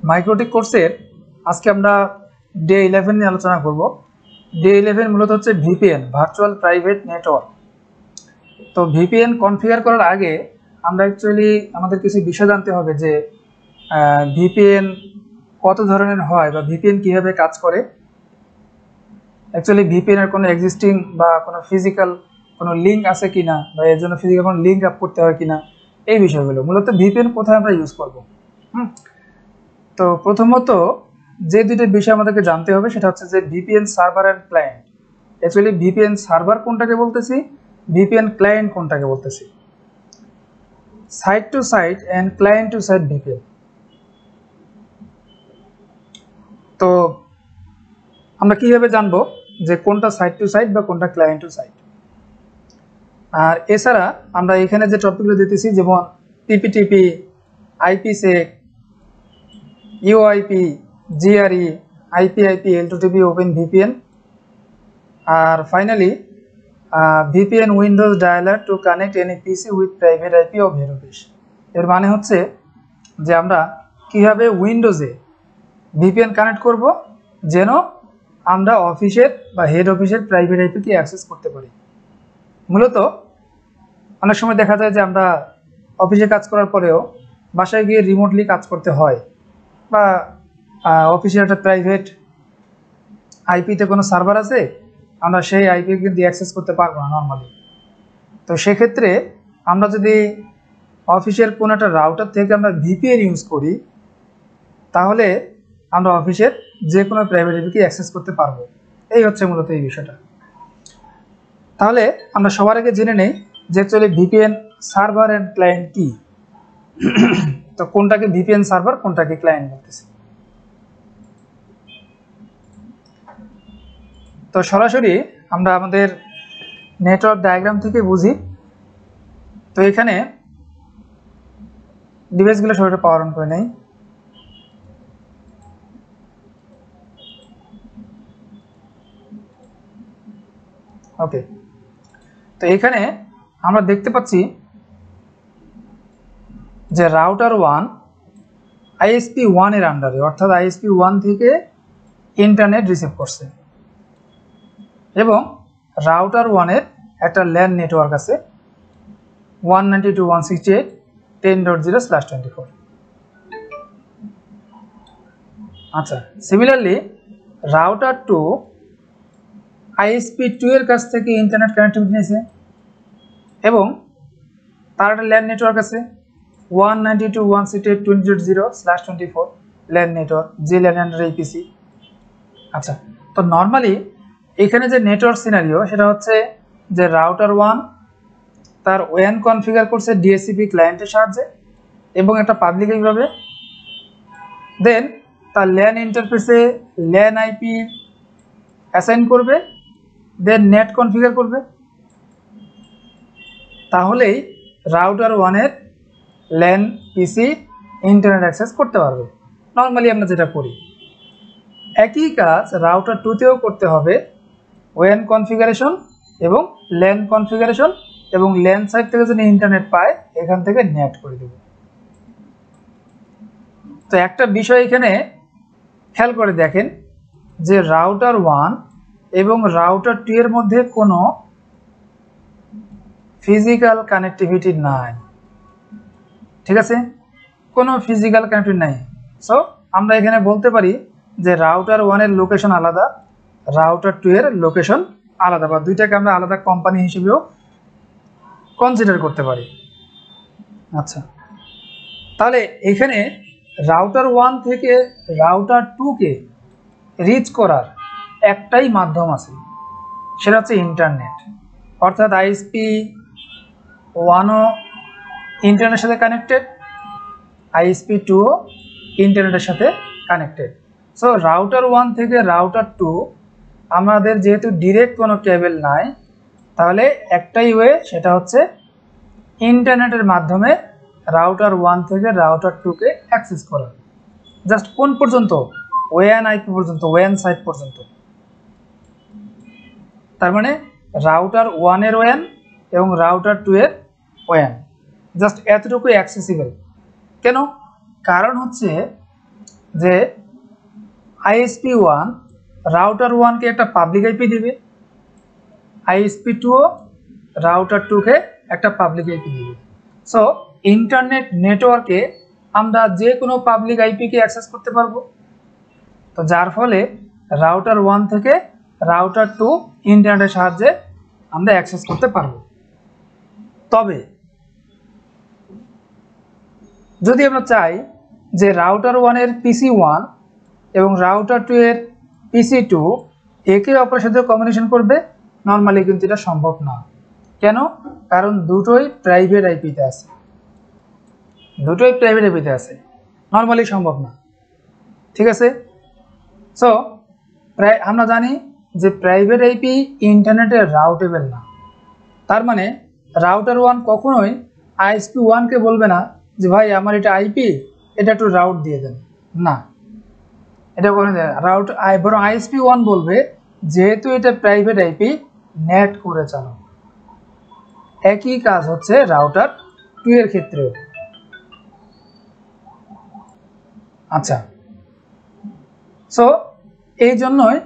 MikroTik কোর্সের আজকে আমরা ডে 11 নিয়ে আলোচনা করব। ডে 11 মূলত হচ্ছে ভিপিএন, ভার্চুয়াল প্রাইভেট নেটওয়ার্ক। তো ভিপিএন কনফিগার করার আগে আমরা অ্যাকচুয়ালি আমাদের কিছু বিষয় জানতে হবে যে ভিপিএন কত ধরনের হয় বা ভিপিএন কিভাবে কাজ করে। অ্যাকচুয়ালি ভিপিএন এর কোনো এক্সিস্টিং বা কোনো ফিজিক্যাল কোনো লিঙ্ক আছে কিনা, বা এর জন্য ফিজিক্যাল কোনো লিঙ্ক আপ করতে হয় কিনা, এই বিষয়গুলো মূলত ভিপিএন কোথায় আমরা ইউজ করব। তো প্রথমত যে দুটো বিষয় আমাদেরকে জানতে হবে সেটা হচ্ছে যে VPN server and client. Actually VPN server কোনটাকে বলতেছি, ভিপিএন ক্লায়েন্ট কোনটাকে বলতেছি। Site to site and client to site VPN. তো আমরা কিভাবে জানবো যে কোনটা সাইট টু সাইট বা কোনটা ক্লায়েন্ট টু সাইট। আর এছাড়া আমরা এখানে যে টপিকগুলো দিতেছি যেমন PPTP, IPsec, EoIP, GRE, IPIP, L2TP, open VPN, আর finally VPN Windows dialer to connect any PC with private IP of head office. এর মানে হচ্ছে যে আমরা কিভাবে উইন্ডোজে ভিপিএন কানেক্ট করব যেন আমরা অফিসের বা হেড অফিসের প্রাইভেট আইপিকে অ্যাক্সেস করতে পারি। মূলত অনেক সময় দেখা যায় যে আমরা অফিসে কাজ করার পরেও বাসায় গিয়ে রিমোটলি কাজ করতে হয়, বা অফিসের একটা প্রাইভেট আইপিতে কোনো সার্ভার আছে, আমরা সেই আইপি কিন্তু অ্যাক্সেস করতে পারবো না নর্মালি। তো সেক্ষেত্রে আমরা যদি অফিসের কোনো একটা রাউটার থেকে আমরা ভিপিএন ইউজ করি তাহলে আমরা অফিসের যে কোনো প্রাইভেট আইপিকে অ্যাক্সেস করতে পারবো। এই হচ্ছে মূলত এই বিষয়টা। তাহলে আমরা সবার আগে জেনে নেই যে actually VPN server and client কি। তো কোনটাকে ভিপিএন সার্ভার, কোনটাকে ক্লায়েন্ট বলতেছি। তো সরাসরি আমরা আমাদের নেটওয়ার্ক ডায়াগ্রাম থেকে বুঝি। তো এখানে ডিভাইসগুলো সবাই পাওয়ার অন করে নেই। ওকে, তো এখানে আমরা দেখতে পাচ্ছি যে রাউটার 1 আইএসপি 1 এর আন্ডারে, অর্থাৎ আইএসপি 1 থেকে ইন্টারনেট রিসিভ করছে, এবং রাউটার 1 এর একটা ল্যান নেটওয়ার্ক আছে 192.168.10.0/24। আচ্ছা, সিমিলারলি রাউটার 2 আইএসপি 2 এর কাছ থেকে ইন্টারনেট কানেক্টিভিটি নিয়েছে, এবং তার একটা ল্যান নেটওয়ার্ক আছে 192.168.20.0/24 ল্যান নেটওয়ার্ক, যে ল্যান আন্ডার এপিসি। আচ্ছা, তো নর্মালি এখানে যে নেটওয়ার্ক সিনারিও সেটা হচ্ছে যে রাউটার 1 তার ওয়ান কনফিগার করছে ডিএসসিপি ক্লায়েন্টের সাহায্যে এবং একটা পাবলিক এইভাবে, দেন তার ল্যান ইন্টারফেসে ল্যান আইপি অ্যাসাইন করবে, দেন নেট কনফিগার করবে, তাহলেই রাউটার 1 এর ল্যান পিসি ইন্টারনেট অ্যাক্সেস করতে পারবে। নর্মালি আমরা যেটা করি একই কাজ রাউটার 2তেও করতে হবে, ওয়ান কনফিগারেশন এবং ল্যান কনফিগারেশন, এবং ল্যান সাইড থেকে যদি ইন্টারনেট পায় এখান থেকে নেট করে দেব। তো একটা বিষয় এখানে খেয়াল করে দেখেন যে রাউটার 1 এবং রাউটার 2 এর মধ্যে কোনো ফিজিক্যাল কানেক্টিভিটি নাই, ঠিক আছে, কোনো ফিজিক্যাল কানেক্টিভিটি নাই। সো আমরা এখানে বলতে পারি যে রাউটার 1 এর লোকেশন আলাদা, রাউটার 2 এর লোকেশন আলাদা, বা দুইটাকে আমরা আলাদা কোম্পানি হিসেবেও কনসিডার করতে পারি। আচ্ছা, তাহলে এখানে রাউটার 1 থেকে রাউটার 2কে রিচ করার একটাই মাধ্যম আছে, সেটা হচ্ছে ইন্টারনেট। অর্থাৎ আইএসপি 1ও ইন্টারনেটের সাথে কানেক্টেড, আইএসপি 2ও ইন্টারনেটের সাথে কানেক্টেড। সো রাউটার 1 থেকে রাউটার 2 আমাদের যেহেতু ডিরেক্ট কোনো কেবল নাই, তাহলে একটাই ওয়ে, সেটা হচ্ছে ইন্টারনেটের মাধ্যমে রাউটার 1 থেকে রাউটার 2কে অ্যাক্সেস করা। জাস্ট কোন পর্যন্ত? ওয়ান আইপি পর্যন্ত, ওয়ান সাইট পর্যন্ত। তার মানে রাউটার 1 এর ওয়ান এবং রাউটার 2 এর ওয়ান, জাস্ট এতটুকু অ্যাক্সেসিবল। কেন? কারণ হচ্ছে যে ISP1 রাউটার 1 কে একটা পাবলিক আইপি দিবে, ISP2 রাউটার 2 কে একটা পাবলিক আইপি দিবে। সো ইন্টারনেট নেটওয়ার্কে আমরা যে কোনো পাবলিক আইপি কে অ্যাক্সেস করতে পারবো। তো যার ফলে রাউটার 1 থেকে রাউটার 2 ইন্টারনেটের সাহায্যে আমরা অ্যাক্সেস করতে পারবো। তবে যদি আমরা চাই যে রাউটার 1 এর PC1 এবং রাউটার 2 এর PC2 একে অপরের সাথে কমিউনিকেশন করবে, নর্মালি কিন্তু এটা সম্ভব না। কেন? কারণ দুটোই প্রাইভেট আইপিতে আছে, নর্মালি সম্ভব না। ঠিক আছে? সো আমরা জানি যে প্রাইভেট আইপি ইন্টারনেটে রাউটেবল না। তার মানে রাউটার 1 কখনোই ISP1 কে বলবে না যে ভাই আমার এটা আইপি, এটা একটু রাউট দিয়ে দেন, না, এটা কখনো রাউট বরং ISP1 বলবে যেহেতু এটা প্রাইভেট আইপি, নেট করে চালাও। একই কাজ হচ্ছে রাউটার 2 এর ক্ষেত্রেও। আচ্ছা, সো এই জন্যই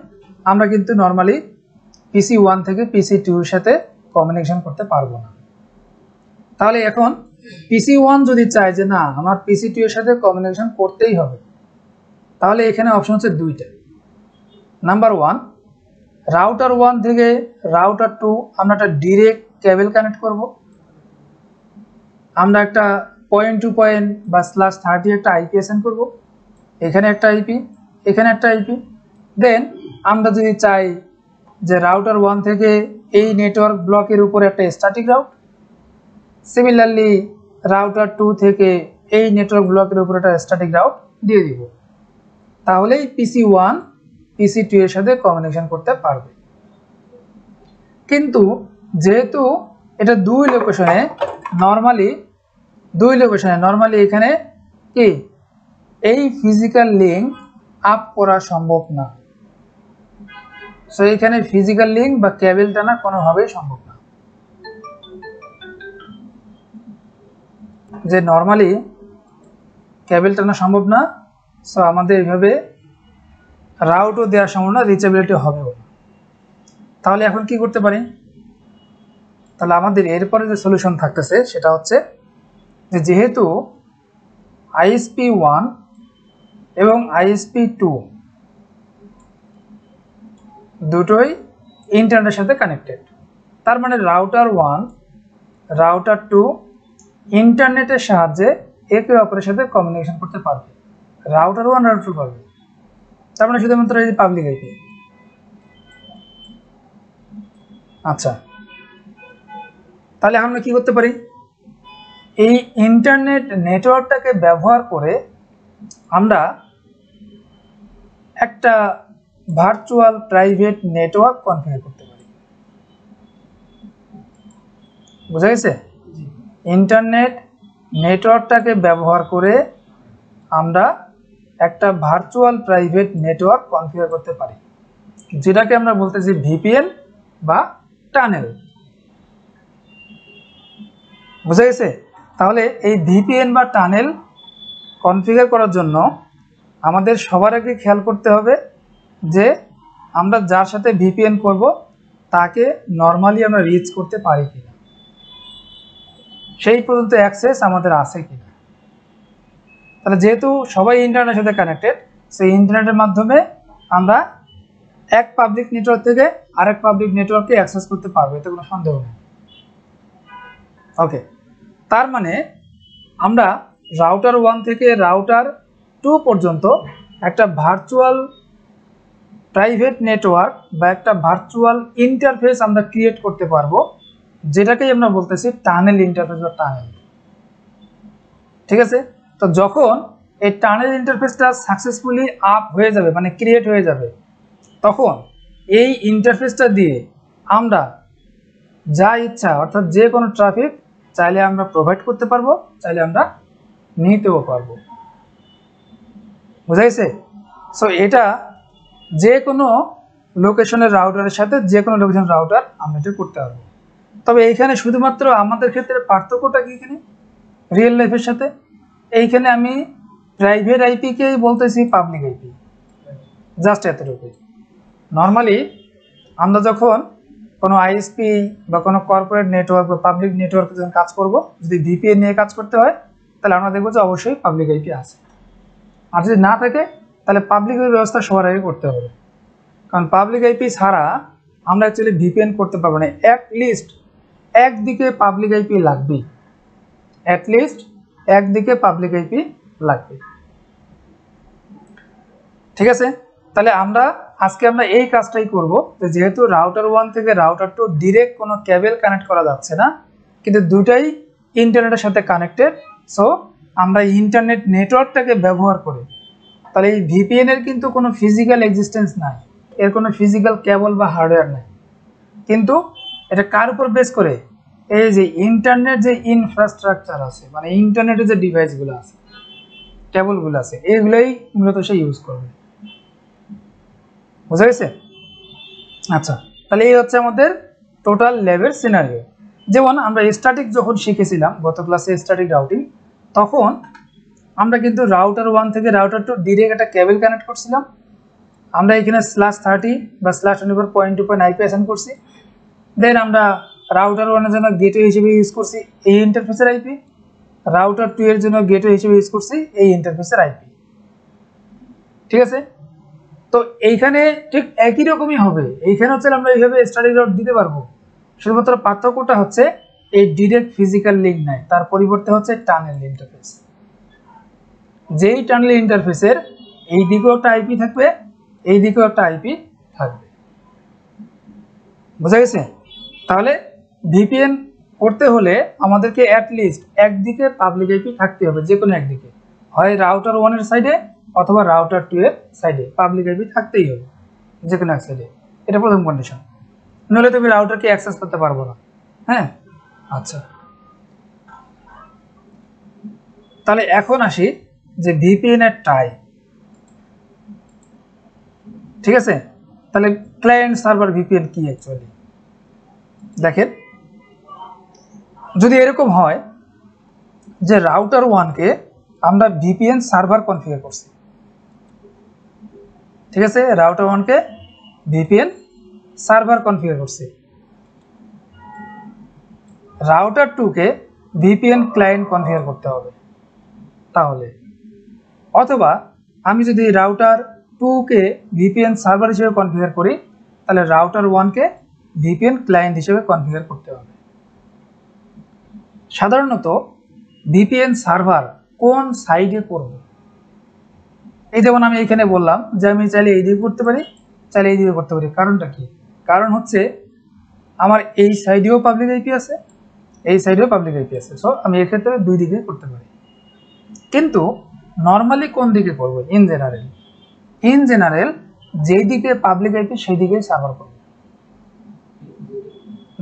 আমরা কিন্তু নর্মালি PC1 থেকে PC2 এর সাথে কমিউনিকেশন করতে পারবো না। তাহলে এখন PC1 যদি চায় যে না আমার PC2 এর সাথে কমিউনিকেশন করতেই হবে, তাহলে এখানে অপশন হচ্ছে দুইটা। নাম্বার 1, রাউটার 1 থেকে রাউটার 2 আমরা একটা ডিরেক্ট কেবল কানেক্ট করব। আমরা একটা পয়েন্ট টু পয়েন্ট বা /30 একটা আইপি অ্যাসাইন করব। এখানে একটা আইপি, এখানে একটা আইপি। দেন আমরা যদি চাই যে রাউটার 1 থেকে এই নেটওয়ার্ক ব্লকের উপরে একটা স্ট্যাটিক রাউট, সিমিলারলি রাউটার 2 থেকে এই নেটওয়ার্ক ব্লকের উপরে একটা স্ট্যাটিক রাউট দিয়ে দিব, তাহলেই PC1 PC2 এর সাথে কমিউনিকেশন করতে পারবে। কিন্তু যেহেতু এটা দুই লোকেশনে নর্মালি এখানে কি এই ফিজিক্যাল লিংক আপ করা সম্ভব না। সো এখানে ফিজিক্যাল লিংক বা কেবল টানা কোনোভাবেই সম্ভব না। যে নর্মালি কেবল টানা সম্ভব না, সো আমাদের এইভাবে রাউটও দেওয়া সম্ভব না, রিচেবিলিটি হবেও না। তাহলে এখন কি করতে পারি? তাহলে আমাদের এরপরে যে সলিউশন থাকতেছে সেটা হচ্ছে যে যেহেতু ISP1 এবং ISP2 দুটোই ইন্টারনেটের সাথে কানেক্টেড, তার মানে রাউটার 1 রাউটার 2 ইন্টারনেটের সাহায্যে একে অপরের সাথে কমিউনিকেশন করতে পারবে। রাউটার 1 রাউটার 2 পারবে, তার মানে শুধুমাত্র এই পাবলিক আইপি। আচ্ছা, তাহলে আমরা কি করতে পারি? এই ইন্টারনেট নেটওয়ার্কটাকে ব্যবহার করে আমরা একটা ভার্চুয়াল প্রাইভেট নেটওয়ার্ক কনফিগার করতে পারি। বুঝা গেছে? ইন্টারনেট নেটওয়ার্কটাকে ব্যবহার করে আমরা একটা ভার্চুয়াল প্রাইভেট নেটওয়ার্ক কনফিগার করতে পারি, যেটাকে আমরা বলতেছি VPN বা টানেল। বুঝা গেছে? তাহলে এই VPN বা টানেল কনফিগার করার জন্য আমাদের সবার আগে খেয়াল করতে হবে যে আমরা যার সাথে VPN করব তাকে নর্মালি আমরা রিচ করতে পারি কিনা, সেই পর্যন্ত অ্যাক্সেস আমাদের আছে কিনা। তাহলে যেহেতু সবাই ইন্টারনেটের সাথে কানেক্টেড, সেই ইন্টারনেটের মাধ্যমে আমরা এক পাবলিক নেটওয়ার্ক থেকে আরেক পাবলিক নেটওয়ার্কে অ্যাক্সেস করতে পারবো, এতে কোনো সন্দেহ নেই। ওকে, তার মানে আমরা রাউটার 1 থেকে রাউটার 2 পর্যন্ত একটা ভার্চুয়াল প্রাইভেট নেটওয়ার্ক বা একটা ভার্চুয়াল ইন্টারফেস আমরা ক্রিয়েট করতে পারবো, যেটাকেই আমরা বলতেছি টানেল ইন্টারফেস বা টানেল। ঠিক আছে? তো যখন এই টানেল ইন্টারফেসটা সাকসেসফুলি আপ হয়ে যাবে, মানে ক্রিয়েট হয়ে যাবে, তখন এই ইন্টারফেসটা দিয়ে আমরা যা ইচ্ছা অর্থাৎ যে কোনো ট্রাফিক চাইলে আমরা প্রোভাইড করতে পারবো, চাইলে আমরা নিতেও পারবো। বুঝা গেছে? সো এটা যে কোনো লোকেশনের রাউটারের সাথে যে কোনো লোকেশন রাউটার আমরা এটা করতে পারবো। তবে এইখানে শুধুমাত্র আমাদের ক্ষেত্রে পার্থক্যটা কি, এখানে রিয়েল লাইফের সাথে এইখানে আমি প্রাইভেট আইপি কেই বলতেছি পাবলিক আইপি, জাস্ট এতটুকু। নর্মালি আমরা যখন কোনো আইএসপি বা কোনো কর্পোরেট নেটওয়ার্ক বা পাবলিক নেটওয়ার্কে যখন কাজ করব, যদি ভিপিএন নিয়ে কাজ করতে হয় তাহলে আমরা দেখবো যে অবশ্যই পাবলিক আইপি আছে। আর যদি না থাকে তাহলে পাবলিক আইপি ব্যবস্থা সবার আগে করতে হবে, কারণ পাবলিক আইপি ছাড়া আমরা অ্যাকচুয়ালি ভিপিএন করতে পারবো না। অ্যাটলিস্ট একদিকে পাবলিক আইপি লাগবেই, অ্যাটলিস্ট একদিকে পাবলিক আইপি লাগবে। ঠিক আছে, তাহলে আজকে আমরা এই কাজটাই করব, যেহেতু রাউটার 1 থেকে রাউটার 2 ডিরেক্ট কোনো কেবল কানেক্ট করা যাচ্ছে না, কিন্তু দুটাই ইন্টারনেটের সাথে কানেক্টেড। সো আমরা ইন্টারনেট নেটওয়ার্কটাকে ব্যবহার করে, তাহলে এই ভিপিএন এর কিন্তু কোনো ফিজিক্যাল এক্সিস্টেন্স নাই, এর কোনো ফিজিক্যাল কেবল বা হার্ডওয়্যার নাই, কিন্তু এটা কার উপর বেস করে, এই যে ইন্টারনেট যে ইনফ্রাস্ট্রাকচার আছে, মানে ইন্টারনেটের যে ডিভাইসগুলো আছে, কেবলগুলো আছে, এইগুলোই মূলত সে ইউজ করবে। বুঝা গেছে? আচ্ছা, তাহলে এই হচ্ছে আমাদের টোটাল ল্যাবের সিনারিও। যেমন আমরা স্ট্যাটিক যখন শিখেছিলাম গত ক্লাসে স্ট্যাটিক রাউটিং, তখন আমরা কিন্তু রাউটার 1 থেকে রাউটার 2 ডিরেক্ট একটা কেবল কানেক্ট করছিলাম। আমরা এখানে /30 বা /24.2.IP অ্যাসাইন করছি। দেন আমরা রাউটার 1 এর জন্য গেটওয়ে হিসেবে ইউজ করছি এই ইন্টারফেসের আইপি, রাউটার 2 এর জন্য গেটওয়ে হিসেবে ইউজ করছি এই ইন্টারফেসের আইপি। ঠিক আছে, তো এইখানে ঠিক একই রকমই হবে। এইখানে হচ্ছে আমরা এইভাবে স্ট্যাটিক রাউট দিতে পারবো, শুধুমাত্র পার্থক্যটা হচ্ছে এই ডিরেক্ট ফিজিক্যাল লিঙ্ক নাই, তার পরিবর্তে হচ্ছে টানেল ইন্টারফেস। যেই টানেল ইন্টারফেসের এই দিকেও একটা আইপি থাকবে, এই দিকেও একটা আইপি থাকবে। বুঝা গেছে? তাহলে ভিপিএন করতে হলে আমাদেরকে অ্যাটলিস্ট একদিকে পাবলিক আইপি থাকতে হবে, যে কোনো একদিকে, হয় রাউটার 1 এর সাইডে অথবা রাউটার 2 এর সাইডে পাবলিক আইপি থাকতেই হবে, যে কোনো এক সাইডে। এটা প্রথম কন্ডিশন, নইলে তুমি রাউটারকে অ্যাক্সেস করতে পারবো না। হ্যাঁ, আচ্ছা, তাহলে এখন আসি যে ভিপিএন এর টাইপ। ঠিক আছে, তাহলে ক্লায়েন্ট সার্ভার ভিপিএন কি অ্যাকচুয়ালি দেখেন। যদি এরকম হয় যে রাউটার 1 কে আমরা ভিপিএন সার্ভার কনফিগার করছি, ঠিক আছে, রাউটার 1 কে ভিপিএন সার্ভার কনফিগার করছি, রাউটার 2 কে ভিপিএন ক্লায়েন্ট কনফিগার করতে হবে। তাহলে অথবা আমি যদি রাউটার 2 কে ভিপিএন সার্ভার হিসেবে কনফিগার করি, তাহলে রাউটার 1 কে ভিপিএন ক্লায়েন্ট হিসেবে কনফিগার করতে হবে। সাধারণত ভিপিএন সার্ভার কোন সাইডে করব, এই যেমন আমি এখানে বললাম যে আমি চাইলে এই দিকে করতে পারি, চাইলে এই দিকে করতে পারি। কারণটা কি? কারণ হচ্ছে আমার এই সাইডেও পাবলিক আইপি আছে, এই সাইডেও পাবলিক আইপি আছে। সো আমি এক্ষেত্রে দুই দিকে করতে পারি। কিন্তু নর্মালি কোন দিকে করব? ইন জেনারেল যেই দিকে পাবলিক আইপি সেই দিকেই সার্ভার করব।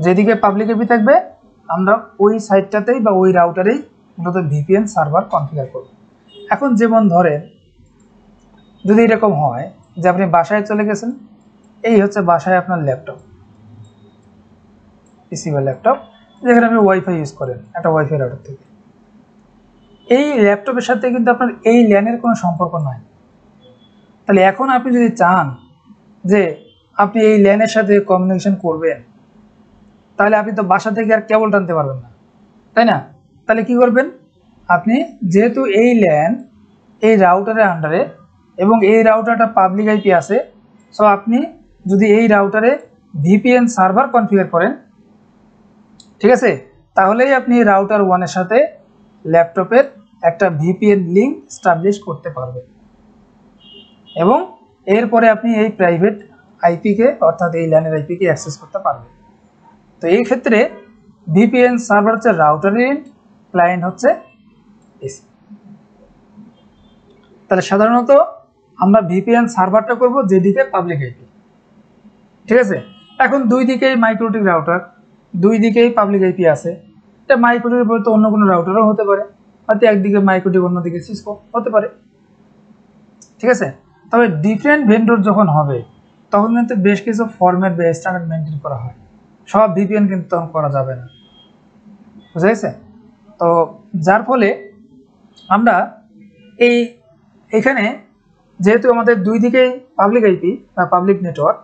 যেদিকে পাবলিক আইপি থাকবে আমরা ওই সাইটটাতেই বা ওই রাউটারেই মূলত ভিপিএন সার্ভার কনফিগার করব। এখন যেমন ধরেন যদি এরকম হয় যে আপনি বাসায় চলে গেছেন, এই হচ্ছে বাসায় আপনার ল্যাপটপ, পিসি বা ল্যাপটপ, যেখানে আপনি ওয়াইফাই ইউজ করেন একটা ওয়াইফাই রাউটার থেকে। এই ল্যাপটপের সাথে কিন্তু আপনার এই ল্যানের কোনো সম্পর্ক নাই। তাহলে এখন আপনি যদি চান যে আপনি এই ল্যানের সাথে কমিউনিকেশন করবেন, তাহলে আপনি তো বাসা থেকে আর কেবল টানতে পারবেন না, তাই না? তাহলে কি করবেন? আপনি যেহেতু এই ল্যান এই রাউটারের আন্ডারে এবং এই রাউটারটা পাবলিক আইপি আছে, সো আপনি যদি এই রাউটারে ভিপিএন সার্ভার কনফিগার করেন, ঠিক আছে, তাহলেই আপনি রাউটার 1 এর সাথে ল্যাপটপের একটা ভিপিএন লিঙ্ক এস্টাবলিশ করতে পারবেন এবং এরপরে আপনি এই প্রাইভেট আইপিকে অর্থাৎ এই ল্যানের আইপিকে অ্যাক্সেস করতে পারবেন। তো এই ক্ষেত্রে ভিপিএন সার্ভার হচ্ছে রাউটারের এন্ড, ক্লায়েন্ট হচ্ছে পিসি। তাহলে সাধারণত আমরা ভিপিএন সার্ভারটা করব যেদিকে পাবলিক আইপি, ঠিক আছে। এখন দুই দিকেই মাইক্রোটিক রাউটার, দুই দিকেই পাবলিক আইপি আছে। এটা মাইক্রোটিকের পরিবর্তে অন্য কোনো রাউটারও হতে পারে, হয়তো একদিকে মাইক্রোটিক অন্যদিকে সিসকো হতে পারে, ঠিক আছে। তবে ডিফারেন্ট ভেন্ডর যখন হবে তখন কিন্তু বেশ কিছু ফরম্যাট বা স্ট্যান্ডার্ড মেনটেন করা হয়, সব ভিপিএন কিন্তু তখন করা যাবে না, বুঝা গেছে? তো যার ফলে আমরা এই এখানে যেহেতু আমাদের দুই দিকেই পাবলিক আইপি বা পাবলিক নেটওয়ার্ক,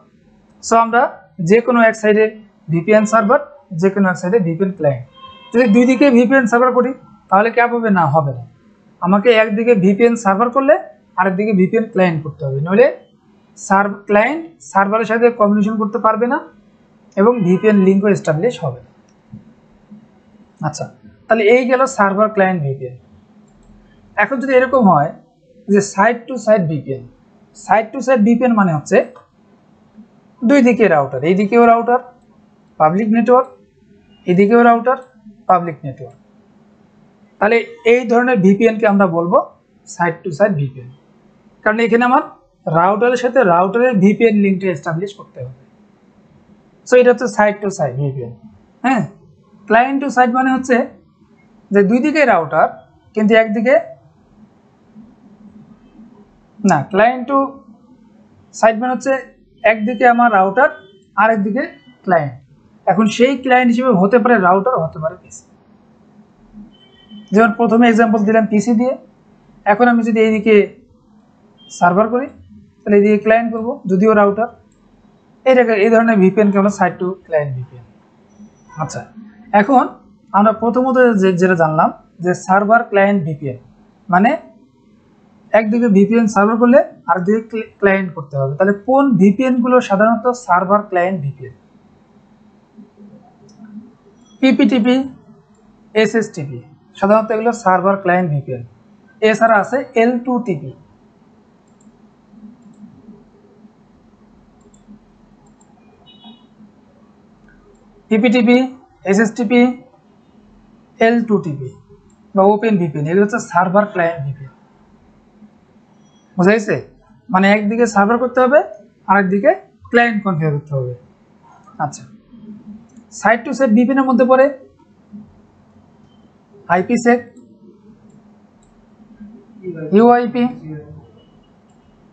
সো আমরা যে কোনো এক সাইডে ভিপিএন সার্ভার, যে কোনো এক সাইডে ভিপিএন ক্লায়েন্ট। যদি দুই দিকে ভিপিএন সার্ভার করি তাহলে ক্যাপ হবে না, হবে না। আমাকে একদিকে ভিপিএন সার্ভার করলে আরেকদিকে ভিপিএন ক্লায়েন্ট করতে হবে, নইলে ক্লায়েন্ট সার্ভারের সাথে কমিউনিকেশন করতে পারবে না এবং ভিপিএন লিঙ্কও এস্টাবলিশ হবে না। আচ্ছা, তাহলে এই গেল সার্ভার ক্লায়েন্ট ভিপিএন। এখন যদি এরকম হয় যে side to side VPN, side to side VPN মানে হচ্ছে দুই দিকে রাউটার, এইদিকেও রাউটার পাবলিক নেটওয়ার্ক, এদিকেও রাউটার পাবলিক নেটওয়ার্ক, তাহলে এই ধরনের ভিপিএনকে আমরা বলবো সাইড টু সাইড ভিপিএন। কারণ এখানে আমার রাউটারের সাথে রাউটারের ভিপিএন লিঙ্কটা এস্টাবলিশ করতে হবে। সো এটা হচ্ছে সাইড টু সাইড ভিপিএন। হ্যাঁ, ক্লায়েন্ট টু সাইড মানে হচ্ছে যে দুই দিকে রাউটার কিন্তু একদিকে না, ক্লায়েন্ট টু সাইড মানে হচ্ছে একদিকে আমার রাউটার আর একদিকে ক্লায়েন্ট। এখন সেই ক্লায়েন্ট হিসেবে হতে পারে রাউটার, হতে পারে পিসি। যেমন প্রথমে এক্সাম্পল দিলাম পিসি দিয়ে, এখন আমি যদি এইদিকে সার্ভার করি তাহলে এইদিকে ক্লায়েন্ট করবো, যদিও রাউটার। এই ধরনের ভিপিএনকে আমরা সাইড টু ক্লায়েন্ট ভিপিএন। আচ্ছা, এখন আমরা প্রথমত যেটা জানলাম যে সার্ভার ক্লায়েন্ট ভিপিএন মানে একদিকে ভিপিএন সার্ভার করলে আরেকদিকে ক্লায়েন্ট করতে হবে। তাহলে কোন ভিপিএন গুলো সাধারণত সার্ভার ক্লায়েন্ট ভিপিএন? পিপিটিপি, এসএসটিপি, সাধারণত এগুলো সার্ভার ক্লায়েন্ট ভিপিএন। এছাড়া আছে L2TP। পিপিটিপি, এসএসটিপি, L2TP বা ওপেন ভিপিএন, এগুলো হচ্ছে সার্ভার ক্লায়েন্ট ভিপিএন। বুঝা গেছে? মানে একদিকে সার্ভার করতে হবে আরেকদিকে ক্লায়েন্ট কনফিগার করতে হবে। আচ্ছা, সাইড টু সাইড ভিপিএন এর মধ্যে পড়ে আইপিসেক, ইউআইপি,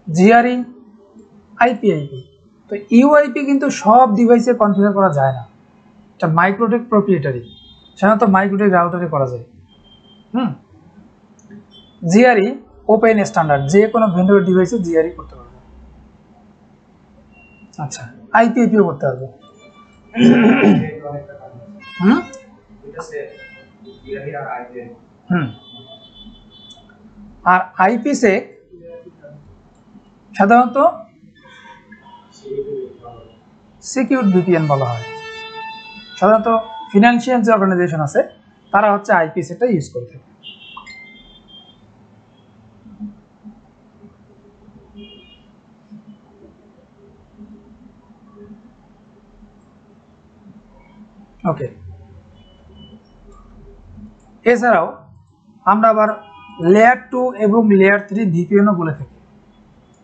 জিআরই, আইপিআইপি। তো ইউআইপি কিন্তু সব ডিভাইসে কনফিগার করা যায় না, এটা মাইক্রোটেক প্রপ্রিয়েটারি, সাধারণত মাইক্রোটেক রাউটারে করা যায়। জিআরই ওপেন স্ট্যান্ডার্ড, যে কোনো ভেন্ডর ডিভাইসে জিআরই করতে পারবে। আচ্ছা, আইপিআইপিও করতে পারবে। আর আইপিসেক সাধারণত সিকিউর ভিপিএন বলা হয়। সাধারণত ফিনান্সিয়াল যে অর্গানাইজেশন আছে তারা হচ্ছে আইপিসেকটা ইউজ করে থাকে। ওকে, এছাড়াও আমরা আবার লেয়ার 2 এবং লেয়ার 3 ভিপিএনও বলে থাকি,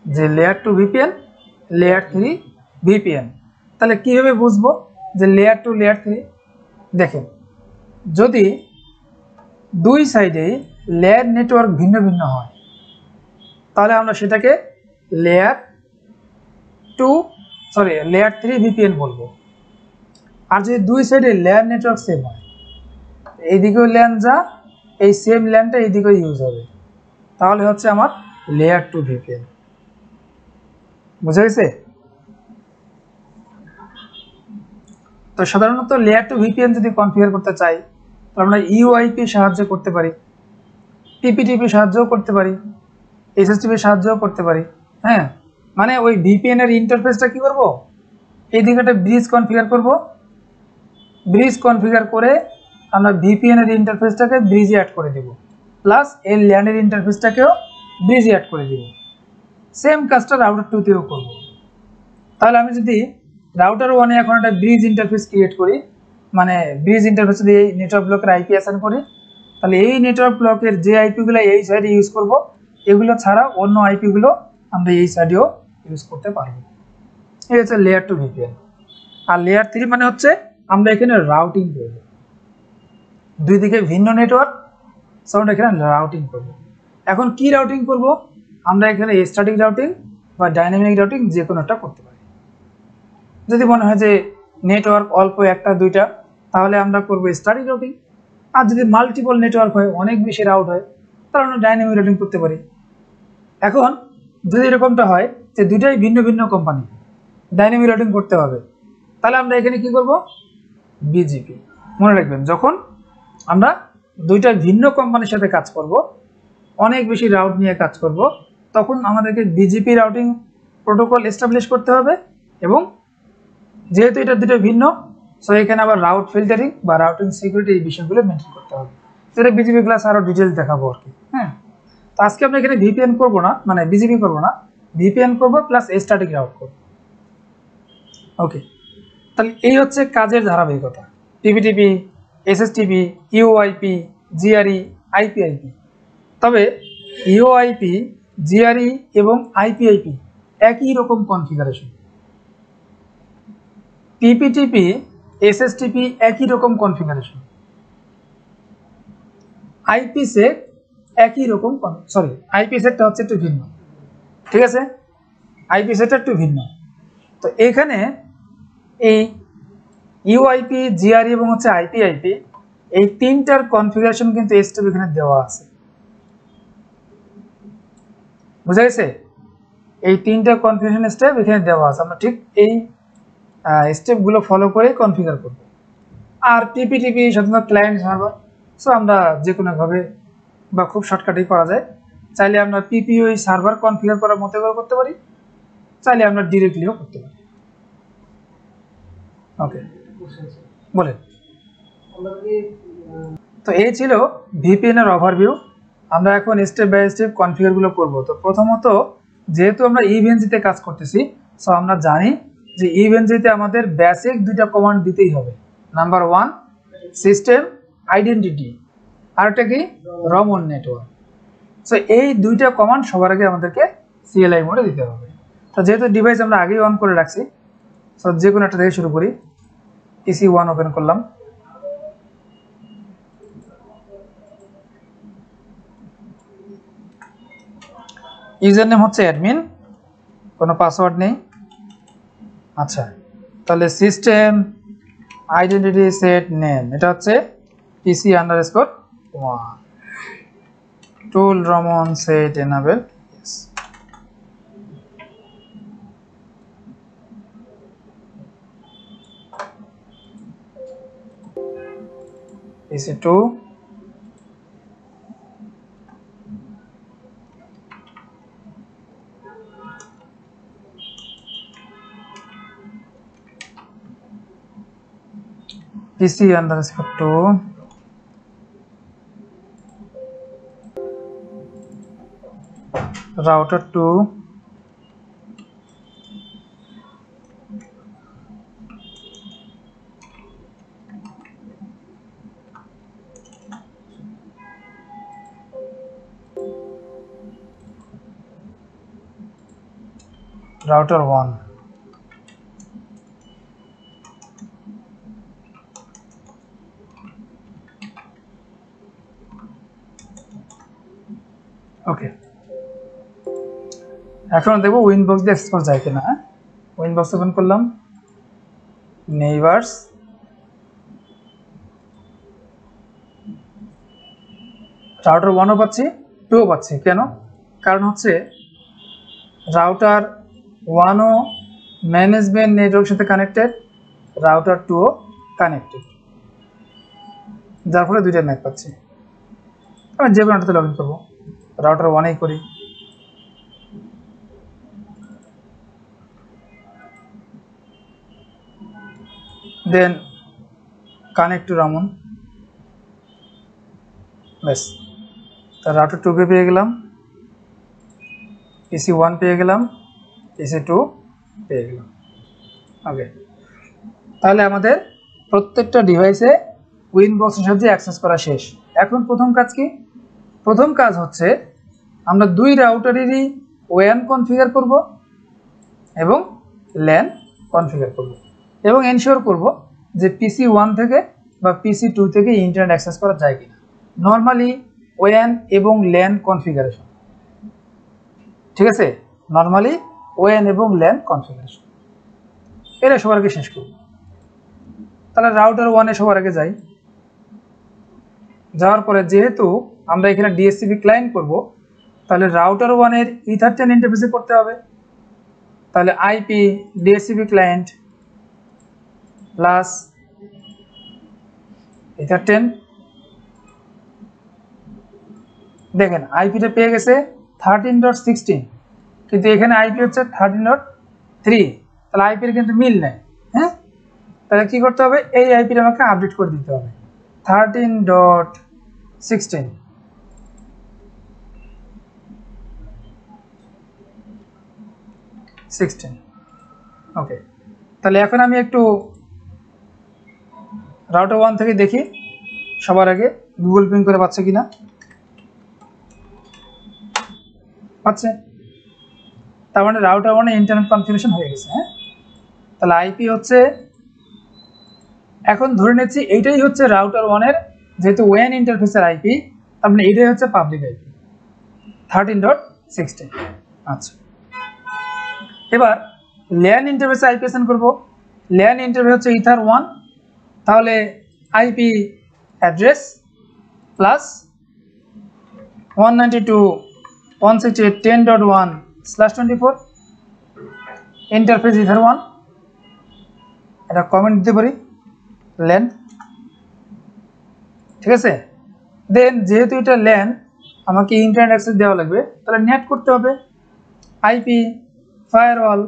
যে লেয়ার 2 ভিপিএন, লেয়ার 3 ভিপিএন। তাহলে কিভাবে বুঝবো যে লেয়ার 2 লেয়ার 3? দেখেন, যদি দুই সাইডে লেয়ার নেটওয়ার্ক ভিন্ন ভিন্ন হয় তাহলে আমরা সেটাকে লেয়ার 3 ভিপিএন বলবো। আর যদি দুই সাইডে লেয়ার নেটওয়ার্ক সেম হয়, এইদিকেও ল্যান যা, এই সেম ল্যানটা এইদিকেও ইউজ হবে, তাহলে হচ্ছে আমার লেয়ার 2 ভিপিএন। বুঝা গেছে? তো সাধারণত লেয়ার 2 ভিপিএন যদি কনফিগার করতে চাই তো আমরা ইউআইপি সাহায্য করতে পারি, পিপিটিপি সাহায্যও করতে পারি, এসএসটিপি সাহায্যও করতে পারি। হ্যাঁ, মানে ওই ভিপিএন এর ইন্টারফেসটা কি করব, এইদিকে একটা ব্রিজ কনফিগার করব, ব্রিজ কনফিগার করে আমরা ভিপিএন এর ইন্টারফেসটাকে ব্রিজে অ্যাড করে দেব, প্লাস এর ল্যানের ইন্টারফেসটাকেও ব্রিজে অ্যাড করে দেব। সেম কাজটা রাউটার 2 তেও করব। তাহলে আমি যদি রাউটার 1 এ এখন একটা ব্রিজ ইন্টারফেস ক্রিয়েট করি, মানে ব্রিজ ইন্টারফেস দিয়ে এই নেটওয়ার্ক ব্লকের আইপি অ্যাসাইন করি, তাহলে এই নেটওয়ার্ক ব্লকের যে আইপিগুলো এই সাইডে ইউজ করব, এগুলো ছাড়া অন্য আইপিগুলো আমরা এই সাইডেও ইউজ করতে পারবো। এই হচ্ছে লেয়ার 2 ভিপিএন। আর লেয়ার 3 মানে হচ্ছে আমরা এখানে রাউটিং করব, দুই দিকে ভিন্ন নেটওয়ার্ক, সো আমরা এখানে রাউটিং করব। এখন কি রাউটিং করব? আমরা এখানে স্ট্যাটিক রাউটিং বা ডাইনামিক রাউটিং যে কোনো একটা করতে পারি। যদি মনে হয় যে নেটওয়ার্ক অল্প একটা দুইটা, তাহলে আমরা করব স্ট্যাটিক রাউটিং। আর যদি মাল্টিপল নেটওয়ার্ক হয়, অনেক বেশি রাউট হয়, তাহলে আমরা ডাইনামিক রাউটিং করতে পারি। এখন যদি এরকমটা হয় যে দুইটাই ভিন্ন ভিন্ন কোম্পানি, ডাইনামিক রাউটিং করতে হবে, তাহলে আমরা এখানে কি করব, বিজিপি। মনে রাখবেন, যখন আমরা দুইটা ভিন্ন কোম্পানির সাথে কাজ করব, অনেক বেশি রাউট নিয়ে কাজ করব, তখন আমাদেরকে বিজিপি রাউটিং প্রোটোকল এস্টাবলিশ করতে হবে। এবং যেহেতু এটা দুটো ভিন্ন, সো এখানে আবার রাউট ফিল্টারিং বা রাউটিং সিকিউরিটি এই বিষয়গুলো মেনটেন করতে হবে। সেটা বিজিপি ক্লাস আরও ডিটেলস দেখাবো আর কি। হ্যাঁ, তো আজকে আমরা এখানে ভিপিএন করবো না, মানে বিজিপি করবো না, ভিপিএন করবো প্লাস স্ট্যাটিক রাউট করবো। ওকে, তাহলে এই হচ্ছে কাজের ধারাবাহিকতা। টিপিটিপি, এসএসটিপি, ইউআইপি, জিআরই, আইপিআইপি। তবে ইউআইপি, জিআরই এবং আইপিআইপি একই রকম কনফিগারেশন। টিপিটিপি, এসএসটিপি একই রকম কনফিগারেশন। আইপিসেক একই রকম, সরি আইপিসেকটা হচ্ছে একটু ভিন্ন, ঠিক আছে, আইপিসেকটা একটু ভিন্ন। তো এখানে এই ইউআইপি, জিআরই এবং হচ্ছে আইপিআইপি, এই তিনটার কনফিগারেশন কিন্তু স্টেপ এখানে দেওয়া আছে। বুঝা গেছে? এই তিনটা কনফিগারেশন স্টেপ এখানে দেওয়া আছে, আমরা ঠিক এই স্টেপগুলো ফলো করে কনফিগার করব। আর টিপিটিপি সাধারণত ক্লায়েন্ট সার্ভার, সো আমরা যে কোনোভাবে বা খুব শর্টকাটেই করা যায়। চাইলে আমরা পিপিওই সার্ভার কনফিগার করার মতো করে করতে পারি, চাইলে আমরা ডিরেক্টলিও করতে পারি। ওকে, বলেন। তো এই ছিল ভিপিএন এর ওভারভিউ। আমরা এখন স্টেপ বাই স্টেপ কনফিগারগুলো করব। তো প্রথমত, যেহেতু আমরা ইভেনজিতে কাজ করতেছি, সো আমরা জানি যে ইভেনজিতে আমাদের বেসিক দুইটা কমান্ড দিতেই হবে। নাম্বার 1 সিস্টেম আইডেন্টিটি, আর একটা কি রমন নেটওয়ার্ক। সো এই দুইটা কমান্ড সবার আগে আমাদেরকে সিএলআই মোডে দিতে হবে। তো যেহেতু ডিভাইস আমরা আগেই অন করে রাখছি, সো যে কোনো একটা থেকে শুরু করি। PC1 ওপেন করলাম, ইউজার নেম হচ্ছে অ্যাডমিন, কোনো পাসওয়ার্ড নেই। আচ্ছা, তাহলে সিস্টেম আইডেন্টিটি সেট নেম, এটা হচ্ছে PC_1 টুল রমন set enable. PC2 PC_2 router 2 router 1 okay. এখন দেখবো উইনবক্স দিয়ে অ্যাক্সেস করা যায় কিনা। উইনবক্স ওপেন করলাম, নেইবারস, রাউটার 1ও পাচ্ছি, 2ও পাচ্ছি। কেন? কারণ হচ্ছে রাউটার 1ও ম্যানেজমেন্ট নেটওয়ার্কের সাথে কানেক্টেড, রাউটার 2ও কানেক্টেড, যার ফলে দুইটা ম্যাক পাচ্ছি। আমি যে কোনো একটাতে লগ ইন করবো, রাউটার 1এই করি। দেন কানেক্ট টু রামন, ব্যাস। তা রাউটার 2কে পেয়ে গেলাম, PC1 পেয়ে গেলাম, PC2 পেয়ে গেলাম। ওকে, তাহলে আমাদের প্রত্যেকটা ডিভাইসে উইনবক্সের সাহায্যে অ্যাক্সেস করা শেষ। এখন প্রথম কাজ কি? প্রথম কাজ হচ্ছে আমরা দুই রাউটারেরই ওয়ান কনফিগার করব এবং ল্যান কনফিগার করব এবং এনশিওর করব যে PC1 থেকে বা PC2 থেকে ইন্টারনেট অ্যাক্সেস করা যায় কিনা। নর্মালি ওয়ান এবং ল্যান কনফিগারেশন, ঠিক আছে, নর্মালি ওয়ান এবং ল্যান কনফিগারেশন, এটা সবার আগে শেষ করব। তাহলে রাউটার 1-এ সবার আগে যাই। যাওয়ার পরে যেহেতু আমরা এখানে ডিএসসিপি ক্লায়েন্ট করব, তাহলে রাউটার 1 এর ইথার10 ইন্টারফেসে করতে হবে। তাহলে আইপি ডিএসসিপি ক্লায়েন্ট প্লাস ইথার10। দেখেন আইপিটা পেয়ে গেছে 13.16, কিন্তু এখানে আইপি হচ্ছে 13.3, তাহলে আইপির কিন্তু মিল নাই। হ্যাঁ, তাহলে কি করতে হবে, এই আইপিটা আমাকে আপডেট করে দিতে হবে 13.16। ওকে, তাহলে এখন আমি একটু রাউটার 1 থেকে দেখি সবার আগে গুগল পিং করে পাচ্ছে কিনা। পাচ্ছে, তার মানে রাউটার 1 এ ইন্টারনেট কনফিগারেশন হয়ে গেছে। হ্যাঁ, তাহলে আইপি হচ্ছে, এখন ধরে নিচ্ছি এইটাই হচ্ছে রাউটার 1 এর, যেহেতু ওয়ান ইন্টারফেসের আইপি, তার মানে এইটাই হচ্ছে পাবলিক আইপি 13.16। আচ্ছা, এবার ল্যান ইন্টারফেসে আইপি অ্যাসাইন করব। ল্যান ইন্টারফেস হচ্ছে ইথার 1, তাহলে IP address plus 192.168.10.1/24 interface ether 1। এটা কমেন্ট দিতে পারি ল্যান, ঠিক আছে। দেন যেহেতু এটা ল্যান, আমাকে ইন্টারনেট অ্যাক্সেস দেওয়া লাগবে, তাহলে নেট করতে হবে। IP firewall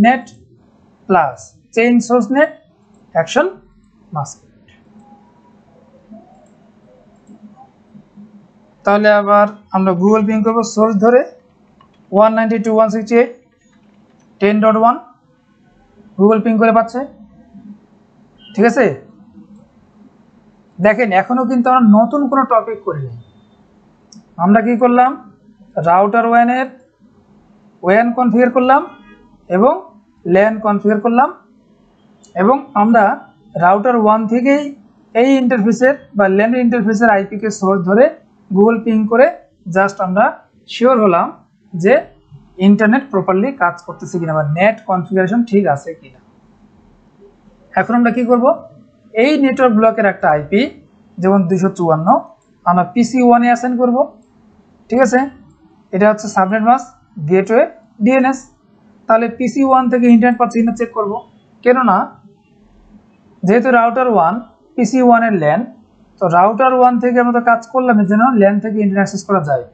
net plus chain source net action mask. তাহলে আবার আমরা গুগল পিং করব সোর্স ধরে 192.168.10.1 গুগল পিং করে পাচ্ছে, ঠিক আছে। দেখেন এখনো কিন্তু আমরা নতুন কোনো টপিক করিনি। আমরা কি করলাম, রাউটার 1 এর ওয়ান কনফিগার করলাম এবং ল্যান কনফিগার করলাম, এবং আমরা রাউটার 1 থেকেই এই ইন্টারফেসের বা ল্যান ইন্টারফেসের আইপিকে সোর্স ধরে গুগল পিং করে জাস্ট আমরা শিওর হলাম যে ইন্টারনেট প্রপারলি কাজ করতেছে কিনা বা নেট কনফিগারেশন ঠিক আছে কিনা। এখন আমরা কি করব, এই নেটওয়ার্ক ব্লকের একটা আইপি যেমন 254 আমরা PC1 এ অ্যাসাইন করব, ঠিক আছে। এটা হচ্ছে সাবনেট মাস্ক গেটওয়ে ডিএনএস। তাহলে PC1 থেকে ইন্টারনেট পাচ্ছি কিনা চেক করব, কেননা যেহেতু রাউটার 1 PC1 এর ল্যান, তো রাউটার 1 থেকে আমরা তো কাজ করলাম এর জন্য ল্যান থেকে ইন্টারনেট অ্যাক্সেস করা যায়।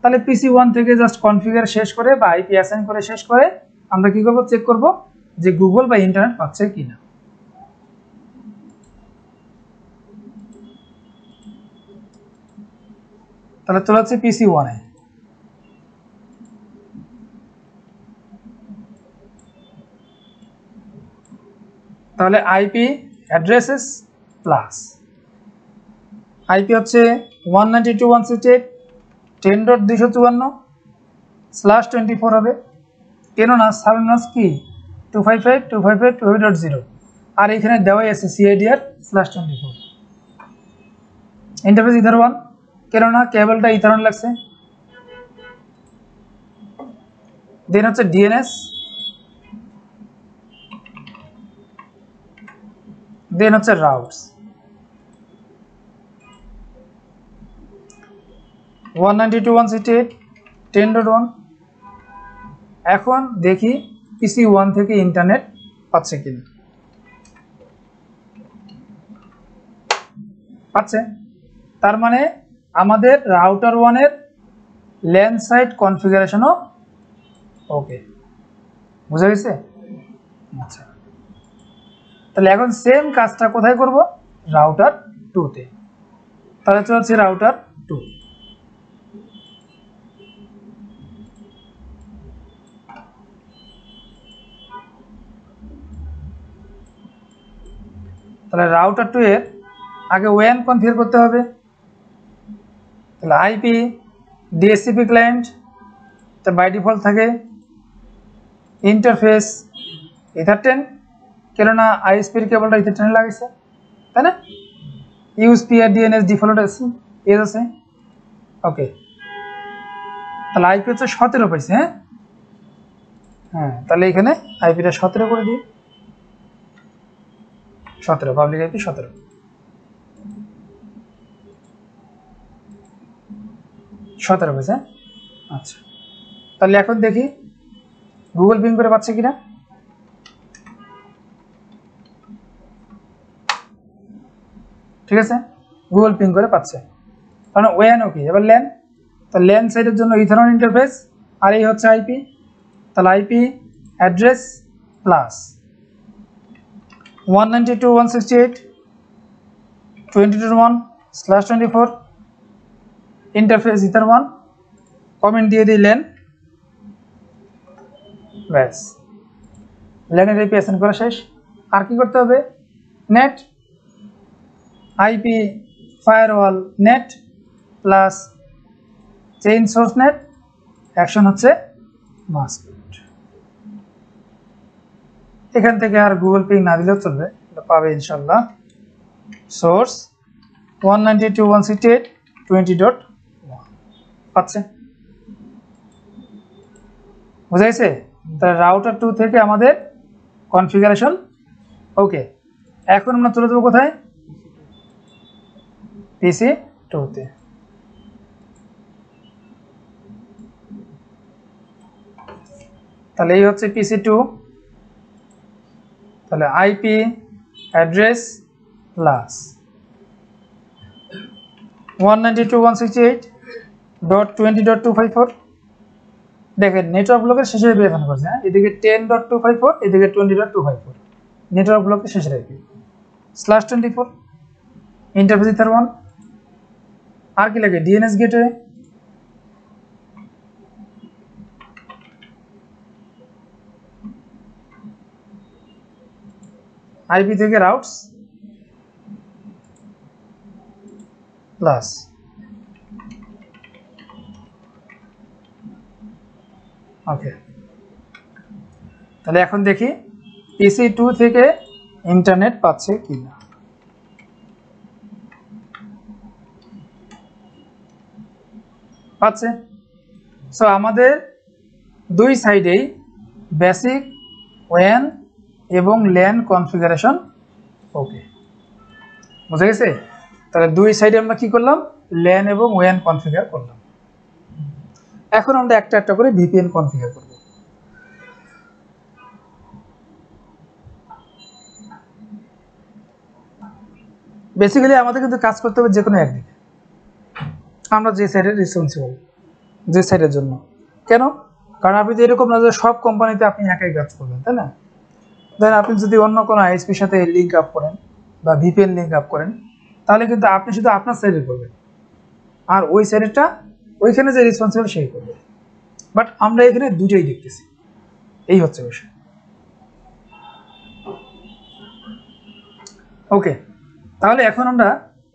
তাহলে PC1 থেকে জাস্ট কনফিগার শেষ করে বা আইপি অ্যাসাইন করে শেষ করে আমরা কি করব, চেক করব যে গুগল বা ইন্টারনেট পাচ্ছে কিনা। তাহলে চলে যাচ্ছে PC1 এ। তাহলে আইপি অ্যাড্রেসেস প্লাস আইপি হচ্ছে 192.168.10.254/24 হবে, কেননা সাবনেট কি 255.255.255.0, আর এখানে দেওয়াই আছে CIDR/24। ইন্টারফেস ইথার 1, কেননা কেবলটা ইথার 1 লাগছে। দেন হচ্ছে ডিএনএস, দেন হচ্ছে রাউটস 192.168.10.1। এখন দেখি PC1 থেকে ইন্টারনেট পাচ্ছে কিনা। পাচ্ছে, তার মানে আমাদের রাউটার 1 এর ল্যান সাইট কনফিগারেশনও ওকে, বুঝা গেছে। আচ্ছা, তাহলে এখন সেম কাজটা কোথায় করব, রাউটার 2 তে। তাহলে চলছে রাউটার 2। তাহলে রাউটার 2 এর আগে ওয়ান কনফিগার করতে হবে। তাহলে আইপি ডিএসসিপি ক্লায়েন্ট, তা বাই ডিফল্ট থাকে ইন্টারফেস ইথার10, কেননা আইএসপির কেবলটা ইথার10 লাগাইছে, তাই না। ইউএসপি আর ডিএনএস ডিফল্ট আছে, এর আছে। ওকে, তাহলে আইপি হচ্ছে 17 পাইছে। হ্যাঁ হ্যাঁ, তাহলে এখানে আইপিটা 17 করে দিই, 17 পাবলিক আইপি 17। পাইছে। আচ্ছা, তাহলে এখন দেখি গুগল পিং করে পাচ্ছে কিনা। ঠিক আছে, গুগল পিং করে পাচ্ছে, কারণ ওয়ান ওকে। এবার ল্যান, তো ল্যান সাইডের জন্য ইথারনেট ইন্টারফেস, আর এই হচ্ছে আইপি। তাহলে IP address plus 192.168.22.1/24 interface ether 1, comment দিয়ে দিই ল্যান, ব্যাস ল্যানের আইপি অ্যাসাইন করা শেষ। আর কি করতে হবে, net IP firewall net plus chain source net, action হচ্ছে মাস্ক। এখান থেকে আর গুগল পিং না দিলেও চলবে, এটা পাবে ইনশাল্লাহ। সোর্স 192.168.20.1 পাচ্ছে, বুঝা গেছে? তাহলে রাউটার 2 থেকে আমাদের কনফিগারেশন ওকে। এখন আমরা চলে যাবো কোথায়, পিসি 2 তে। তাহলে এই হচ্ছে পিসি 2। তাহলে আইপি অ্যাড্রেস প্লাস 192.168.20.254। দেখেন নেটওয়ার্ক ব্লকের শেষে ব্যবহার করছে, হ্যাঁ, এদিকে 10.254, এদিকে 20.254, নেটওয়ার্ক ব্লকের শেষে আইপি /24 ইন্টারফেস ইথার 1। আর কি লাগে, ডিএনএস গেটওয়ে, আইপি থেকে রাউটস প্লাস ওকে। তাহলে এখন দেখি পিসি 2 থেকে ইন্টারনেট পাচ্ছে কিনা। পাচ্ছে। সো আমাদের দুই সাইডেই বেসিক ওয়ান এবং ল্যান কনফিগারেশন ওকে, বুঝা গেছে? তাহলে দুই সাইডে আমরা কি করলাম, ল্যান এবং ওয়ান কনফিগার করলাম। এখন আমরা একটা একটা করে ভিপিএন কনফিগার করব। বেসিক্যালি আমাদের কিন্তু কাজ করতে হবে যে কোনো একদিকে, আমরা যে সাইডের রেসপন্সিবল, যে সাইডের জন্য। কেন? কারণ আপনি তো এরকম না যে সব কোম্পানিতে আপনি একাই কাজ করবেন, তাই না? দেন আপনি যদি অন্য কোনো আইএসপির সাথে লিঙ্ক আপ করেন বা ভিপিএন লিঙ্ক আপ করেন, তাহলে কিন্তু আপনি শুধু আপনার সাইডে করবেন, আর ওই সাইডেরটা ওইখানে যে রেসপন্সিবল সেই করবে। বাট আমরা এখানে দুটোই দেখতেছি, এই হচ্ছে বিষয়। ওকে, তাহলে এখন আমরা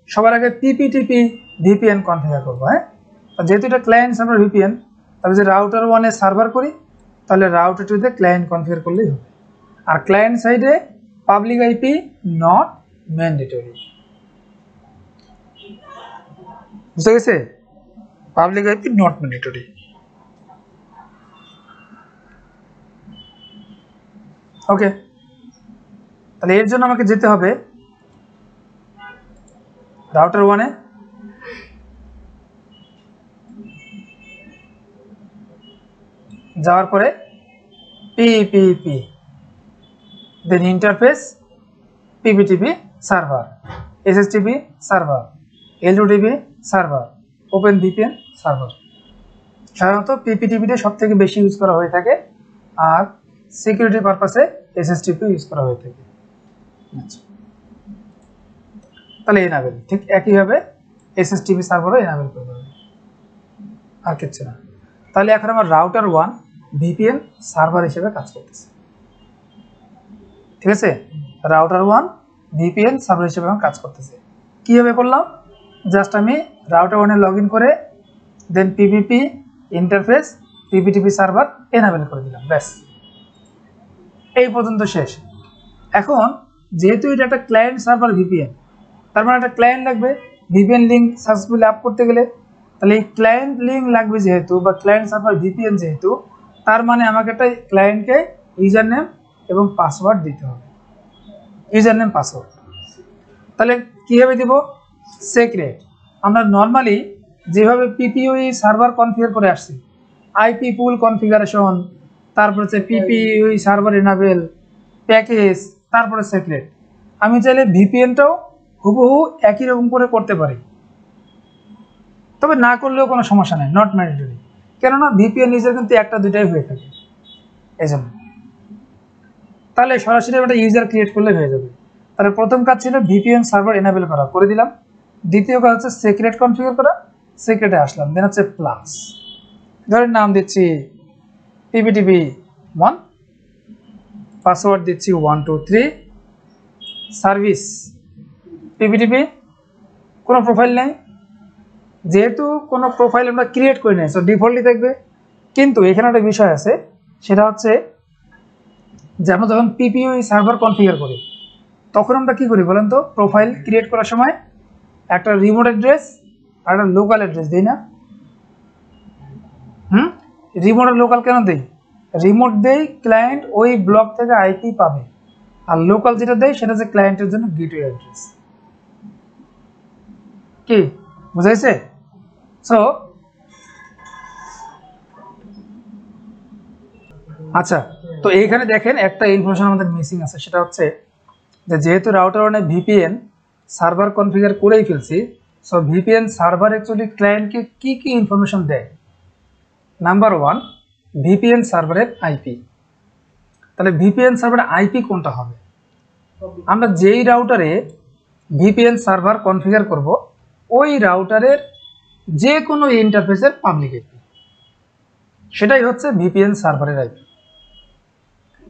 সবার আগে পিপিটিপি ভিপিএন কনফিগার করবো। হ্যাঁ, যেহেতু এটা ক্লায়েন্ট সার্ভার ভিপিএন, তাহলে যে রাউটার 1-এ সার্ভার করি, তাহলে রাউটার 2-তে ক্লায়েন্ট কনফিগার করলেই হবে। আর ক্লায়েন্ট সাইডে পাবলিক আইপি নট ম্যান্ডেটরি, বুঝতে গেছে? Public IP not mandatory. Okay, তাহলে এর জন্য আমাকে যেতে হবে রাউটার 1-এ, যাওয়ার পরে PPP, then interface PPTP server, SSTP server, L2TP server, open VPN server. সাধারণত পিপিটিপিটা সব থেকে বেশি ইউজ করা হয়ে থাকে, আর সিকিউরিটি পারপাসে এসএসটিপি ইউজ করা হয়ে থাকে। আচ্ছা, তাহলে এনাবেল ঠিক একইভাবে এসএসটিপি সার্ভারও এনাবেল করতে হবে, আর কিছু না। তাহলে এখন আমার রাউটার 1 ভিপিএন সার্ভার হিসেবে কাজ করতেছে। ঠিক আছে, রাউটার 1 ভিপিএন সার্ভার হিসেবে আমার কাজ করতেছে। কীভাবে করলাম, জাস্ট আমি রাউটার 1-এ লগ ইন করে দেন PPP interface PPTP server enable করে দিলাম, ব্যাস এই পর্যন্ত শেষ। এখন যেহেতু এটা একটা ক্লায়েন্ট সার্ভার ভিপিএন, তার মানে একটা ক্লায়েন্ট লাগবে ভিপিএন লিঙ্ক সাকসেসফুলি আপ করতে গেলে। তাহলে এই ক্লায়েন্ট লিঙ্ক লাগবে যেহেতু, বা ক্লায়েন্ট সার্ভার ভিপিএন যেহেতু, তার মানে আমাকে একটা ক্লায়েন্টকে ইউজার নেম এবং পাসওয়ার্ড দিতে হবে, ইউজার নেম পাসওয়ার্ড। তাহলে কীভাবে দেব, সিক্রেট। আমরা নর্মালি যেভাবে পিপিওই সার্ভার কনফিগার করে আসছি, আইপি পুল কনফিগারেশন, তারপর হচ্ছে পিপি ওই সার্ভার এনাবেল, প্যাকেজ, তারপরে সিক্রেট। আমি চাইলে ভিপিএনটাও হুবহু একই রকম করে করতে পারি, তবে না করলেও কোনো সমস্যা নেই, নট ম্যান্ডেটরি। কেননা ভিপিএন ইউজার কিন্তু একটা দুইটাই হয়ে থাকে, এই জন্য। তাহলে সরাসরি একটা ইউজার ক্রিয়েট করলে হয়ে যাবে। তাহলে প্রথম কাজ ছিল ভিপিএন সার্ভার এনাবেল করা, করে দিলাম। দ্বিতীয় কাজ হচ্ছে সিক্রেট কনফিগার করা, সিক্রেটে আসলাম। দেন হচ্ছে প্লাস, ধরেন নাম দিচ্ছি pbtp1, পাসওয়ার্ড দিচ্ছি 123, সার্ভিস pbtp, কোনো প্রোফাইল নেই, যেহেতু কোনো প্রোফাইল আমরা ক্রিয়েট করি নাই, সো ডিফল্টই থাকবে। কিন্তু এখানে একটা বিষয় আছে, সেটা হচ্ছে যে আমরা যখন পিপিইউ সার্ভার কনফিগার করি তখন আমরা কি করি বলেন তো? প্রোফাইল ক্রিয়েট করার সময় একটা রিমোট অ্যাড্রেস আর একটা লোকাল অ্যাড্রেস দিই না? রিমোট আর লোকাল কেন দেই? রিমোট দেই ক্লায়েন্ট ওই ব্লক থেকে আইপি পাবে, আর লোকাল যেটা দেয় সেটা হচ্ছে ক্লায়েন্টের জন্য গেটওয়ে অ্যাড্রেস। কি বুঝাইছে? সো আচ্ছা, তো এইখানে দেখেন একটা ইনফরমেশন আমাদের মিসিং আছে, সেটা হচ্ছে যে যেহেতু রাউটার ওয়ানে ভিপিএন সার্ভার কনফিগার করেই ফেলছি, সো ভিপিএন সার্ভার অ্যাকচুয়ালি ক্লায়েন্টকে কি কি ইনফরমেশন দেয়? নাম্বার ওয়ান, ভিপিএন সার্ভারের আইপি। তাহলে ভিপিএন সার্ভারের আইপি কোনটা হবে? আমরা যেই রাউটারে ভিপিএন সার্ভার কনফিগার করব ওই রাউটারের যে কোনো ইন্টারফেসের পাবলিক আইপি, সেটাই হচ্ছে ভিপিএন সার্ভারের আইপি।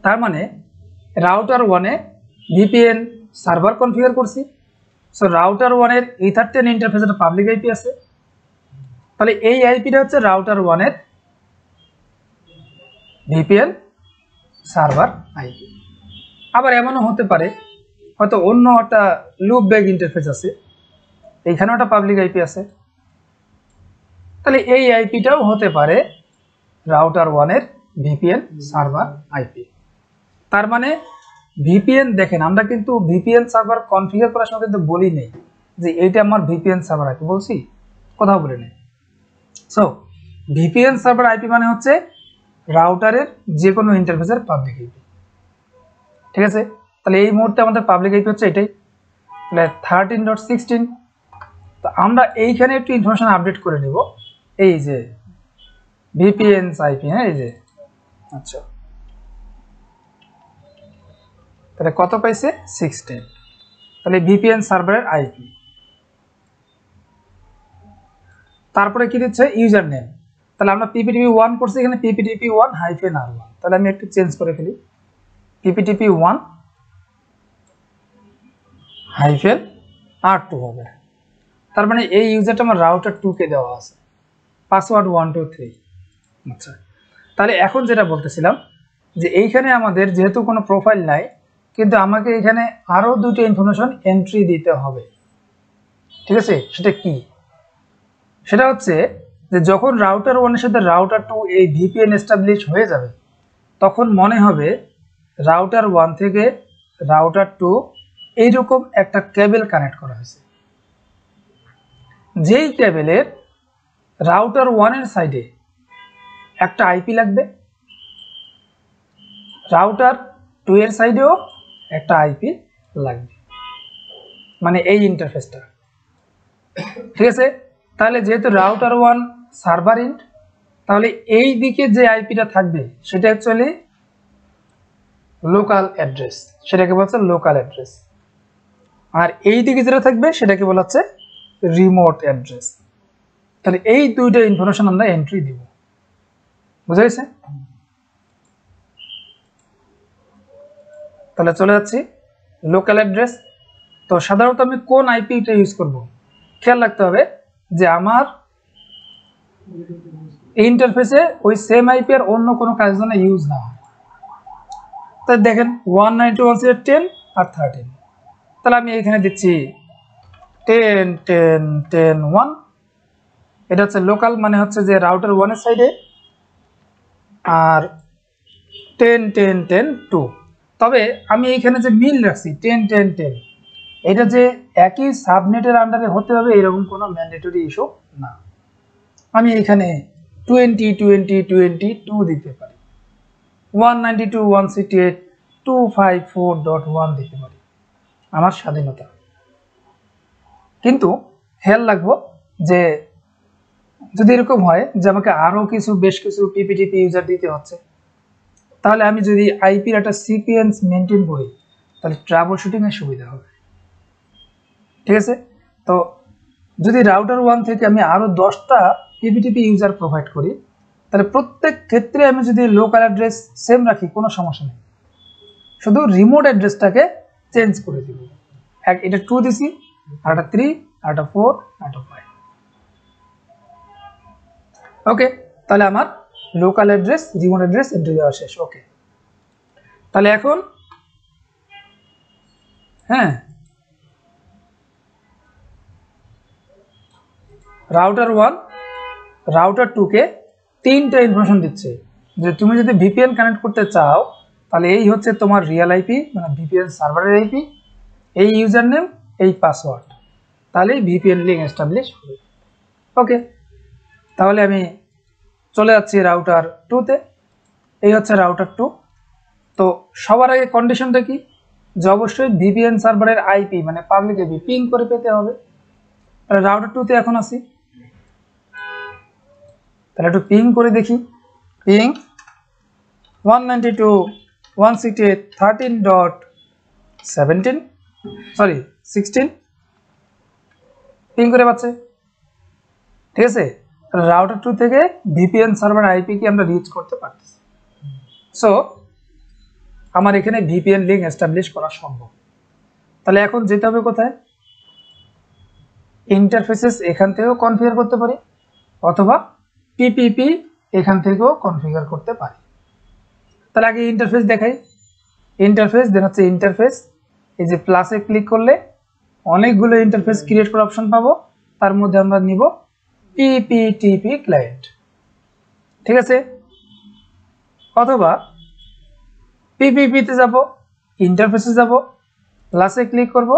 তার মানে রাউটার ওয়ানে ভিপিএন সার্ভার কনফিগার করছি, সো রাউটার ওয়ানের ইথারটেন ইন্টারফেসের পাবলিক আইপি আছে, তাহলে এই আইপিটা হচ্ছে রাউটার ওয়ানের ভিপিএন সার্ভার আইপি। আবার এমনও হতে পারে হয়তো অন্য একটা লুপ ব্যাক ইন্টারফেস আছে, এইখানেও একটা পাবলিক আইপি আছে, তাহলে এই আইপিটাও হতে পারে রাউটার ওয়ানের ভিপিএন সার্ভার আইপি। তার মানে ভিপিএন, দেখেন আমরা কিন্তু ভিপিএন সার্ভার কনফিগার করার সময় কিন্তু বলি নেই যে এইটা আমার ভিপিএন সার্ভার আইপি, বলছি? কোথাও বলি নেই। সো ভিপিএন সার্ভার আইপি মানে হচ্ছে রাউটারের যে কোনো ইন্টারফেসের পাবলিক আইপি, ঠিক আছে? তাহলে এই মুহূর্তে আমাদের পাবলিক আইপি হচ্ছে এটাই, তাহলে 13.16। তো আমরা এইখানে একটু ইনফরমেশন আপডেট করে নেব, এই যে ভিপিএন আইপি, হ্যাঁ এই যে, আচ্ছা তাহলে কত পাইছে? 16। তাহলে ভিপিএন সার্ভারের আইপি। তারপরে কি দিচ্ছে? User name. তাহলে আমরা pptp1 করছি, এখানে pptp1-r1, তাহলে আমি একটু চেঞ্জ করে ফেলি, pptp1-r2 হবে। তার মানে এই ইউজারটা আমার রাউটার 2 কে দেওয়া আছে, পাসওয়ার্ড 123। আচ্ছা, তাহলে এখন যেটা বলতেছিলাম যে এইখানে আমাদের যেহেতু কোনো প্রোফাইল নাই, কিন্তু আমাকে এখানে আরো দুটো ইনফরমেশন এন্ট্রি দিতে হবে, ঠিক আছে? সেটা কি? সেটা হচ্ছে যে যখন রাউটার 1 এর সাথে রাউটার 2 এই ভিপিএন এস্টাবলিশ হয়ে যাবে, তখন মনে হবে রাউটার 1 থেকে রাউটার 2 এইরকম একটা কেবল কানেক্ট করা হয়েছে, যেই কেবলের রাউটার 1 এর সাইডে একটা আইপি লাগবে, রাউটার 2 এর সাইডেও একটা আইপি লাগবে, মানে এই ইন্টারফেসটা, ঠিক আছে? তাহলে যেহেতু রাউটার 1 সার্ভার ইন্ট, তাহলে এই দিকে যে আইপিটা থাকবে সেটা অ্যাকচুয়ালি লোকাল অ্যাড্রেস, সেটাকে বলছে লোকাল অ্যাড্রেস। আর এই দিকে যেটা থাকবে সেটাকে বলা হচ্ছে রিমোট অ্যাড্রেস। তাহলে এই দুইটা ইনফরমেশন আমরা এন্ট্রি দিব, বুঝা গেছে? তাহলে চলে যাচ্ছি লোকাল অ্যাড্রেস। তো সাধারণত আমি কোন আইপিটা ইউজ করব, খেয়াল রাখতে হবে যে আমার ইন্টারফেসে ওই সেম আইপি আর অন্য কোনো কাজের জন্য ইউজ না হয়। তাই দেখেন 192.168.10 আর 13, তাহলে আমি এখানে দিচ্ছি 10.10.10.1। এটা হচ্ছে লোকাল, মানে হচ্ছে যে রাউটার 1 এর সাইডে, আর 10.10.10.2। তবে আমি এইখানে যে মিল রাখছি 10.10.10, এটা যে একই সাবনেটের আন্ডারে হতে হবে এরকম কোনো ম্যান্ডেটরি ইস্যু না। আমি এখানে 20.20.22 দিতে পারি, 192.168.254.1 দিতে পারি, আমার স্বাধীনতা। কিন্তু খেয়াল রাখবো যে যদি এরকম হয় যে আমাকে আরো বেশ কিছু পিপিটিপি ইউজার দিতে হচ্ছে, তাহলে আমি যদি আইপির একটা সিকোয়েন্স মেনটেন করি তাহলে ট্রাবল শুটিং এর সুবিধা হবে। ঠিক আছে, তো যদি রাউটার 1 থেকে আমি আরো 10টা পিপিটিপি ইউজার প্রোভাইড করি, তাহলে প্রত্যেক ক্ষেত্রে আমি যদি লোকাল অ্যাড্রেস সেম রাখি কোনো সমস্যা নেই, শুধু রিমোট অ্যাড্রেসটাকে চেঞ্জ করে দিব। এটা 2 দিছি, আর একটা 3, আর একটা 4, আর একটা 5। ওকে, তাহলে আমার local address remote address entry দেওয়া শেষ। ওকে, তাহলে এখন হ্যাঁ, রাউটার 1 রাউটার 2 কে 3টা ইনফরমেশন দিচ্ছে যে তুমি যদি ভিপিএন কানেক্ট করতে চাও তাহলে এই হচ্ছে তোমার রিয়েল আইপি, মানে ভিপিএন সার্ভারের আইপি, এই ইউজার নেম, এই পাসওয়ার্ড, তাহলেই ভিপিএন লিঙ্ক এস্টাবলিশ হবে। ওকে, তাহলে আমি চলে যাচ্ছি রাউটার 2 তে। এই হচ্ছে রাউটার 2। তো সবার আগে কন্ডিশনটা কি, যে অবশ্যই ভিপিএন সার্ভারের আইপি মানে পাবলিক আইপি পিং করে পেতে হবে। তাহলে রাউটার 2 তে এখন আসি, তাহলে একটু পিং করে দেখি। পিং 192.168.13.16 পিং করে পাচ্ছে। ঠিক আছে, রাউটার 2 থেকে ভিপিএন সার্ভার আইপি কি আমরা রিচ করতে পারতেছি। সো আমার এখানে ভিপিএন লিঙ্ক এস্টাবলিশ করা সম্ভব। তাহলে এখন যেতে হবে কোথায়, ইন্টারফেসেস এখান থেকেও কনফিগার করতে পারি, অথবা পিপিপি এখান থেকেও কনফিগার করতে পারি। তাহলে আগে ইন্টারফেস দেখাই। ইন্টারফেস দেন হচ্ছে ইন্টারফেস, এই যে প্লাসে ক্লিক করলে অনেকগুলো ইন্টারফেস ক্রিয়েট করার অপশন পাবো, তার মধ্যে আমরা নিব পিপিটিপি ক্লায়েন্ট। ঠিক আছে, অথবা পিপিপিতে যাব, ইন্টারফেসে যাব, প্লাসে ক্লিক করব,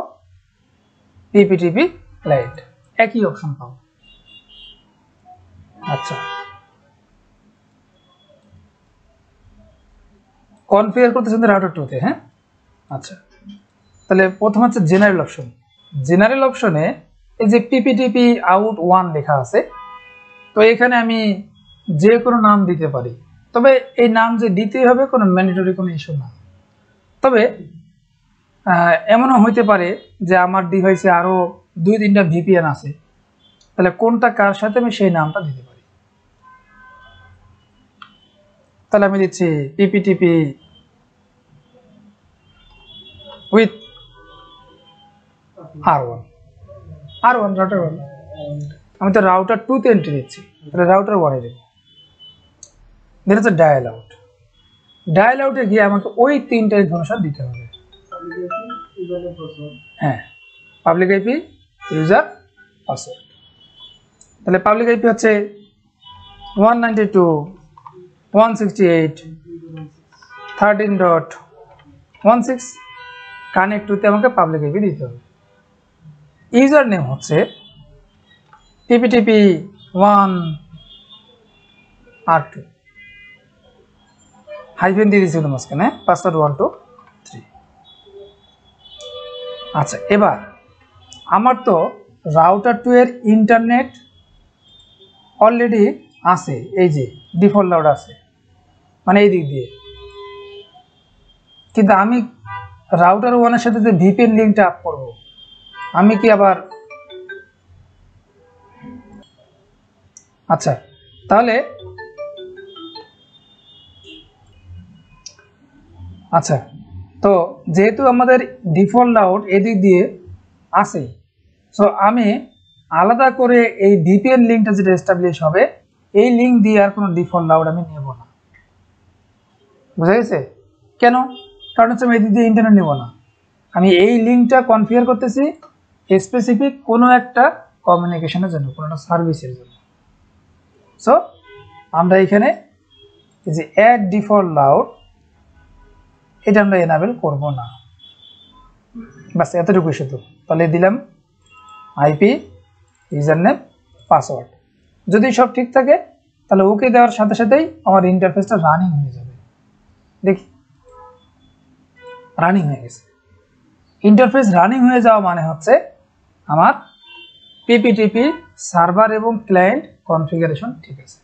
পিপিটিপি ক্লায়েন্ট, একই অপশন পাবো। আচ্ছা, কনফিগার করতেছেন রাউটার 2 তে। হ্যাঁ, আচ্ছা, তাহলে প্রথম হচ্ছে জেনারেল অপশন। জেনারেল অপশনে এই যে পিপিটিপি আউট 1 লেখা আছে, তো এখানে আমি যে কোনো নাম দিতে পারি, তবে এই নাম যে দিতেই হবে কোনো ম্যান্ডেটরি কোনো ইস্যু না। তবে এমনও হইতে পারে যে আমার ডিভাইসে আরো 2-3টা ভিপিএন আছে, তাহলে কোনটা কার সাথে আমি সেই নামটা দিতে পারি। তাহলে আমি দিচ্ছি পিপিটিপি উইথ R1 রাউটার 1। আমি তো রাউটার 2 তে এন্ট্রি দিচ্ছি, তাহলে রাউটার 1 এ দেব। দেন হচ্ছে ডায়াল আউট। ডায়াল আউটে গিয়ে আমাকে ওই 3টা ইনফরমেশন দিতে হবে। হ্যাঁ, পাবলিক আইপি, ইউজার, পাসওয়ার্ড। তাহলে পাবলিক আইপি হচ্ছে 192.168.13.16, কানেক্ট টুতে আমাকে পাবলিক আইপি দিতে হবে। ইউজার নেম হচ্ছে পিপিটিপি 1 R2, হাইফেন দিয়ে দিয়েছিল মাঝখানে, পাসওয়ার্ড 1 2 3। আচ্ছা, এবার আমার তো রাউটার 2 এর ইন্টারনেট অলরেডি আছে, এই যে ডিফল্ট লাউড আছে, মানে এই দিক দিয়ে। কিন্তু আমি রাউটার 1 এর সাথে যে ভিপিএন লিঙ্কটা আপ করব, আমি কি আবার আচ্ছা, তাহলে আচ্ছা, তো যেহেতু আমাদের ডিফল্ট লাউড এদিক দিয়ে আছে, সো আমি আলাদা করে এই ভিপিএন লিঙ্কটা যেটা এস্টাবলিশ হবে, এই লিঙ্ক দিয়ে আর কোনো ডিফল্ট লাউড আমি নেব না। বুঝা গেছে কেন? কারণ হচ্ছে আমি এদিক দিয়ে ইন্টারনেট নেব না, আমি এই লিঙ্কটা কনফিগার করতেছি স্পেসিফিক কোনো একটা কমিউনিকেশনের জন্য, কোনো একটা সার্ভিসের জন্য। সো আমরা এখানে এই যে অ্যাড ডিফল্ট লাউড, এটা আমরা এনাবেল করব না, বাস এতটুকুই শুধু। তাহলে দিলাম আইপি, ইউজার নেম, পাসওয়ার্ড। যদি সব ঠিক থাকে তাহলে ওকে দেওয়ার সাথে সাথেই আমার ইন্টারফেসটা রানিং হয়ে যাবে। দেখি রানিং হয়ে গেছে। ইন্টারফেস রানিং হয়ে যাওয়া মানে হচ্ছে আমার পিপিটিপি সার্ভার এবং ক্লায়েন্ট কনফিগারেশন ঠিক আছে।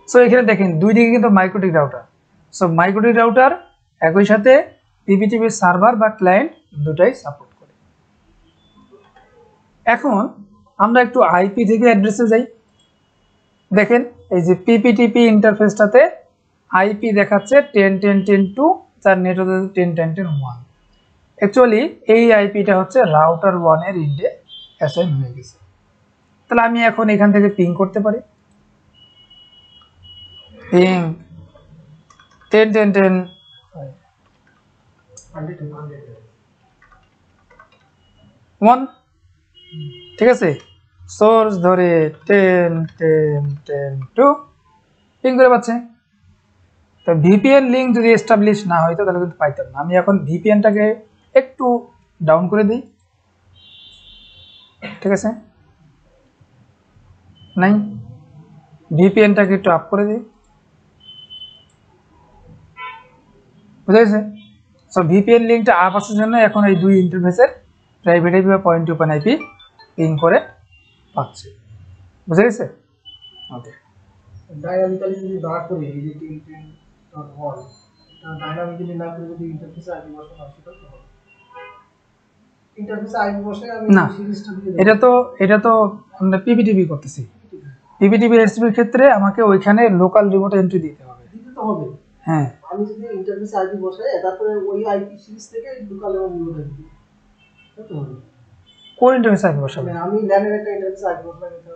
সো এখানে দেখেন দুই দিকে কিন্তু MikroTik router. So MikroTik router একই সাথে পিপিটিপি সার্ভার বা ক্লায়েন্ট দুটাই সাপোর্ট করে। এখন আমরা একটু আইপি থেকে অ্যাড্রেসে যাই। দেখেন এই যে পিপিটিপি ইন্টারফেসটাতে আইপি দেখাচ্ছে 10.10.10.2, যার নেট হচ্ছে 10.10.10.1। অ্যাকচুয়ালি এই আইপিটা হচ্ছে রাউটার 1 এর ইন্ডে অ্যাসাইন হয়ে গেছে। তাহলে আমি এখন এখান থেকে পিং করতে পারি, পিং 10.10.10.1, ঠিক আছে। সোর্স ধরে 10.10.10.2 পিং করে পাচ্ছে। তো ভিপিএন লিঙ্ক যদি এস্টাবলিশ না হইতো তাহলে কিন্তু পাইতাম না। আমি এখন ভিপিএনটাকে একটু ডাউন করে দিই, ঠিক আছে, নাই ভিপিএনটাকে একটু আপ করে দিই, বুঝা গেছে। সো ভিপিএন লিঙ্কটা আপ আসার জন্য এখন এই দুই ইন্টারফেসের প্রাইভেট আইপি বা point to point IP ping করে পাচ্ছে, বুঝা গেছে। ওকে, ডাইনামিক্যালি যদি না করি এই যে 10.10.1 ডাইনামিক্যালি না করে যদি ইন্টারফেসে আইপি বসানো হয় সেটা তো হবে। ইন্টারফেসে আইপি বসে আমি না, সিরিজটা দিয়ে এটা তো আমরা পিপিটিপি করতেছি। পিপিটিপি এসটিপির ক্ষেত্রে আমাকে ওইখানে লোকাল রিমোট এন্ট্রি দিতে হবে। দিতে তো হবে। হ্যাঁ, আমি যদি ইন্টারফেসে আইপি বসাই তারপরে ওই আইপি সিরিজ থেকে লোকাল এবং মূলত দিই, তাই তো হবে। কোন ইন্টারফেস আইপি বসাবে? মানে আমি ল্যানের একটা ইন্টারফেসে আইপি বসাই, এটা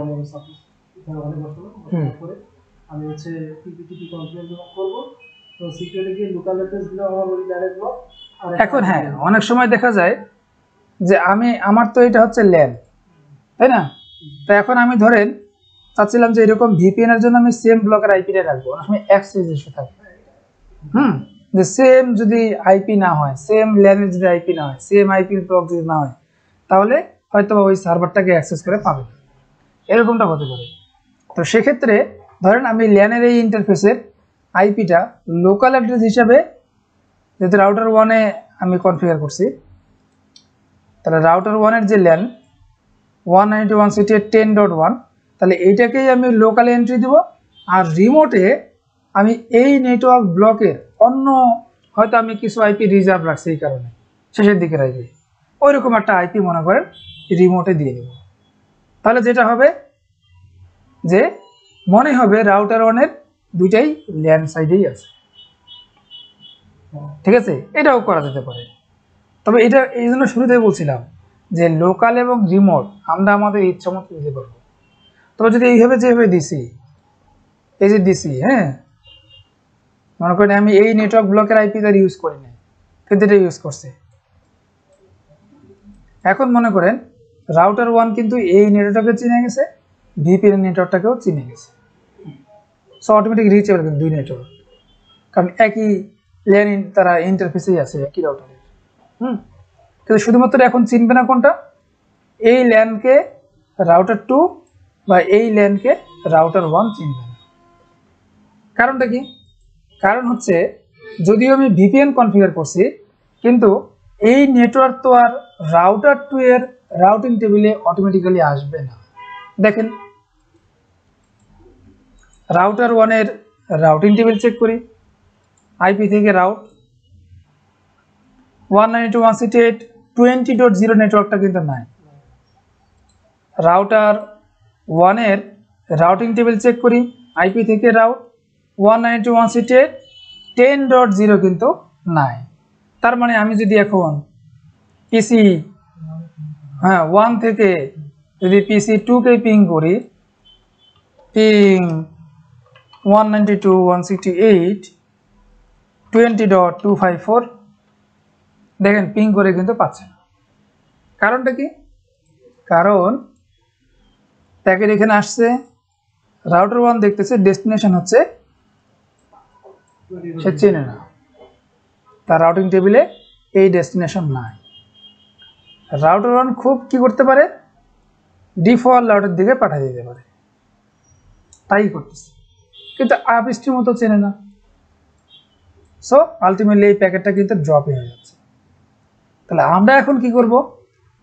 আমি সাপোজ এখানে অনেক বসাবো, তারপরে আমি হচ্ছে পিপিটিপি কনফিগার করব। তো সিকিউরিটি গিয়ে লোকাল অ্যাড্রেস দিলাম আমার ওই ল্যানের ব্লক। এখন হ্যাঁ, অনেক সময় দেখা যায় যে আমার তো এটা হচ্ছে ল্যান, তাই না? তো এখন আমি ধরেন চাচ্ছিলাম যে এরকম ভিপিএন এর জন্য আমি সেম ব্লকের আইপিটা রাখবো, অনেক সময় অ্যাক্সেস ইস্যু থাকে। যে সেম যদি আইপি না হয়, সেম ল্যানের যদি আইপি না হয়, সেম আইপি ব্লক যদি না হয়, তাহলে হয়তো ওই সার্ভারটাকে অ্যাক্সেস করে পাবে, এরকমটা হতে পারে। তো সেক্ষেত্রে ধরেন আমি ল্যানের এই ইন্টারফেসের আইপিটা লোকাল অ্যাড্রেস হিসাবে যেহেতু রাউটার 1-এ আমি কনফিগার করছি, তাহলে রাউটার 1-এর যে ল্যান 192.168.10.1, তাহলে এইটাকেই আমি লোকাল এন্ট্রি দিব। আর রিমোটে আমি এই নেটওয়ার্ক ব্লকের অন্য হয়তো আমি কিছু আইপি রিজার্ভ রাখছি, এই কারণে শেষের দিকের আইপি ওইরকম একটা আইপি মনে করেন রিমোটে দিয়ে দেব। তাহলে যেটা হবে যে মনে হবে রাউটার 1-এর দুইটাই ল্যান্ড সাইডেই আছে, ঠিক আছে। এটাও করা যেতে পারে। তবে এটা এই জন্য শুরুতেই বলছিলাম যে লোকাল এবং রিমোট আমরা আমাদের ইচ্ছা মতো দিতে পারবো। তবে যদি এইভাবে যেভাবে দিছি, এই যে দিছি, হ্যাঁ, মনে করেন আমি এই নেটওয়ার্ক ব্লকের আইপি তার ইউজ করি না, কিন্তু এটা ইউজ করছে। এখন মনে করেন রাউটার 1 কিন্তু এই নেটওয়ার্ককে চিনে গেছে, ভিপিএন নেটওয়ার্কটাকেও চিনে গেছে। সো অটোমেটিক রিচেবল কিন্তু দুই নেটওয়ার্ক, কারণ একই ল্যান তারা ইন্টারফেসেই আছে একই রাউটারে। কিন্তু শুধুমাত্র এখন চিনবে না কোনটা, এই ল্যানকে রাউটার 2 বা এই ল্যানকে রাউটার 1 চিনবে না। কারণটা কি? কারণ হচ্ছে যদিও আমি ভিপিএন কনফিগার করছি, কিন্তু এই নেটওয়ার্ক তো আর রাউটার 2 এর রাউটিং টেবিলে অটোমেটিক্যালি আসবে না। দেখেন রাউটার 1 এর রাউটিং টেবিল চেক করি, আইপি থেকে রাউট 192.168.20.0 নেটওয়ার্কটা কিন্তু নাই। রাউটার 1 এর রাউটিং টেবিল চেক করি, আইপি থেকে রাউট 192.168.10.0 কিন্তু নাই। তার মানে আমি যদি এখন পিসি 1 থেকে যদি পিসি 2-কে পিং করি, পিং 192.168.20.254, দেখেন পিং করে কিন্তু পাচ্ছে না। কারণটা কি? কারণ প্যাকেট এখানে আসছে, রাউটার 1 দেখতেছে ডেস্টিনেশন হচ্ছে সে চেনে না, তার রাউটিং টেবিলে এই ডেস্টিনেশন নাই। রাউটার 1 খুব কি করতে পারে, ডিফল্ট রাউটার দিকে পাঠিয়ে দিতে পারে। তাই করতেছে, কিন্তু আপ স্ট্রিম তো চেনে না। সো আলটিমেটলি এই প্যাকেটটা কিন্তু ড্রপ হয়ে যাচ্ছে। তাহলে আমরা এখন কি করব,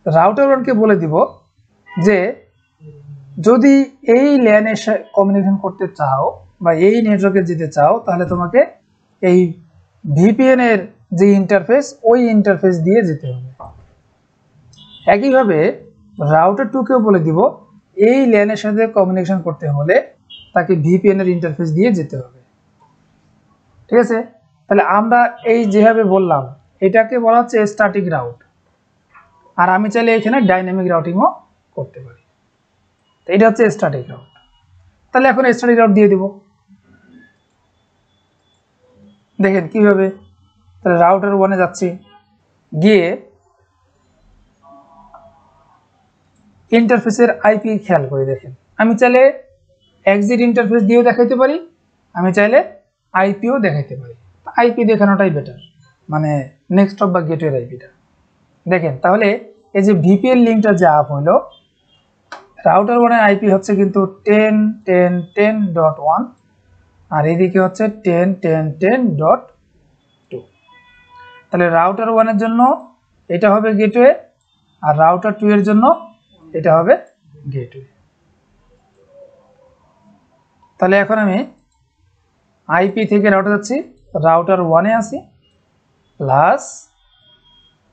রাউটার 1কে বলে দিব যে যদি এই ল্যানে কমিউনিকেশন করতে চাও বা এই নেটওয়ার্কে যেতে চাও, তাহলে তোমাকে এই ভিপিএন এর যে ইন্টারফেস, ওই ইন্টারফেস দিয়ে যেতে হবে। একইভাবে রাউটার 2কেও বলে দিব এই ল্যানের সাথে কমিউনিকেশন করতে হলে তাকে ভিপিএন এর ইন্টারফেস দিয়ে যেতে হবে। ঠিক আছে, তাহলে আমরা এই যেভাবে বললাম এটাকে বলা হচ্ছে স্ট্যাটিক রাউট, আর আমি চাইলে এখানে ডাইনামিক রাউটিংও করতে পারি। তো এটা হচ্ছে স্ট্যাটিক রাউট। তাহলে এখন স্ট্যাটিক রাউট দিয়ে দিব, দেখেন কিভাবে। তাহলে রাউটার 1-এ যাচ্ছি, গিয়ে ইন্টারফেসের আইপি খেয়াল করে দেখেন। আমি চাইলে এক্সিট ইন্টারফেস দিয়েও দেখাইতে পারি, আমি চাইলে আইপিও দেখাইতে পারি। আইপি দেখানোটাই বেটার, মানে নেক্সট হপ বা গেটওয়ের আইপিটা দেখেন। তাহলে এই যে ভিপিএন লিঙ্কটা যে আপ হইলো, রাউটার 1-এর আইপি হচ্ছে কিন্তু 10.10.10.1 আর এদিকে হচ্ছে 10.10.10.2। তাহলে রাউটার 1-এর জন্য এটা হবে গেটওয়ে, আর রাউটার 2 এর জন্য এটা হবে গেটওয়ে। তাহলে এখন আমি আইপি থেকে রাউটার যাচ্ছি, রাউটার 1-এ আসি, প্লাস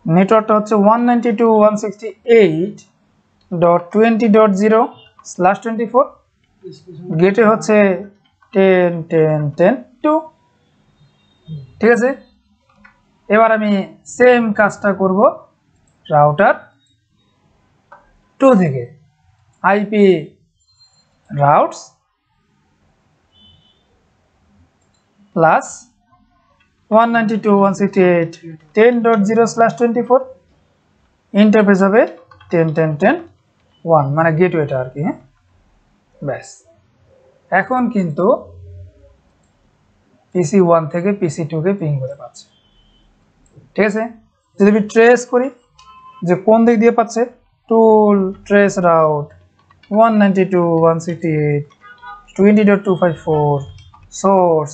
নেটওয়ার্কটা হচ্ছে 192.168.20.0/24, গেটওয়ে হচ্ছে 10.10.10.2। ঠিক আছে, এবার আমি সেম কাজটা করব রাউটার 2 থেকে, আইপি রাউটস প্লাস 192.168.10.0/24, ইন্টারফেস হবে 10.10.10.1, মানে গেটওয়েটা আর কি। হ্যাঁ, ব্যাস। এখন কিন্তু পিসি 1 থেকে পিসি 2-কে পিং করে পাচ্ছে। ঠিক আছে, যদি আমি ট্রেস করি যে কোন দিক দিয়ে পাচ্ছে, টুল ট্রেস রাউট 192.168.20.254, সোর্স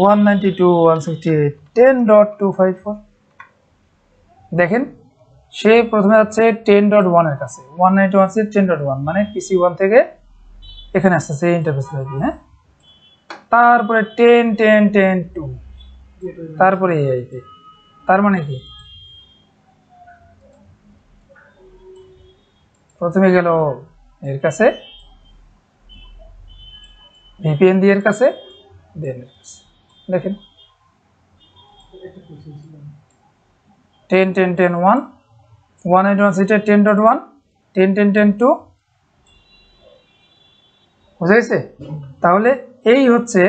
192.168.10.254। দেখেন সে প্রথমে যাচ্ছে 10.1 এর কাছে, 192.168.10.1, মানে পিসি 1 থেকে এখানে আসছে ইন্টারফেস আইপি। হ্যাঁ, তারপরে 10.10.10.2, তারপরে এই আইপি। তার মানে কি, প্রথমে গেল এর কাছে, ভিপিএন দিয়ে এর কাছে, দেন এর কাছে। দেখেন 10.10.10.1, 192.168.10.1, 10.10.10.2, বুঝা গেছে? তাহলে এই হচ্ছে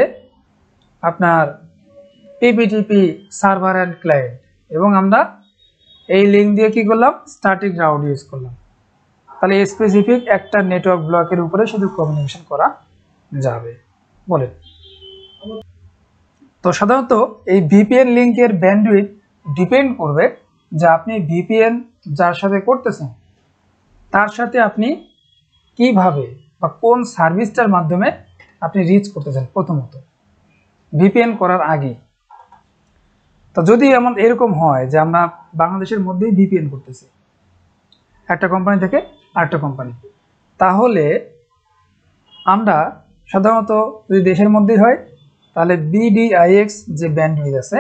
আপনার পিপিটিপি সার্ভার অ্যান্ড ক্লায়েন্ট, এবং আমরা এই লিঙ্ক দিয়ে কি করলাম, স্ট্যাটিক রাউট ইউজ করলাম। তাহলে স্পেসিফিক একটা নেটওয়ার্ক ব্লকের উপরে শুধু কমিউনিকেশন করা যাবে। বলেন, তো সাধারণত এই ভিপিএন লিঙ্কের ব্যান্ডউইথ ডিপেন্ড করবে যে আপনি ভিপিএন যার সাথে করতেছেন তার সাথে আপনি কিভাবে বা কোন সার্ভিসটার মাধ্যমে আপনি রিচ করতেছেন প্রথমত ভিপিএন করার আগে। তো যদি এমন এরকম হয় যে আমরা বাংলাদেশের মধ্যেই ভিপিএন করতেছি একটা কোম্পানি থেকে আরেকটা কোম্পানি, তাহলে আমরা সাধারণত যদি দেশের মধ্যেই হয় তাহলে বিডিআইএক্স যে ব্যান্ডউইথ আছে,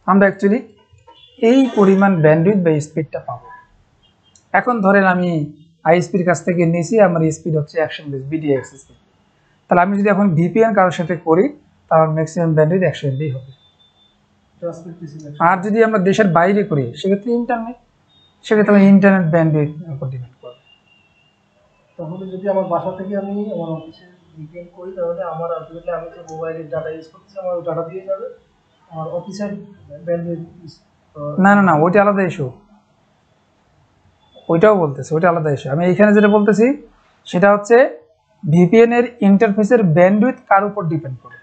আমরা অ্যাকচুয়ালি এই পরিমাণ ব্যান্ডউইথ বা স্পিডটা পাবো। এখন ধরেন আমি আইএসপির কাছ থেকে নিয়েছি, আমার স্পিড হচ্ছে 100 MB বিডিআইএক্স স্পিড, তাহলে আমি যদি এখন ভিপিএন কারোর সাথে করি তাহলে ম্যাক্সিমাম ব্যান্ডউইথ 100 MB হবে। আর যদি আমরা দেশের বাইরে করি সেক্ষেত্রে ইন্টারনেট, সেক্ষেত্রে আমি ইন্টারনেট ব্যান্ডউইথ উপর ডিপেন্ড করবে। তাহলে যদি আমার বাসা থেকে আমি আমার অফিসে ভিপিএন করি, তাহলে আমার আলটিমেটলি আমি যে মোবাইলের ডাটা ইউজ করতেছি আমার ওই ডাটা দিয়ে যাবে, আর অফিসের ব্যান্ডউইথ না না না, ওইটা আলাদা ইস্যু, ওইটাও বলতেছি, ওইটা আলাদা ইস্যু। আমি এইখানে যেটা বলতেছি সেটা হচ্ছে ভিপিএন এর ইন্টারফেসের ব্যান্ডউইথ কার উপর ডিপেন্ড করে।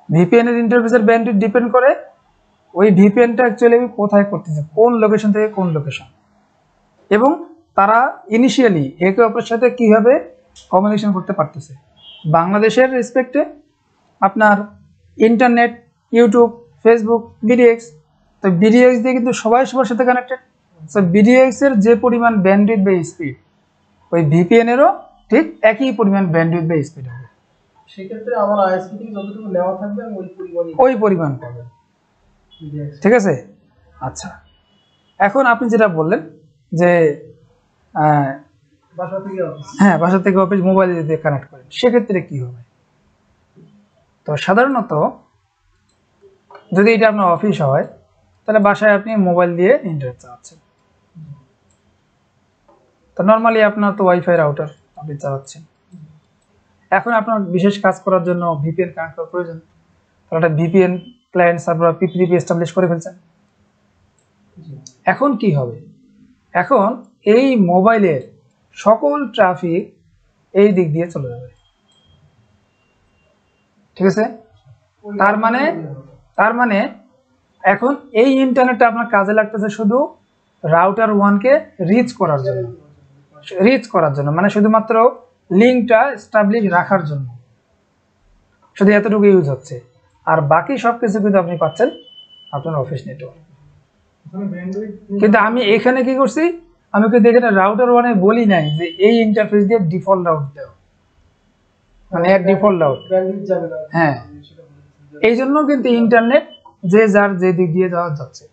ভিপিএন এর ইন্টারফেসের ব্যান্ডউইথ ডিপেন্ড করে ওই ভিপিএনটা অ্যাকচুয়ালি আমি কোথায় করতেছি, কোন লোকেশন থেকে কোন লোকেশন, এবং তারা ইনিশিয়ালি একে অপরের সাথে কিভাবে কমিউনিকেশন করতে পারতেছে। বাংলাদেশের রেসপেক্টে আপনার ইন্টারনেট, ইউটিউব, ফেসবুক, বিডিএক্স, তো বিডিএক্স দিয়ে কিন্তু সবাই সবার সাথে কানেক্টেড। সো বিডিএক্স এর যে পরিমাণ ব্যান্ডউইথ বা স্পিড, ওই ভিপিএন এরও ঠিক একই পরিমাণ ব্যান্ডউইথ বা স্পিড হবে। সেক্ষেত্রে আমার আইএসপি থেকে যতটুকু নেওয়া থাকবে আমি ওই পরিমাণ পাবেন। ঠিক আছে, আচ্ছা। এখন আপনি যেটা বললেন যে বাসা থেকে অফিস, হ্যাঁ বাসা থেকে অফিস মোবাইল দিয়ে কানেক্ট করেন, সেক্ষেত্রে কি হবে? তো সাধারণত যদি এটা আপনার অফিস হয় তাহলে বাসায় আপনি মোবাইল দিয়ে ইন্টারনেট চালাচ্ছেন। তো নর্মালি আপনার তো ওয়াইফাই রাউটার আপনি চালাচ্ছেন। এখন আপনার বিশেষ কাজ করার জন্য ভিপিএন কানেক্ট করার প্রয়োজন, তাহলে একটা ভিপিএন ক্লায়েন্ট সার্ভার পিপিটিপি এস্টাবলিশ করে ফেলছেন। এখন কি হবে? এখন এই মোবাইলের সকল ট্রাফিক এই দিক দিয়ে চলে যাবে। ঠিক আছে, তার মানে এখন এই ইন্টারনেটটা আপনার কাজে লাগতেছে শুধু রাউটার 1 কে রিচ করার জন্য, মানে শুধুমাত্র লিঙ্কটা এস্টাবলিশ রাখার জন্য, শুধু এতটুকু ইউজ হচ্ছে। আর বাকি সবকিছু কিন্তু আপনি পাচ্ছেন আপনার অফিস নেটওয়ার্ক। কিন্তু আমি এখানে কি করছি, আমি কিন্তু এখানে রাউটার 1 এ বলি নাই যে এই ইন্টারফেস দিয়ে ডিফল্ট রাউট দাও, মানে এক ডিফল্ট রাউট। হ্যাঁ, এই জন্য কিন্তু ইন্টারনেট যে যার যে দিক দিয়ে যাওয়া যাচ্ছে,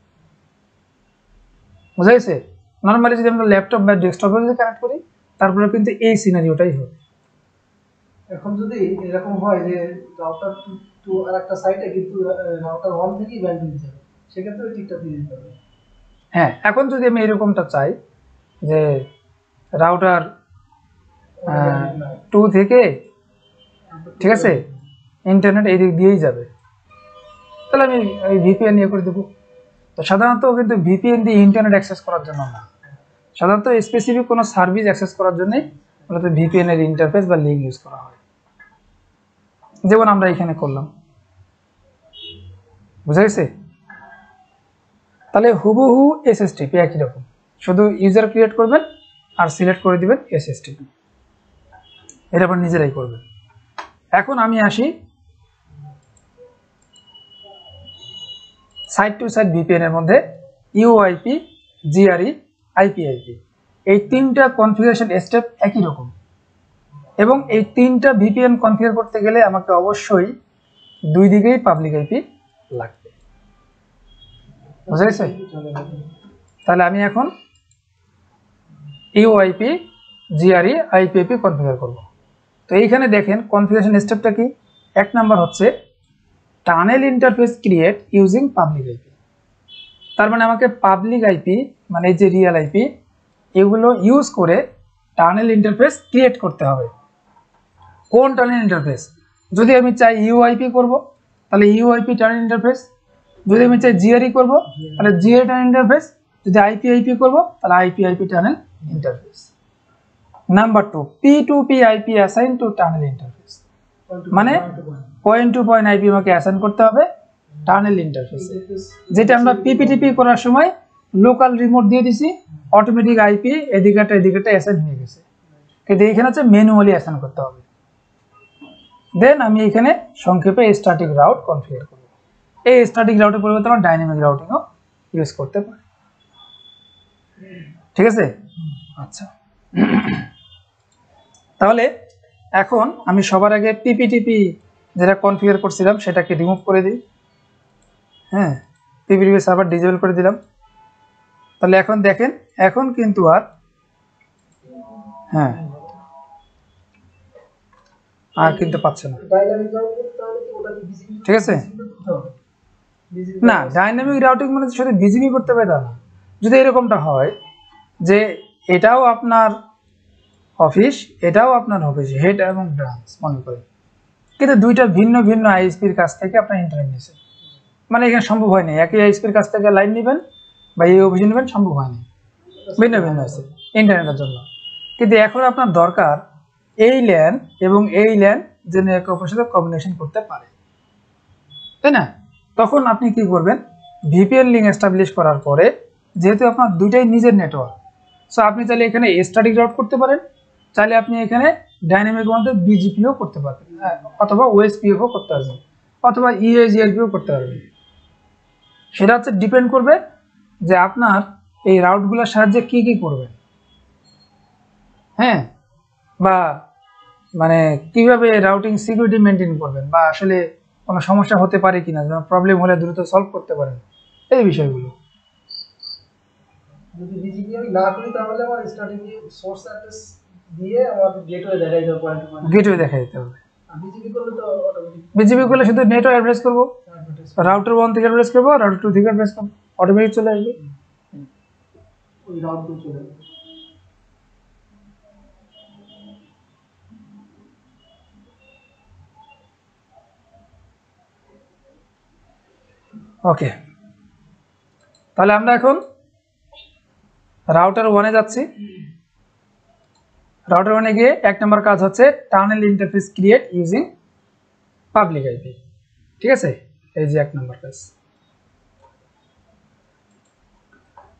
বুঝা গেছে? নর্মালি যদি আমরা ল্যাপটপ বা ডেস্কটপে যদি কানেক্ট করি তারপরে কিন্তু এই সিনারিওটাই হবে। এখন যদি এরকম হয় যে রাউটার 2 আর একটা সাইটে কিন্তু রাউটার 1 থেকেই ব্যান্ডউইথ যাবে, সেক্ষেত্রে ঠিকঠাক দিয়ে দিতে হবে। হ্যাঁ, এখন যদি আমি এরকমটা চাই যে রাউটার 2 থেকে, ঠিক আছে, ইন্টারনেট এই দিক দিয়েই যাবে, তাহলে আমি ওই ভিপিএন নিয়ে করে দেবো। তো সাধারণত কিন্তু ভিপিএন দিয়ে ইন্টারনেট অ্যাক্সেস করার জন্য না, সাধারণত স্পেসিফিক কোনো সার্ভিস অ্যাক্সেস করার জন্যই মূলত ভিপিএন এর ইন্টারফেস বা লিঙ্ক ইউজ করা হয়, যেমন আমরা এখানে করলাম। বুঝা গেছে? তাহলে হুবহু এসএসটিপি একই রকম, শুধু ইউজার ক্রিয়েট করবেন আর সিলেক্ট করে দিবেন এসএসটিপি, এটা আবার নিজেরাই করবেন। এখন আমি আসি সাইট টু সাইট ভিপিএন এর মধ্যে ইউআইপি, জিআরই, আইপিআইপি, এই তিনটা কনফিগারেশন স্টেপ একই রকম, এবং এই তিনটা ভিপিএন কনফিগার করতে গেলে আমাকে অবশ্যই দুই দিকেই পাবলিক আইপি লাগবে। বুঝা গেছে? তাহলে আমি এখন ইউআইপি, জিআরই, আইপিআইপি কনফিগার করব। তো এইখানে দেখেন কনফিগারেশন স্টেপটা কি। 1 নাম্বার হচ্ছে tunnel interface create using public IP. তার মানে আমাকে পাবলিক আইপি, মানে এই যে রিয়েল আইপি, এগুলো ইউজ করে টানেল ইন্টারফেস ক্রিয়েট করতে হবে। কোন টানেল ইন্টারফেস? যদি আমি চাই ইউআইপি করব তাহলে ইউআইপি টানেল ইন্টারফেস, যদি আমি চাই জিআরই করব তাহলে জিআরই টানেল ইন্টারফেস, যদি আইপিআইপি করব তাহলে IPIP tunnel interface. Number 2, P2P IP assign to tunnel interface, মানে পয়েন্ট টু পয়েন্ট আইপি আমাকে অ্যাসাইন করতে হবে টানেল ইন্টারফেসে, যেটা আমরা পিপিটিপি করার সময় লোকাল রিমোট দিয়ে দিছি, অটোমেটিক আইপি এদিকেটা অ্যাসাইন হয়ে গেছে, কিন্তু এইখানে হচ্ছে ম্যানুয়ালি অ্যাসাইন করতে হবে। দেন আমি এখানে সংক্ষেপে স্ট্যাটিক রাউট কনফিগার করব। এই স্ট্যাটিক রাউটের পরিবর্তে আমরা ডাইনামিক রাউটিংও ইউজ করতে পারি। ঠিক আছে, আচ্ছা। তাহলে এখন আমি সবার আগে পিপিটিপি যেটা কনফিগার করছিলাম সেটাকে রিমুভ করে দিই। হ্যাঁ, পিপিটিপি সার্ভার ডিসেবল করে দিলাম। তাহলে এখন দেখেন, এখন কিন্তু আর কিন্তু পাচ্ছে না। ঠিক আছে, না ডাইনামিক রাউটিং মানে শুধু বিজিবি করতে হবে তা না। যদি এরকমটা হয় যে এটাও আপনার অফিস, এটাও আপনার অফিস, হেড এবং ব্রাঞ্চ মনে করেন, কিন্তু দুইটা ভিন্ন ভিন্ন আইএসপির কাছ থেকে আপনার ইন্টারনেট নিয়েছেন, মানে এখানে সম্ভব হয়নি একই আইএসপির কাছ থেকে লাইন নেবেন বা এই অফিসে নেবেন, সম্ভব হয়নি, ভিন্ন ভিন্ন আছে ইন্টারনেটের জন্য। কিন্তু এখন আপনার দরকার এই ল্যান এবং এই ল্যান যেন একে অপরের সাথে কমিউনিকেশন করতে পারে, তাই না? তখন আপনি কি করবেন, ভিপিএন লিঙ্ক এস্টাবলিশ করার পরে, যেহেতু আপনার দুইটাই নিজের নেটওয়ার্ক, সো আপনি চাইলে এখানে স্ট্যাটিক রাউট করতে পারেন, চাইলে আপনি এখানে ডাইনামিক মধ্যে বিজিপিও করতে পারবেন, অথবা ওএসপিএফও করতে পারবেন, অথবা ইউএসজিআরপিও করতে পারবেন। সেটা হচ্ছে ডিপেন্ড করবে যে আপনার এই রাউটগুলোর সাহায্যে কি কি করবেন, হ্যাঁ, বা মানে কিভাবে রাউটিং সিকিউরিটি মেনটেন করবেন, বা আসলে কোনো সমস্যা হতে পারে কিনা, প্রবলেম হলে দ্রুত সলভ করতে পারেন, এই বিষয়গুলো। যদি বিজিপি আমি না করি তাহলে আমার স্টার্টিংয়ে সোর্স অ্যাড্রেস দিয়ে আমার গেটওয়ে দেখাই দেবো, পয়েন্ট টু পয়েন্ট গেটওয়ে দেখা দিতে হবে। আর বিজিপি করলে তো অটোমেটিক বিজিপি করলে শুধু নেটওয়ার্ক অ্যাড্রেস করবো, রাউটার 1 থেকে অ্যাড্রেস করবো, রাউটার 2 থেকে অ্যাড্রেস করবো, অটোমেটিক চলে আসবে। ওই রাউটগুলো চলে যাবে। ওকে, তাহলে আমরা এখন রাউটার 1 এ যাচ্ছি। রাউটার 1 এ গিয়ে 1 নম্বর কাজ হচ্ছে tunnel interface create using public IP. ঠিক আছে, এই যে 1 নম্বর কাজ।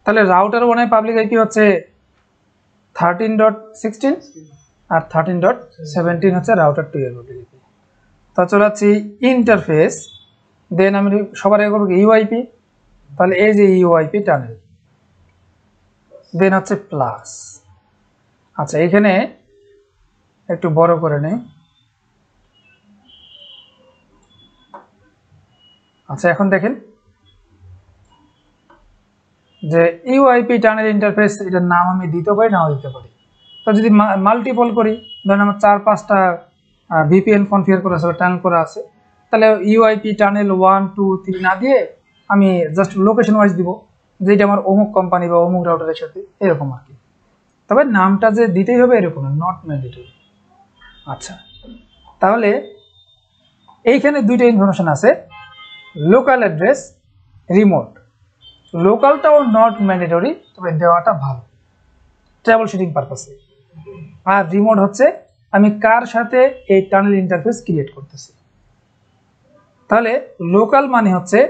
তাহলে রাউটার 1 এর পাবলিক আইপি হচ্ছে 13.16 আর 13.17 হচ্ছে রাউটার 2 এর পাবলিক আইপি। তো চলে যাচ্ছি ইন্টারফেস, দেন আমি সবার আগে করব ইউআইপি। তাহলে এই যে ইউআইপি টানেল, দেন হচ্ছে প্লাস। আচ্ছা, এখানে একটু বড় করে নেই। আচ্ছা, এখন দেখেন যে ইউআইপি টানেল ইন্টারফেস, এটার নাম আমি দিতে পারি, নাও দিতে পারি। তো যদি মাল্টিপল করি, ধরেন আমার 4-5টা ভিপিএন কনফিগার করা আছে বা টানেল করা আছে, তাহলে ইউআইপি টানেল 1, 2, 3 না দিয়ে আমি জাস্ট লোকেশন ওয়াইজ দিব, যেটা আমার অমুক কোম্পানি বা অমুক রাউটারের সাথে, এরকম আর কি। তবে নামটা যে দিতেই হবে এরকম না, নট ম্যান্ডেটরি। আচ্ছা, তাহলে এইখানে দুইটা ইনফরমেশন আছে, লোকাল অ্যাড্রেস, রিমোট। লোকালটাও নট ম্যান্ডেটরি, তবে দেওয়াটা ভালো ট্রাভেল শুটিং পারপাসে। আর রিমোট হচ্ছে আমি কার সাথে এই টানেল ইন্টারফেস ক্রিয়েট করতেছি। তাহলে লোকাল মানে হচ্ছে,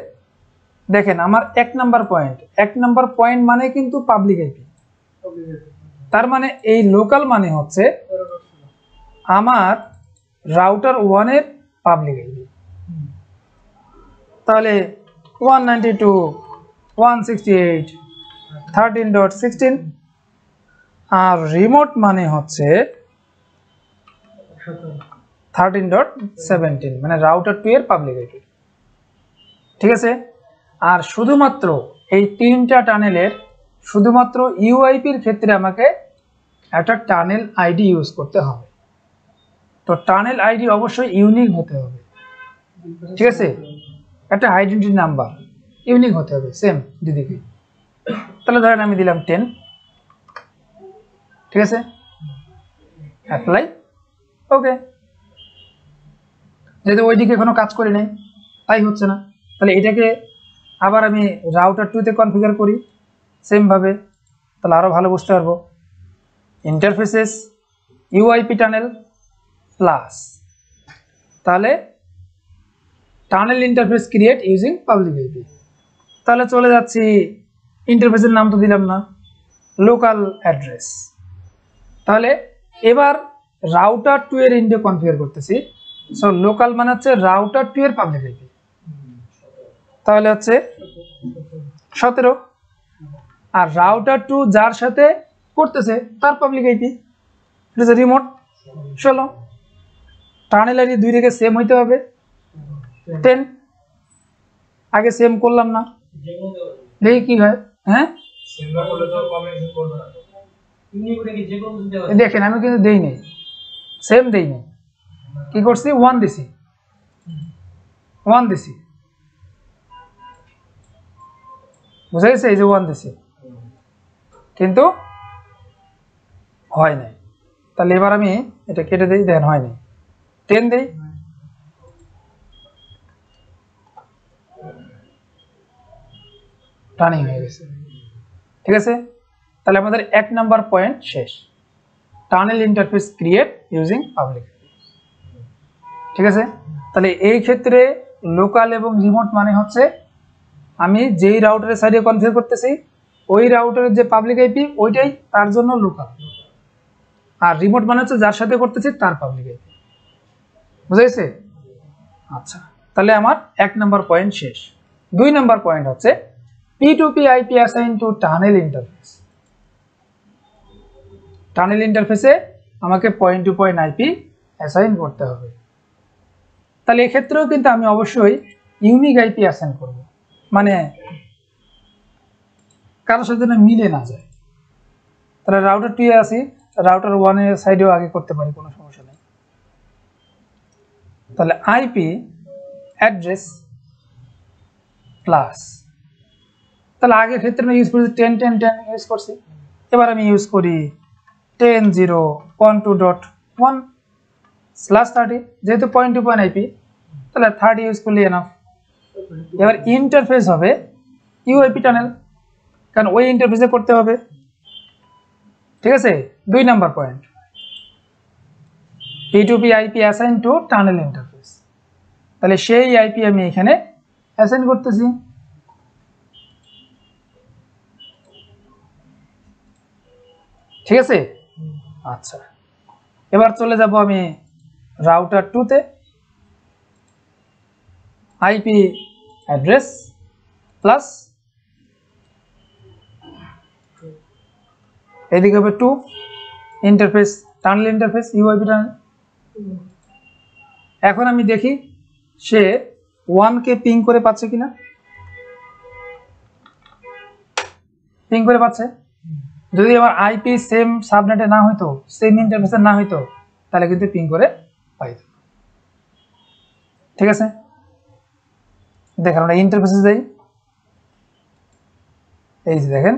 দেখেন আমার 1 নাম্বার পয়েন্ট মানে কিন্তু পাবলিক আইপি। তার মানে এই লোকাল মানে হচ্ছে আমার রাউটার 1 এর পাবলিক আইপি। তাহলে 192.168.13.16, আর রিমোট মানে হচ্ছে 13.17, মানে রাউটার 2 এর পাবলিক আইপি। ঠিক আছে, আর শুধুমাত্র এই 3টা টানেলের শুধুমাত্র ইউআইপির ক্ষেত্রে আমাকে একটা টানেল আইডি ইউজ করতে হবে। তো টানেল আইডি অবশ্যই ইউনিক হতে হবে। ঠিক আছে, একটা আইডেন্টিটি নাম্বার ইউনিক হতে হবে, সেম দুদিকে। তাহলে ধরেন আমি দিলাম 10। ঠিক আছে, অ্যাপ্লাই, ওকে। যেহেতু ওইদিকে কোনো কাজ করি নাই, তাই হচ্ছে না, তাহলে এটাকে আবার আমি রাউটার 2 তে কনফিগার করি সেমভাবে, তাহলে আরও ভালো বুঝতে পারবো। ইন্টারফেসেস ইউআইপি টানেল প্লাস, তাহলে tunnel interface create using public IP. তাহলে চলে যাচ্ছি, ইন্টারফেসের নাম তো দিলাম না, লোকাল অ্যাড্রেস। তাহলে এবার রাউটার 2 এর ইন্ডে কনফিগার করতেছি। সো লোকাল মানে হচ্ছে রাউটার 2 এর পাবলিক আইপি, তাহলে হচ্ছে 17। আর রাউটার 2 যার সাথে করতেছে তার পাবলিক আইপি, এটা হচ্ছে রিমোট 16। টানেল আইডি দুই দিকে সেম হইতে হবে 10। আগে সেম করলাম না, দেখি কি হয়। হ্যাঁ, দেখেন আমি কিন্তু দেই নাই, সেম দেই নাই, কি করছি 1 দিছি, 1 দিছি, বুঝা গেছে? এই যে 1 দিছি, কিন্তু হয় নাই। তাহলে এবার আমি এটা কেটে দিই, দেখেন হয় নাই, 10 দিই, রানিং হয়ে গেছে। ঠিক আছে, তাহলে আমাদের 1 নাম্বার পয়েন্ট শেষ, tunnel interface create using public. ঠিক আছে, তাহলে এই ক্ষেত্রে লোকাল এবং রিমোট মানে হচ্ছে আমি যেই রাউটারের সাইডে কনফিগার করতেছি ওই রাউটারের যে পাবলিক আইপি ওইটাই তার জন্য লোকাল, আর রিমোট মানে হচ্ছে যার সাথে করতেছি তার পাবলিক আইপি। বুঝাইছে? আচ্ছা, তাহলে আমার 1 নম্বর পয়েন্ট শেষ। 2 নম্বর পয়েন্ট হচ্ছে P2P IP assign to tunnel interface. Tunnel ইন্টারফেসে আমাকে point to point IP assign করতে হবে। তাহলে এক্ষেত্রেও কিন্তু আমি অবশ্যই ইউনিক আইপি অ্যাসাইন করব, মানে কারোর সাথে না মিলে না যায়। তাহলে রাউটার 2 এ আসি, রাউটার 1 এর সাইডেও আগে করতে পারি, কোনো সমস্যা নেই। তাহলে আইপি অ্যাড্রেস প্লাস, তাহলে আগের ক্ষেত্রে আমি ইউজ করেছি 10.10.10 ইউজ করছি, এবার আমি ইউজ করি 10.0.12.1/30, যেহেতু পয়েন্ট টু পয়েন্ট আইপি তাহলে 30 ইউজ করলে এনাফ। এবার ইন্টারফেস হবে ইউআইপি টানেল, কারণ ওই ইন্টারফেসে করতে হবে। ঠিক আছে, 2 number point P2P IP assign to tunnel interface. তাহলে সেই আইপি আমি এখানে অ্যাসাইন করতেছি। ঠিক আছে, আচ্ছা, এবার চলে যাব আমি রাউটার 2 তে। আইপি অ্যাড্রেস প্লাস, এদিকে হবে 2 interface tunnel interface UIP tunnel. এখন আমি দেখি সে 1 কে পিং করে পাচ্ছে কিনা। পিং করে পাচ্ছে। যদি আমার আইপি সেম সাবনেটে না হইতো, সেম ইন্টারফেসে না হইতো, তাহলে কিন্তু পিং করে পাইত। ঠিক আছে, দেখেন আমরা ইন্টারফেসে যাই, এই যে দেখেন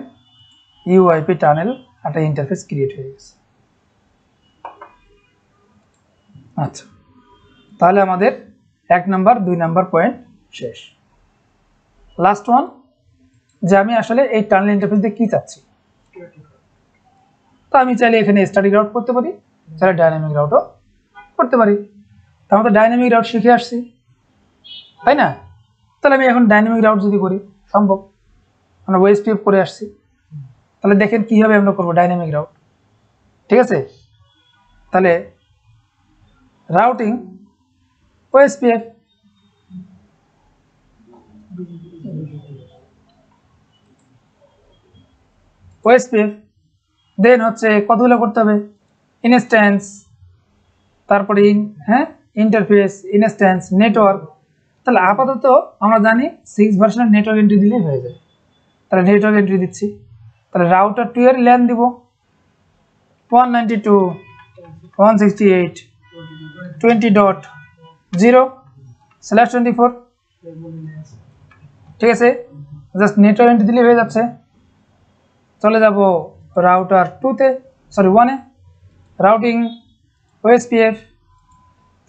ইউআইপি টানেল একটা ইন্টারফেস ক্রিয়েট হয়ে গেছে। আচ্ছা, তাহলে আমাদের 1 নাম্বার 2 নাম্বার পয়েন্ট শেষ। লাস্ট ওয়ান, যে আমি আসলে এই টানেল ইন্টারফেস দিয়ে কি চাচ্ছি। তো আমি চাইলে এখানে স্ট্যাটিক রাউট করতে পারি, চাইলে ডাইনামিক রাউটও করতে পারি। তো আমরা ডাইনামিক রাউট শিখে আসছি, তাই না? তাহলে আমি এখন ডাইনামিক রাউট যদি করি, সম্ভব, আমরা ওএসপিএফ করে আসছি। তাহলে দেখেন কীভাবে আমরা করবো ডাইনামিক রাউট। ঠিক আছে, তাহলে রাউটিং ওএসপিএফ, ওএসপিএফ দেন হচ্ছে কতগুলো করতে হবে, ইনস্ট্যান্স, তারপরে ইন্টারফেস, ইনস্ট্যান্স, নেটওয়ার্ক। তাহলে আপাতত আমরা জানি 6 ভার্সনের নেটওয়ার্ক এন্ট্রি দিলেই হয়ে যায়। তাহলে নেটওয়ার্ক এন্ট্রি দিচ্ছি। তাহলে রাউটার 2 এর ল্যান দিব 192.168.20.0/24। ঠিক আছে, জাস্ট নেটওয়ার্ক এন্ট্রি দিলেই হয়ে যাচ্ছে। চলে যাব রাউটার 2 তে, সরি 1 এ, রাউটিং ওএসপিএফ,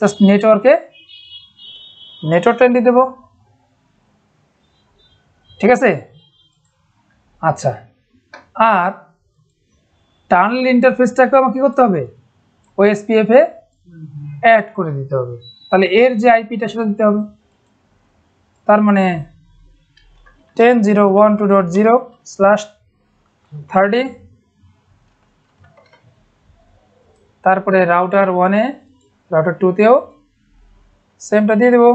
জাস্ট নেটওয়ার্কে নেটওয়ার্ক এন্ট্রি দেব। ঠিক আছে, আচ্ছা, আর টানেল ইন্টারফেসটাকে আমাকে কি করতে হবে, ওএসপিএফ এ অ্যাড করে দিতে হবে। তাহলে এর যে আইপিটা সেটা দিতে হবে, তার মানে 10.1.2.0/30। তারপরে রাউটার 1 এ, রাউটার 2 তেও সেমটা দিয়ে দেব।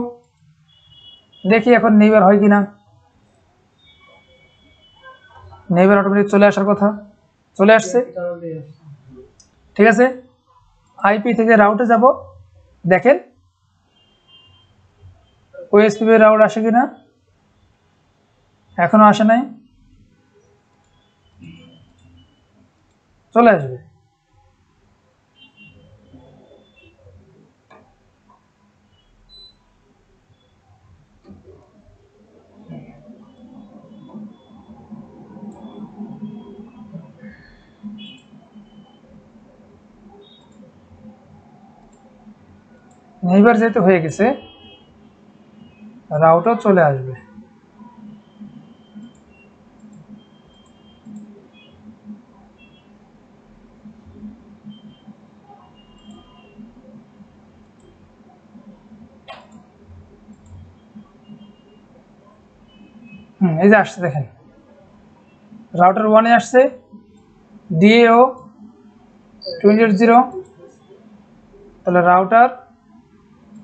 দেখি এখন নেইবার হয় কিনা। নেইবার অটোমেটিক চলে আসার কথা, চলে আসছে। ঠিক আছে, আইপি থেকে রাউটে যাব, দেখেন ওএসপিএফ রাউট আসে কিনা, এখনো আসে নাই, চলে আসবে। নেইবার যেহেতু হয়ে গেছে, রাউটও চলে আসবে। এই যে আসছে দেখেন, রাউটার 1 এ আসছে DAO 280, তাহলে রাউটার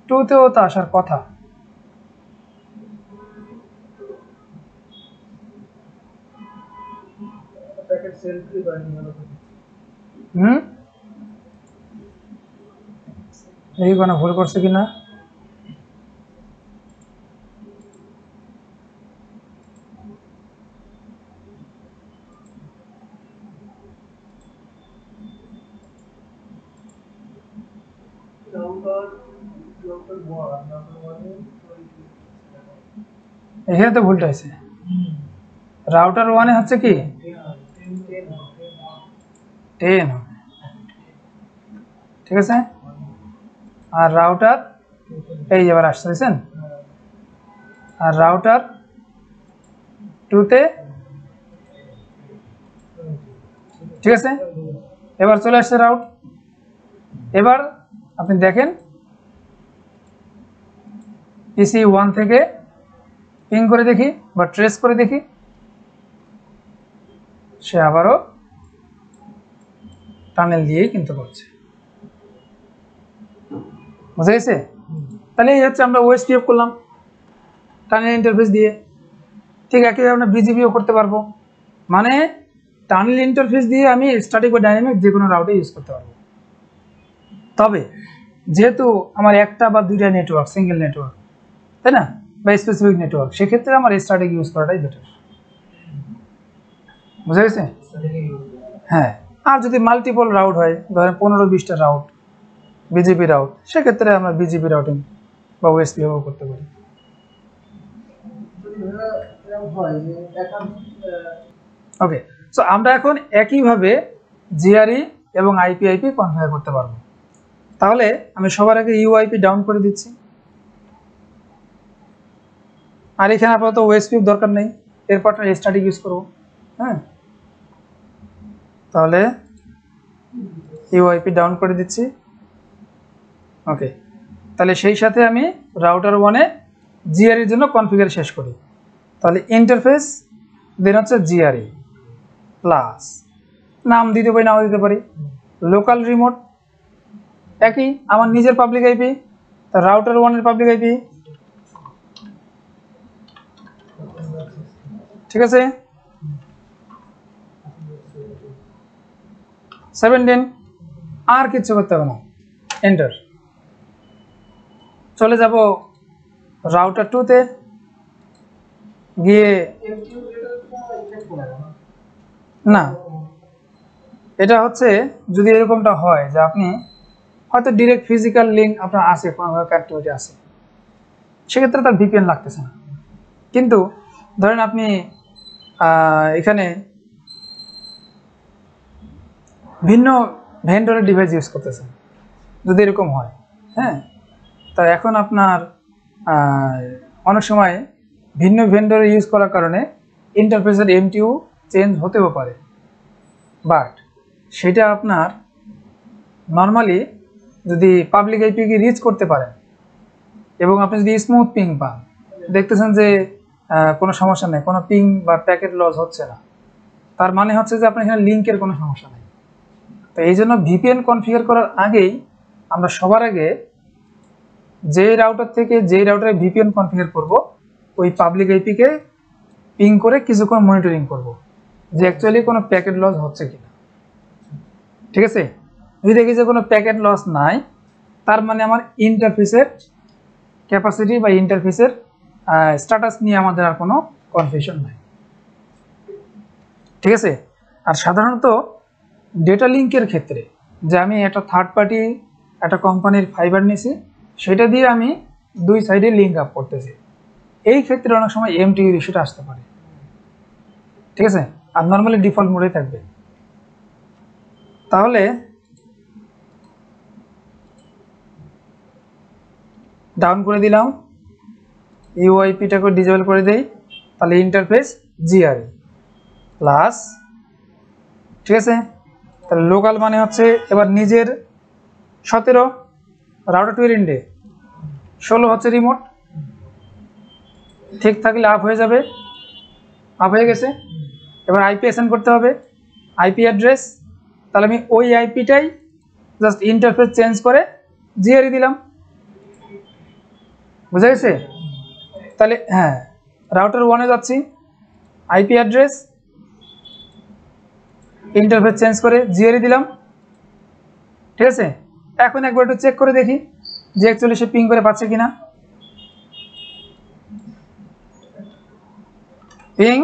2 তেও তো আসার কথা। প্যাকেট সেল ফ্রি বাইন্ডিং হলো। দেখি কোনো ভুল করছে কিনা। এখানে তো ভুলটা আছে, রাউটার 1 এ হচ্ছে কি 10, ঠিক আছে, আর রাউটার এই এবার আসছে বুঝছেন, আর রাউটার 2 তে, ঠিক আছে। এবার চলে আসছে রাউট। এবার আপনি দেখেন পিসি 1 থেকে পিং করে দেখি বা ট্রেস করে দেখি, সে আবারও টানেল দিয়েই কিন্তু করছে, বুঝা গেছে। তাহলে এই হচ্ছে আমরা ওএসপিএফ করলাম টানেল ইন্টারফেস দিয়ে। ঠিক একইভাবে আমরা বিজিপিও করতে পারবো, মানে টানেল ইন্টারফেস দিয়ে আমি স্ট্যাটিক বা ডাইনামিক যে কোনো রাউটে ইউজ করতে পারবো। তবে যেহেতু আমার একটা বা দুইটা নেটওয়ার্ক, সিঙ্গেল নেটওয়ার্ক, তাই না, বা স্পেসিফিক নেটওয়ার্ক, সেক্ষেত্রে আমার স্ট্যাটিক ইউজ করাটাই বেটার, বুঝা গেছে। হ্যাঁ, আর যদি মাল্টিপল রাউট হয়, ধরেন 15-20টা রাউট বিজিপি রাউট, সেক্ষেত্রে আমরা বিজিপি রাউটিং বা ওএসপিএফও করতে পারি। ওকে, সো আমরা এখন একইভাবে জিআরই এবং আইপি কনফিগার করতে পারবো। তাহলে আমি সবার আগে ইউআইপি ডাউন করে দিচ্ছি, আর এখানে আপাতত ওএসপিএফ দরকার নেই, এরপর স্ট্যাটিক ইউজ করবো। হ্যাঁ, তাহলে ইউআইপি ডাউন করে দিচ্ছি। ওকে, তাহলে সেই সাথে আমি রাউটার 1 এ জিআরইর জন্য কনফিগার শেষ করি। তাহলে ইন্টারফেস দেন হচ্ছে জিআরই প্লাস, নাম দিতে পারি নাও দিতে পারি, লোকাল রিমোট একই আমার নিজের পাবলিক আইপি, রাউটার 1 এর পাবলিক আইপি, ঠিক আছে, 17, আর কিচ্ছু করতে হবে না, এন্টার। চলে যাব রাউটার 2 তে গিয়ে, না এটা হচ্ছে যদি এরকমটা হয় যে আপনি হয়তো ডিরেক্ট ফিজিক্যাল লিঙ্ক আপনার আছে, কোনো কানেক্টিভিটি আছে, সেক্ষেত্রে তার ভিপিএন লাগতেছে না। কিন্তু ধরেন আপনি এখানে ভিন্ন ভেন্ডরের ডিভাইস ইউজ করতেছেন, যদি এরকম হয়, হ্যাঁ, তা এখন আপনার অনেক সময় ভিন্ন ভেন্ডর ইউজ করার কারণে ইন্টারফেসের এমটিইউ চেঞ্জ হতেও পারে, বাট সেটা আপনার নর্মালি যদি পাবলিক আইপিকে রিচ করতে পারেন এবং আপনি যদি স্মুথ পিং পান, দেখতেছেন যে কোনো সমস্যা নেই, কোনো পিং বা প্যাকেট লস হচ্ছে না, তার মানে হচ্ছে যে আপনার এখানে লিঙ্কের কোনো সমস্যা নেই। তো এই জন্য ভিপিএন কনফিগার করার আগেই আমরা সবার আগে যে রাউটার থেকে যে রাউটারে ভিপিএন কনফিগার করব, ওই পাবলিক আইপিকে পিং করে কিছুক্ষণ মনিটরিং করব যে অ্যাকচুয়ালি কোনো প্যাকেট লস হচ্ছে কিনা, ঠিক আছে। যদি দেখি যে কোনো প্যাকেট লস নাই, তার মানে আমার ইন্টারফেসের ক্যাপাসিটি বা ইন্টারফেসের স্ট্যাটাস নিয়ে আমাদের আর কোনো কনফিউশন নাই, ঠিক আছে। আর সাধারণত ডেটা লিঙ্কের ক্ষেত্রে যে আমি একটা থার্ড পার্টি একটা কোম্পানির ফাইবার নিয়েছি, সেটা দিয়ে আমি দুই সাইডে লিঙ্ক আপ করতেছি, এই ক্ষেত্রে অনেক সময় এমটিইউ ইস্যুটা আসতে পারে, ঠিক আছে। আর নর্মালি ডিফল্ট মোডে থাকবে। তাহলে ডাউন করে দিলাম, ইউআইপিটাকে ডিসেবল করে দেই, তাহলে ইন্টারফেস জিআরই প্লাস, ঠিক আছে। তাহলে লোকাল মানে হচ্ছে এবার নিজের 17, রাউটার 2 এর ইন্ডে 16 হচ্ছে রিমোট, ঠিক থাকলে আপ হয়ে যাবে, আপ হয়ে গেছে। এবার আইপি অ্যাসাইন করতে হবে, আইপি অ্যাড্রেস। তাহলে আমি ওই আইপিটাই জাস্ট ইন্টারফেস চেঞ্জ করে জিআরই দিলাম, বুঝা গেছে? তাহলে হ্যাঁ, রাউটার 1-এ যাচ্ছি, আইপি অ্যাড্রেস, ইন্টারফেস চেঞ্জ করে জিআরই দিলাম, ঠিক আছে? এখন একবার একটু চেক করে দেখি যে অ্যাকচুয়ালি সে পিং করে পাচ্ছে কিনা। পিং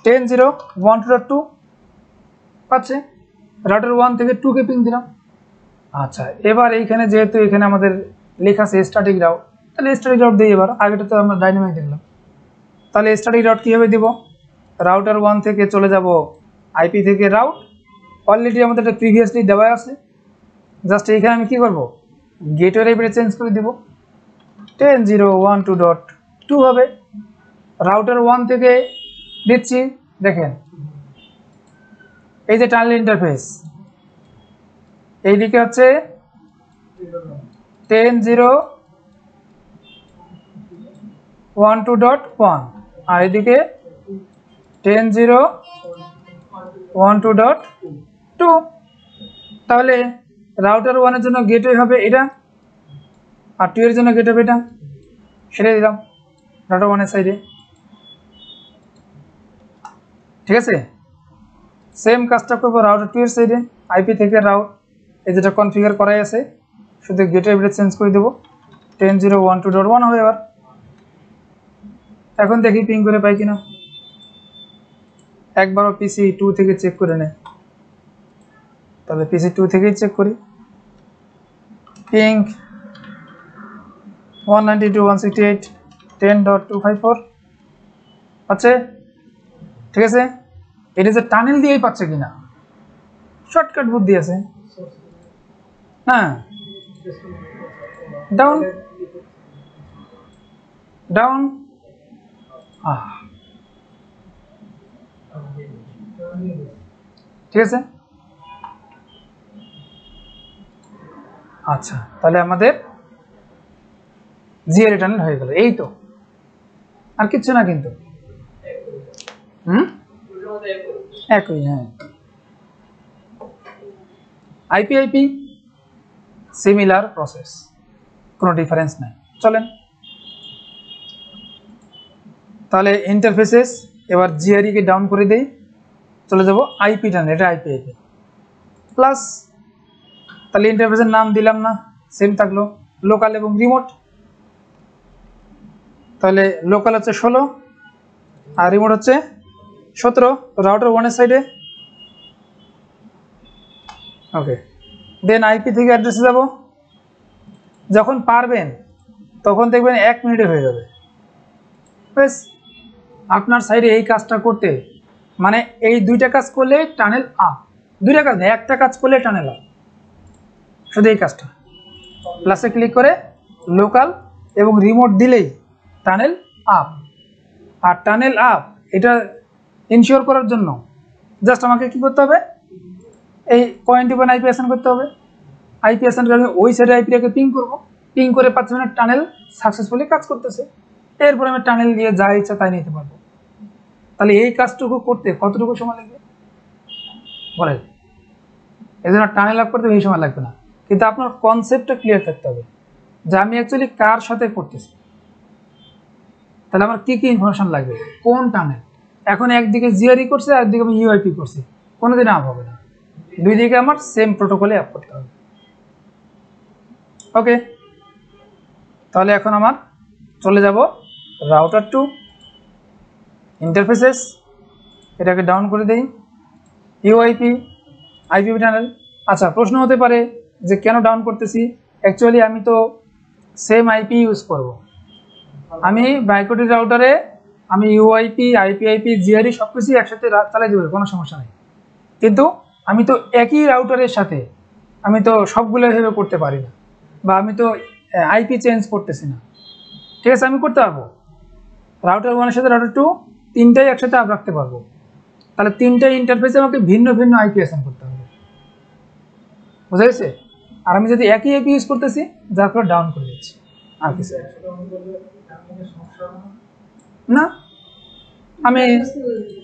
10.0.1.2 পাচ্ছে, রাউটার 1 থেকে 2-কে পিং দিলাম। আচ্ছা, এবার এইখানে যেহেতু এখানে আমাদের লেখা আছে স্ট্যাটিক রাউট, তাহলে স্ট্যাটিক রাউট দিই। এবার আগেটা তো আমরা ডাইনামিক দেখলাম, তাহলে স্ট্যাটিক রাউট কীভাবে দিব? রাউটার 1 থেকে চলে যাব আইপি থেকে রাউট, অলরেডি আমাদের এটা প্রিভিয়াসলি দেওয়া আছে। জাস্ট এইখানে আমি কী করবো, গেটওয়ে আইপিটা চেঞ্জ করে দেবো, 10.1.2 হবে। রাউটার 1 থেকে দিচ্ছি, দেখেন এই যে টানেল ইন্টারফেস, এইদিকে হচ্ছে 10.1.2.1 আর এদিকে 10.1.2.2। তাহলে রাউটার 1-এর জন্য গেটওয়ে হবে এটা, আর 2 এর জন্য গেট হবে এটা, সেটা দিলাম রাউটার 1-এর সাইডে, ঠিক আছে? সেম কাজটা করবো রাউটার 2 এর সাইডে, আইপি থেকে রাউট, এই যেটা কনফিগার করাই আছে, শুধু গেটওয়ে চেঞ্জ করে দেবো, 10.1.2.1 হবে। এবার এখন দেখি পিং করে পাই কিনা, একবারও পিসি 2 থেকে চেক করে নেয়। তবে পিসি 2 থেকেই চেক করি, পিং 192.168.10.254 পাচ্ছে, ঠিক আছে? এটা যে টানেল দিয়েই পাচ্ছে কিনা, শর্টকাট বুদ্ধি আছে। হ্যাঁ, ডাউন ডাউন, ঠিক আছে। আচ্ছা, তাহলে আমাদের জিআরই টানেল হয়ে গেল, এই তো, আর কিচ্ছু না কিন্তু। একই, হ্যাঁ। আইপি সিমিলার প্রসেস, কোনো ডিফারেন্স নাই। চলেন তাহলে ইন্টারফেসেস, এবার জিআরই কে ডাউন করে দেই, চলে যাব আইপি টানেল, এটা আইপি প্লাস। তাহলে ইন্টারফেসের নাম দিলাম না, সেম থাকলো, লোকাল এবং রিমোট। তাহলে লোকাল হচ্ছে 16 আর রিমোট হচ্ছে 17, রাউটার 1-এর সাইডে। ওকে, দেন আইপি থেকে অ্যাড্রেসে যাব। যখন পারবেন তখন দেখবেন 1 মিনিটে হয়ে যাবে। বেশ, আপনার সাইডে এই কাজটা করতে, মানে এই 2টা কাজ করলে টানেল আপ, 2টা কাজ না, একটা কাজ করলে টানেল আপ, শুধু এই কাজটা প্লাসে ক্লিক করে লোকাল এবং রিমোট দিলেই টানেল আপ। আর টানেল আপ এটা ইনশিওর করার জন্য জাস্ট আমাকে কি করতে হবে, এই পয়েন্ট ওপেন আইপি অ্যাসাইন করতে হবে। আইপি অ্যাসাইন করে ওই সাইডে আইপিটাকে পিং করব, পিং করে পাচ্ছি না টানেল সাকসেসফুলি কাজ করতেছে, এরপর আমি টানেল দিয়ে যা ইচ্ছা তাই নিতে পারবো। তাহলে এই কাজটুকু করতে কতটুকু সময় লাগবে বলেন? এই জন্য টানেল আপ করতে বেশি সময় লাগবে না, কিন্তু আপনার কনসেপ্টটা ক্লিয়ার থাকতে হবে যে আমি অ্যাকচুয়ালি কার সাথে করতেছি। তাহলে আমার কি কি ইনফরমেশন লাগবে, কোন টানেল, এখন একদিকে জিআরই করছে আর একদিকে আমি ইউআইপি করছি, কোনোদিন আপ হবে না, দুই দিকে আমার সেম প্রোটোকলে অ্যাপ করতে হবে। ওকে, তাহলে এখন আমার চলে যাব রাউটার 2 ইন্টারফেসেস, এটাকে ডাউন করে দেই, ইউআইপি আইপি টানেল। আচ্ছা, প্রশ্ন হতে পারে যে কেন ডাউন করতেছি, অ্যাকচুয়ালি আমি তো সেম আইপি ইউজ করব, আমি বাইকোটি রাউটারে আমি ইউআইপি আইপি জিআরই সব কিছুই একসাথে চালাই দেবো, কোনো সমস্যা নেই। কিন্তু আমি তো একই রাউটারের সাথে আমি তো সবগুলো এভাবে করতে পারি না, বা আমি তো আইপি চেঞ্জ করতেছি না, ঠিক আছে? আমি করতে পারবো রাউটার 1-এর সাথে রাউটার 2 তিনটাই একসাথে আপ রাখতে পারবো। তাহলে তিনটা ইন্টারফেসে আমাকে ভিন্ন ভিন্ন আইপি অ্যাসাইন করতে হবে, বুঝা গেছে? আর আমি যদি একই আইপি ইউজ করতেছি, যার ফলে ডাউন করে দিচ্ছি, আর কিছু না, আমি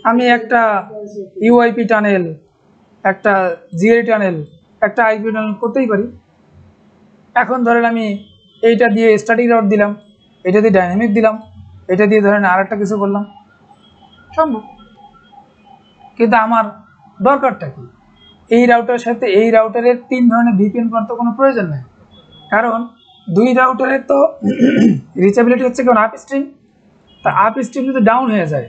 আমি একটা ইউআইপি টানেল, একটা জিআই টানেল, একটা আইপি টানেল করতেই পারি। এখন ধরেন আমি এইটা দিয়ে স্ট্যাটিক রাউট দিলাম, এটা দিয়ে ডাইনামিক দিলাম, এটা দিয়ে ধরেন আর একটা কিছু করলাম, সম্ভব। কিন্তু আমার দরকারটা কি? এই রাউটারের সাথে এই রাউটারের 3 ধরনের ভিপিএন করার তো কোনো প্রয়োজন নেই, কারণ 2 রাউটারের তো রিচেবিলিটি হচ্ছে কেমন আপ স্ট্রিম। তা আপ স্ট্রিম যদি ডাউন হয়ে যায়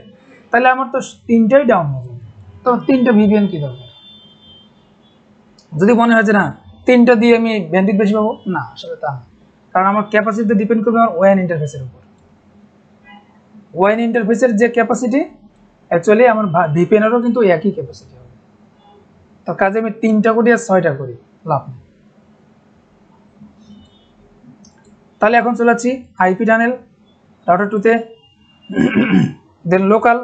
তাহলে আমার তো 3টাই ডাউন হয়ে যাবে, তো 3টা ভিপিএন কি দরকার? যদি মনে হয় যে না 3টা দিয়ে আমি ব্যান্ডউইথ বেশি পাবো, না আসলে তা না, কারণ আমার ক্যাপাসিটি ডিপেন্ড করবে আমার ওয়ান ইন্টারফেসের উপর। ওয়ান ইন্টারফেসের যে ক্যাপাসিটি অ্যাকচুয়ালি আমার ভিপিএনেরও কিন্তু একই ক্যাপাসিটি হবে। তো কাজে আমি 3টা করি আর 6টা করি, লাভ নেই। তাহলে এখন চলে যাচ্ছি আইপি টানেল রাউটার 2-তে। দেন লোকাল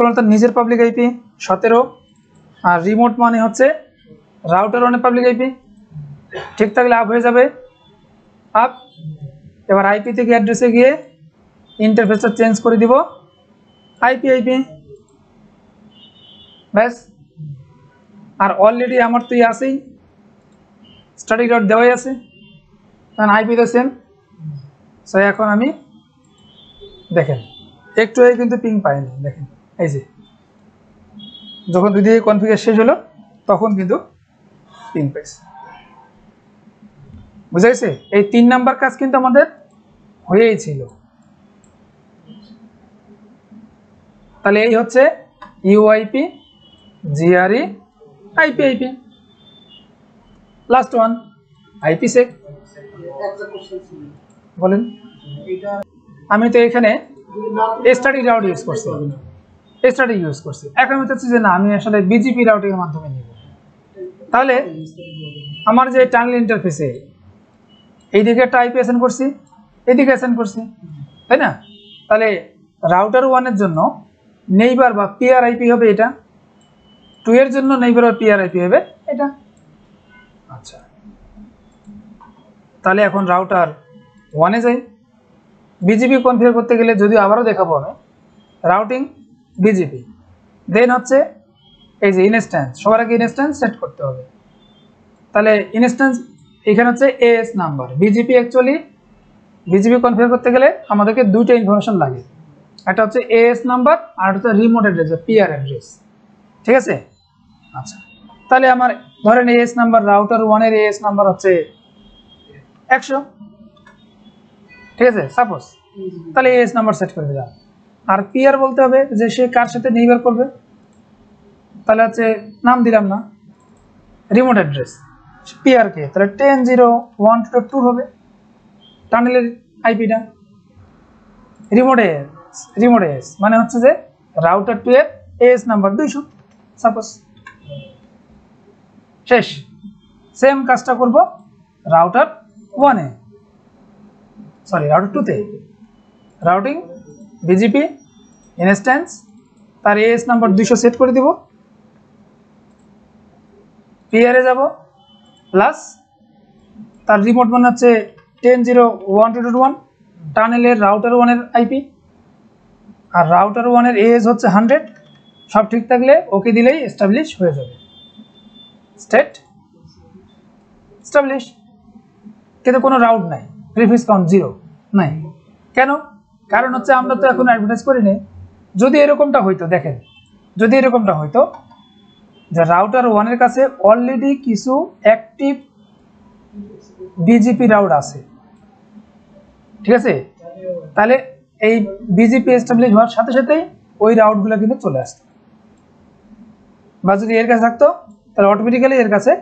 অর্থাৎ নিজের পাবলিক আইপি 17, আর রিমোট মানে হচ্ছে রাউটার 1 পাবলিক আইপি। ঠিক থাকলে আপ হয়ে যাবে, আপ। এবার আইপি থেকে অ্যাড্রেসে গিয়ে ইন্টারফেসটা চেঞ্জ করে দিব আইপি ব্যাস। আর অলরেডি আমার তো আছেই, স্ট্যাটিক ডট দেওয়াই আছে, কারণ আইপি তো সেম। সো এখন আমি দেখেন একটু কিন্তু পিং পাইনি, দেখেন এই যে যখন দুই দিকে কনফিগার শেষ হলো তখন কিন্তু পিং পাইছে, বুঝা গেছে? এই 3 নাম্বার কাজ কিন্তু আমাদের হয়েই ছিল। তাহলে এই হচ্ছে EoIP, GRE, IP. Last one IPsec. বলেন। আমি তো এখানে স্ট্যাটিক রাউট ইউজ করছি, এখন আমি চাচ্ছি যে না আমি আসলে বিজিপি রাউটিং এর মাধ্যমে নিব। তাহলে আমার যে টানেল ইন্টারফেসে এইদিকে একটা আইপি অ্যাসাইন করছি, এদিকে অ্যাসাইন করছি, তাই না? তাহলে রাউটার 1 এর জন্য নেইবার বা পিআর আইপি হবে এটা, 2 এর জন্য নেইবার বা পিআর আইপি হবে এটা। আচ্ছা, তাহলে এখন রাউটার 1 এ যাই। বিজিপি কনফিগার করতে গেলে যদিও আবারও দেখাবো আমি, রাউটিং বিজিপি, দেন হচ্ছে এই যে ইনস্ট্যান্স, সবার আগে ইনস্ট্যান্স সেট করতে হবে। তাহলে ইনস্ট্যান্স এখানে হচ্ছে এএস নাম্বার। বিজিপি কনফিগার করতে গেলে আমাদেরকে 2টা ইনফরমেশন লাগে, একটা হচ্ছে এএস নাম্বার আর একটা হচ্ছে রিমোট অ্যাড্রেস, পিআর অ্যাড্রেস, ঠিক আছে? আচ্ছা, তাহলে আমার ধরেন এএস নাম্বার, রাউটার 1 এর এএস নাম্বার হচ্ছে 100, ঠিক আছে সাপোজ। তাহলে এএস নাম্বার সেট করে দিলাম। আর পিআর বলতে হবে যে সে কার সাথে নেইবার করবে, তাহলে হচ্ছে নাম দিলাম না, রিমোট অ্যাড্রেস পিআর কে, তাহলে 10.0.1.2 হবে টানেলের আইপিটা। রিমোট এস মানে হচ্ছে যে রাউটার 2 এর এএস নাম্বার 200 সাপোজ। শেষ। সেম কাজটা করব রাউটার 1 এ, সরি রাউটার 2 তে। রাউটিং বিজিপি ইনস্ট্যান্স, তার এএস নাম্বার 200 সেট করে দিব, পিআরে যাব, প্লাস তার রিমোট মানে হচ্ছে 10.0.1.1 টানেলের রাউটার 1 এর আইপি, আর রাউটার 1 এর এএস হচ্ছে 100। সব ঠিক থাকলে ওকে দিলেই এস্টাবলিশ হয়ে যাবে, স্টেট এস্টাবলিশ। কিন্তু কোনো রাউট নাই, প্রিফিক্স কাউন্ট 0 নাই। কেন? কারণ হচ্ছে আমরা তো এখন অ্যাডভার্টাইজ করিনি। যদি এরকমটা হইতো, দেখেন যদি এরকমটা হইতো যে রাউটার 1 এর কাছে অলরেডি কিছু অ্যাক্টিভ বিজিপি রাউট আছে, ঠিক আছে, তাহলে এই বিজিপি এস্টাবলিশ হওয়ার সাথে সাথেই ওই রাউটগুলো কিন্তু চলে আসতো, বা যদি এর কাছে থাকতো তাহলে অটোমেটিক্যালি এর কাছে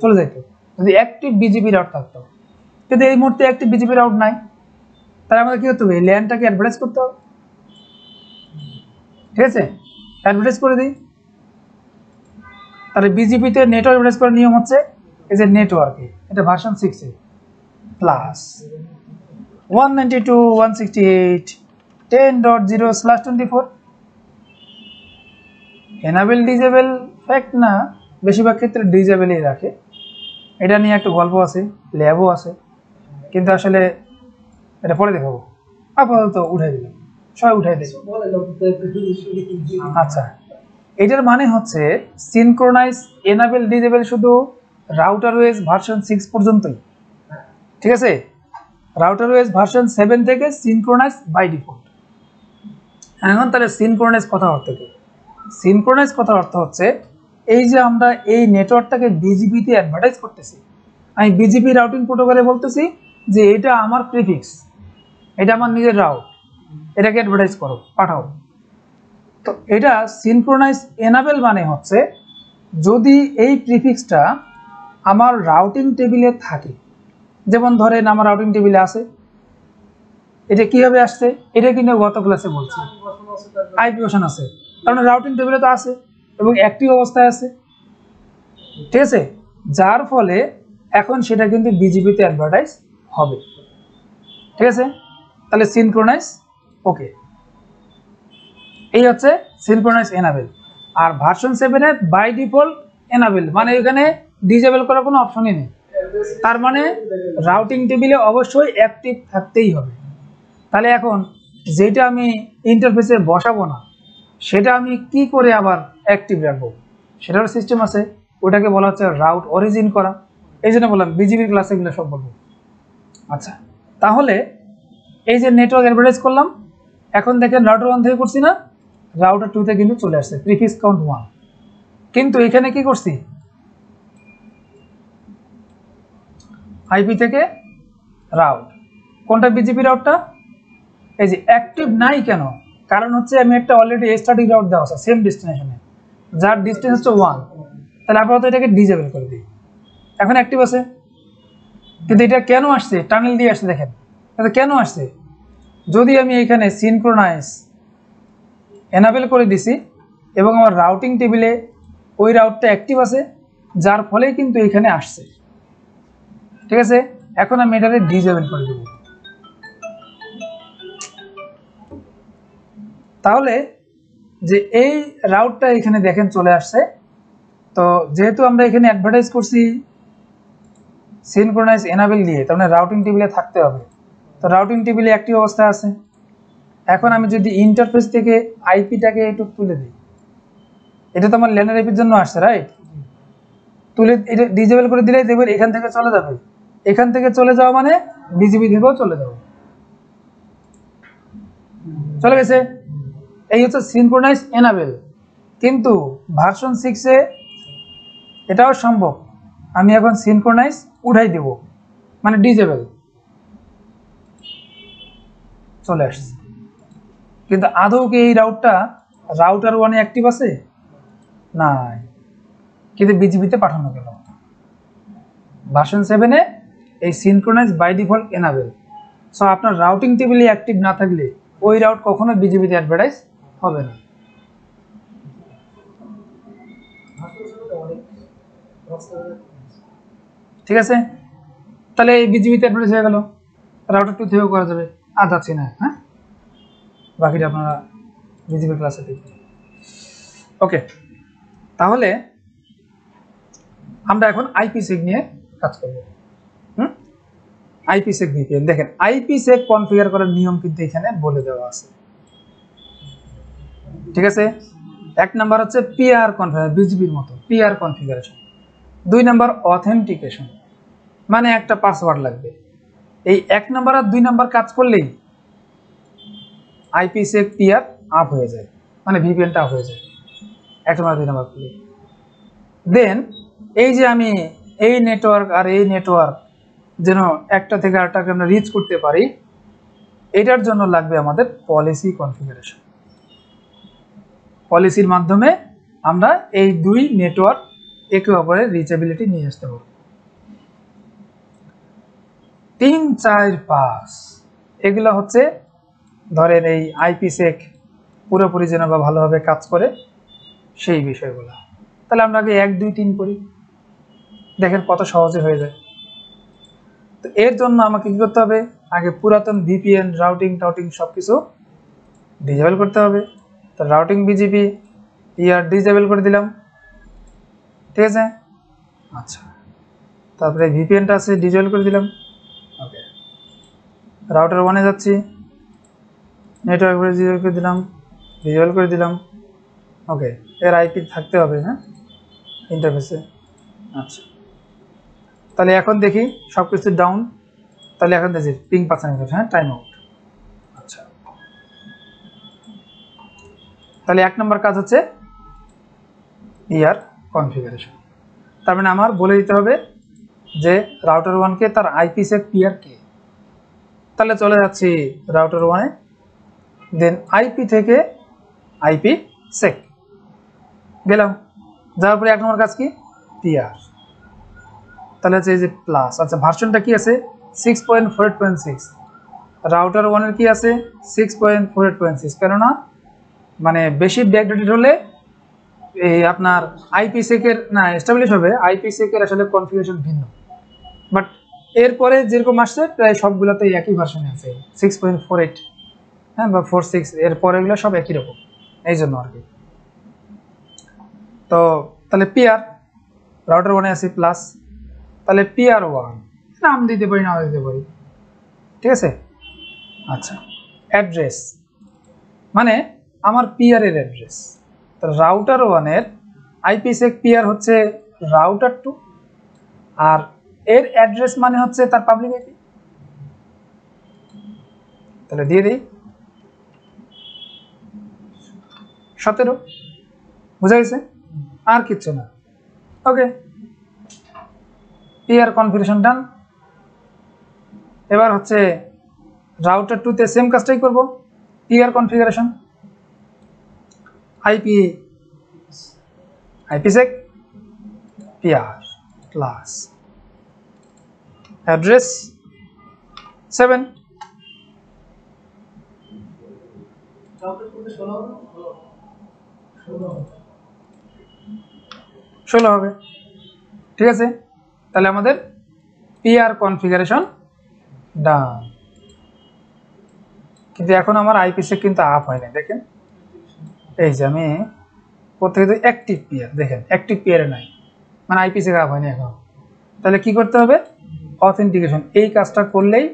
চলে যেত যদি অ্যাক্টিভ বিজিপি রাউট থাকতো। কিন্তু এই মুহূর্তে অ্যাক্টিভ বিজিপি রাউট নাই, তাহলে আমাদের কি করতে হবে? ল্যানটাকে অ্যাডভার্টাইজ করতে হবে, ঠিক আছে? অ্যাডভার্টাইজ করে দিই। তাহলে বিজিপিতে নেটওয়ার্ক অ্যাডভার্টাইজ করার নিয়ম হচ্ছে এই যে নেটওয়ার্কে, এটা ভার্সন 6 এ প্লাস 192.168.10.0/24 এনাবেল ডিজেবল ফ্যাক্ট না, বেশিরভাগ ক্ষেত্রে ডিজেবলই রাখে। এটা নিয়ে একটা গল্প আছে, ল্যাবও আছে, কিন্তু আসলে এটা পরে দেখাবো, আপাতত উঠে দিলাম, সবাই উঠাই দেয়। বলেন আচ্ছা, এটার মানে হচ্ছে সিনক্রোনাইজ এনাবেল ডিজেবল শুধু রাউটার ওএস ভার্সন 6 পর্যন্তই, ঠিক আছে? রাউটার ওএস ভার্সন 7 থেকে সিনক্রোনাইজ বাই ডিফল্ট। এখন তাহলে সিনক্রোনাইজ কথার অর্থ কি? সিনক্রোনাইজ কথার অর্থ হচ্ছে এই যে আমরা এই নেটওয়ার্কটাকে বিজিপিতে অ্যাডভার্টাইজ করতেছি, আমি বিজিপি রাউটিং প্রোটোকলে বলতেছি যে এটা আমার প্রিফিক্স, এটা আমার নিজের রাউট, এটাকে অ্যাডভার্টাইজ করো, পাঠাও। তো এটা সিনক্রোনাইজ এনাবেল মানে হচ্ছে যদি এই প্রিফিক্সটা আমার রাউটিং টেবিলে থাকে, যেমন ধরেন আমার রাউটিং টেবিলে আছে, এটা কিভাবে আসছে এটা কিন্তু গত ক্লাসে বলছি, আইপি ভার্সন আছে, কারণ রাউটিং টেবিলে তো আছে এবং অ্যাক্টিভ অবস্থায় আছে, ঠিক আছে? যার ফলে এখন সেটা কিন্তু বিজিপিতে অ্যাডভার্টাইজ হবে, ঠিক আছে? তাহলে সিনক্রোনাইজ ওকে, এই হচ্ছে সিনক্রোনাইজ এনাবেল। আর ভার্সন 7 এর বাই ডিফল্ট এনাবেল মানে এখানে ডিসেবল করার কোনো অপশনই নেই, তার মানে রাউটিং টেবিলে অবশ্যই অ্যাক্টিভ থাকতেই হবে। তাহলে এখন যেটা আমি ইন্টারফেসে বসাবো না সেটা আমি কি করে আবার অ্যাক্টিভ রাখবো, সেটারও সিস্টেম আছে, ওটাকে বলা হচ্ছে রাউট অরিজিন করা। এই জন্য বললাম বিজিবির ক্লাসে এগুলো সব বলবো। আচ্ছা, তাহলে এই যে নেটওয়ার্ক অ্যাডভার্টাইজ করলাম, এখন দেখেন রাউটার 1 থেকে করছি না, রাউটার 2 তে কিন্তু চলে আসছে প্রিফিক্স কাউন্ট 1, কিন্তু এখানে কি করছি আইপি থেকে রাউট, কোনটা বিজিপি রাউটটা, এই যে অ্যাক্টিভ নাই কেন, কারণ হচ্ছে আমি একটা অলরেডি স্ট্যাটিক রাউট দেওয়া আছে সেম ডেস্টিনেশনে, যার ডিস্টেন্স হচ্ছে 1, তাহলে আপাতত এটাকে ডিসেবল করে দিই, এখন অ্যাক্টিভ আছে। কিন্তু এটা কেন আসছে, টানেল দিয়ে আসছে, দেখেন এটা কেন আসছে, যদি আমি এখানে সিনক্রোনাইজ এনাবেল করে দিছি এবং আমার রাউটিং টেবিলে ওই রাউটটা অ্যাক্টিভ আছে, যার ফলে কিন্তু এখানে আসছে, ঠিক আছে? এখন আমি এটাকে ডিসেবল করে দেব। তাহলে যে এই রাউটটা এখানে দেখেন চলে আসছে, তো যেহেতু আমরা এখানে অ্যাডভার্টাইজ করছি সিনক্রোনাইজ এনাবেল দিয়ে, তার মানে রাউটিং টেবিলে থাকতে হবে, তো রাউটিং টেবিলে অ্যাক্টিভ অবস্থায় আছে। এখন আমি যদি ইন্টারফেস থেকে আইপিটাকে একটু তুলে দিই, এটা তো আমার ল্যানের আইপির জন্য আসছে, রাইট? তুলে এটা ডিসেবল করে দিলেই দেখবেন এখান থেকে চলে যাবে, এখান থেকে চলে যাওয়া মানে বিজিবি থেকেও চলে যাবে, চলে গেছে। এই হচ্ছে সিনক্রোনাইজ এনাবেল। কিন্তু ভার্সন 6 এ এটাও সম্ভব, আমি এখন সিনক্রোনাইজ উঠাই দেব মানে ডিসেবল, চলে আসছে। কিন্তু আদৌ কি এই রাউটটা রাউটার 1 এ অ্যাক্টিভ আছে? নাই, কিন্তু বিজিবিতে পাঠানো গেল। ভার্সন 7 এ এই synchronize by default enable, so আপনার রাউটিং টেবিলে অ্যাক্টিভ না থাকলে ওই রাউট কখনো বিজিবিতে অ্যাডভার্টাইজ হবে না, ঠিক আছে? তাহলে এই বিজিবিতে অ্যাডভার্টাইজ হয়ে গেল, রাউটার 2 থেকেও করা যাবে, আর যাচ্ছি না, হ্যাঁ বাকিটা আপনারা বিজিবি ক্লাসে দেখবেন। ওকে, তাহলে আমরা এখন আইপিসেক নিয়ে কাজ করব। আইপিসেক ভিপিএন, দেখেন আইপিসেক কনফিগার করার নিয়ম কিন্তু এখানে বলে দেওয়া আছে, ঠিক আছে? এক নাম্বার হচ্ছে পিআর কনফিগার, বিজিবির মতো পিআর কনফিগারেশন। 2 নাম্বার অথেন্টিকেশন, মানে একটা পাসওয়ার্ড লাগবে। এই 1 নাম্বার আর 2 নাম্বার কাজ করলেই আইপিসেক পিআর আপ হয়ে যায়, মানে ভিপিএনটা আপ হয়ে যায় 1 নাম্বার 2 নাম্বার করলে। দেন এই যে আমি এই নেটওয়ার্ক আর এই নেটওয়ার্ক যেন একটা থেকে আরেকটাকে আমরা রিচ করতে পারি, এটার জন্য লাগবে আমাদের পলিসি কনফিগারেশন। পলিসির মাধ্যমে আমরা এই 2 নেটওয়ার্ক একে অপরের রিচেবিলিটি নিয়ে আসতে পারব। 3, 4, 5 এগুলো হচ্ছে ধরেন এই আইপিসেক পুরোপুরি যেন বা ভালোভাবে কাজ করে সেই বিষয়গুলো। তাহলে আমরা আগে 1, 2, 3 করি, দেখেন কত সহজে হয়ে যায়। তো এর জন্য আমাকে কি করতে হবে, আগে পুরাতন ভিপিএন রাউটিং টাউটিং সব কিছু ডিসেবল করতে হবে। তো রাউটিং বিজিপি ইয়ার ডিসেবল করে দিলাম, ঠিক আছে? আচ্ছা, তারপরে ভিপিএনটা আছে ডিসেবল করে দিলাম। ওকে, রাউটার 1 এ যাচ্ছি, নেটওয়ার্ক ভিজুয়াল করে দিলাম, ভিজুয়াল করে দিলাম। ওকে, এর আইপি থাকতে হবে, হ্যাঁ, ইন্টারফেসে। আচ্ছা, তাহলে এখন দেখি সব কিছু ডাউন। তাহলে এখন দেখি পিং পার্সেন্টেজ, হ্যাঁ, টাইম আউট। আচ্ছা, তাহলে 1 নম্বর কাজ হচ্ছে পিআর কনফিগারেশন। তার মানে আমার বলে দিতে হবে যে রাউটার 1 কে তার আইপি সেক পিআর কে। তাহলে চলে যাচ্ছি রাউটার 1 এ, দেন আইপি থেকে আইপি সেক গেলাম। যাওয়ার পরে 1 নম্বর কাজ কি, পিআর। তাহলে হচ্ছে এই যে প্লাস। আচ্ছা, ভার্সনটা কি আছে, 6.48.6। রাউটার 1 এর কি আছে, 6.48.6। কেননা মানে বেশি ব্যাকডেটেড হলে এই আপনার আইপি সেকের না এস্টাবলিশ হবে, আইপি সেকের আসলে কনফিগারেশন ভিন্ন। বাট এরপরে যেরকম আসছে প্রায় সবগুলোতেই একই ভার্সনে আছে, 6.48, হ্যাঁ, বা 46। এর পরেগুলো সব একই রকম, এই জন্য আর কি। তো তাহলে পিআর রাউটার 1 এ আছে প্লাস, তাহলে পিআর 1 নাম দিতে পারি, নাও দিতে পারি, ঠিক আছে। আচ্ছা, অ্যাড্রেস মানে আমার পিআর এর অ্যাড্রেস। তো রাউটার 1 এর আইপি সেক পিআর হচ্ছে রাউটার 2, আর এর অ্যাড্রেস মানে হচ্ছে তার পাবলিক আইপি। তাহলে দিয়ে দিই 17, বুঝা গেছে, আর কিচ্ছু না। ওকে, পিআর কনফিগারেশন ডান। এবার হচ্ছে রাউটার 2 তে সেম কাজটাই করব, পিআর কনফিগারেশন, আইপি সেক পিআর প্লাস অ্যাড্রেস 7। রাউটার করতে 16 হবে, ঠিক আছে। তাহলে আমাদের পিআর কনফিগারেশন ডান। কিন্তু এখন আমার আইপি সেক কিন্তু আপ হয় না, দেখেন এই যে আমি প্রত্যেকে অ্যাক্টিভ পিআর, দেখেন অ্যাক্টিভ পিআর নাই, মানে আইপি সেক আপ হয়নি এখন। তাহলে কি করতে হবে, অথেন্টিকেশন, এই কাজটা করলেই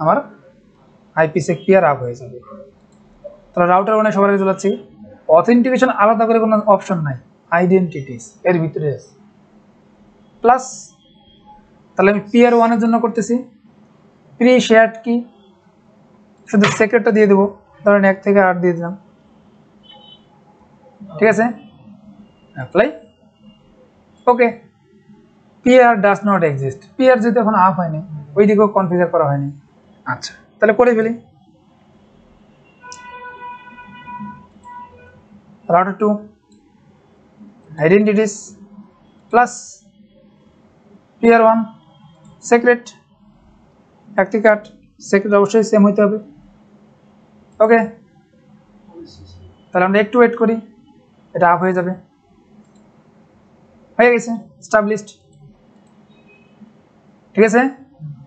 আমার আইপি সেক পিআর আপ হয়ে যাবে। তাহলে রাউটার 1 এ সবার আগে চলাচ্ছি, অথেন্টিকেশন আলাদা করে কোনো অপশন নাই, আইডেন্টিটিস এর ভিতরে আছে প্লাস। তাহলে আমি পিআর 1 এর জন্য করতেছি প্রি শেয়ার্ড কি, শুধু সেক্রেটটা দিয়ে দেবো, ধরেন 1 থেকে 8 দিয়ে দিলাম, ঠিক আছে, apply. Okay, PR does not exist, PR যেহেতু এখন আপ হয়নি, ওই দিকেও কনফিগার করা হয়নি। আচ্ছা, তাহলে করে ফেলি। Router 2 identities plus PR 1 secret, 1 থেকে 8 সেক্রেট অবশ্যই সেম হইতে হবে। ওকে, তাহলে আমরা একটু ওয়েট করি, এটা আপ হয়ে যাবে, হয়ে গেছে এস্টাবলিশড, ঠিক আছে।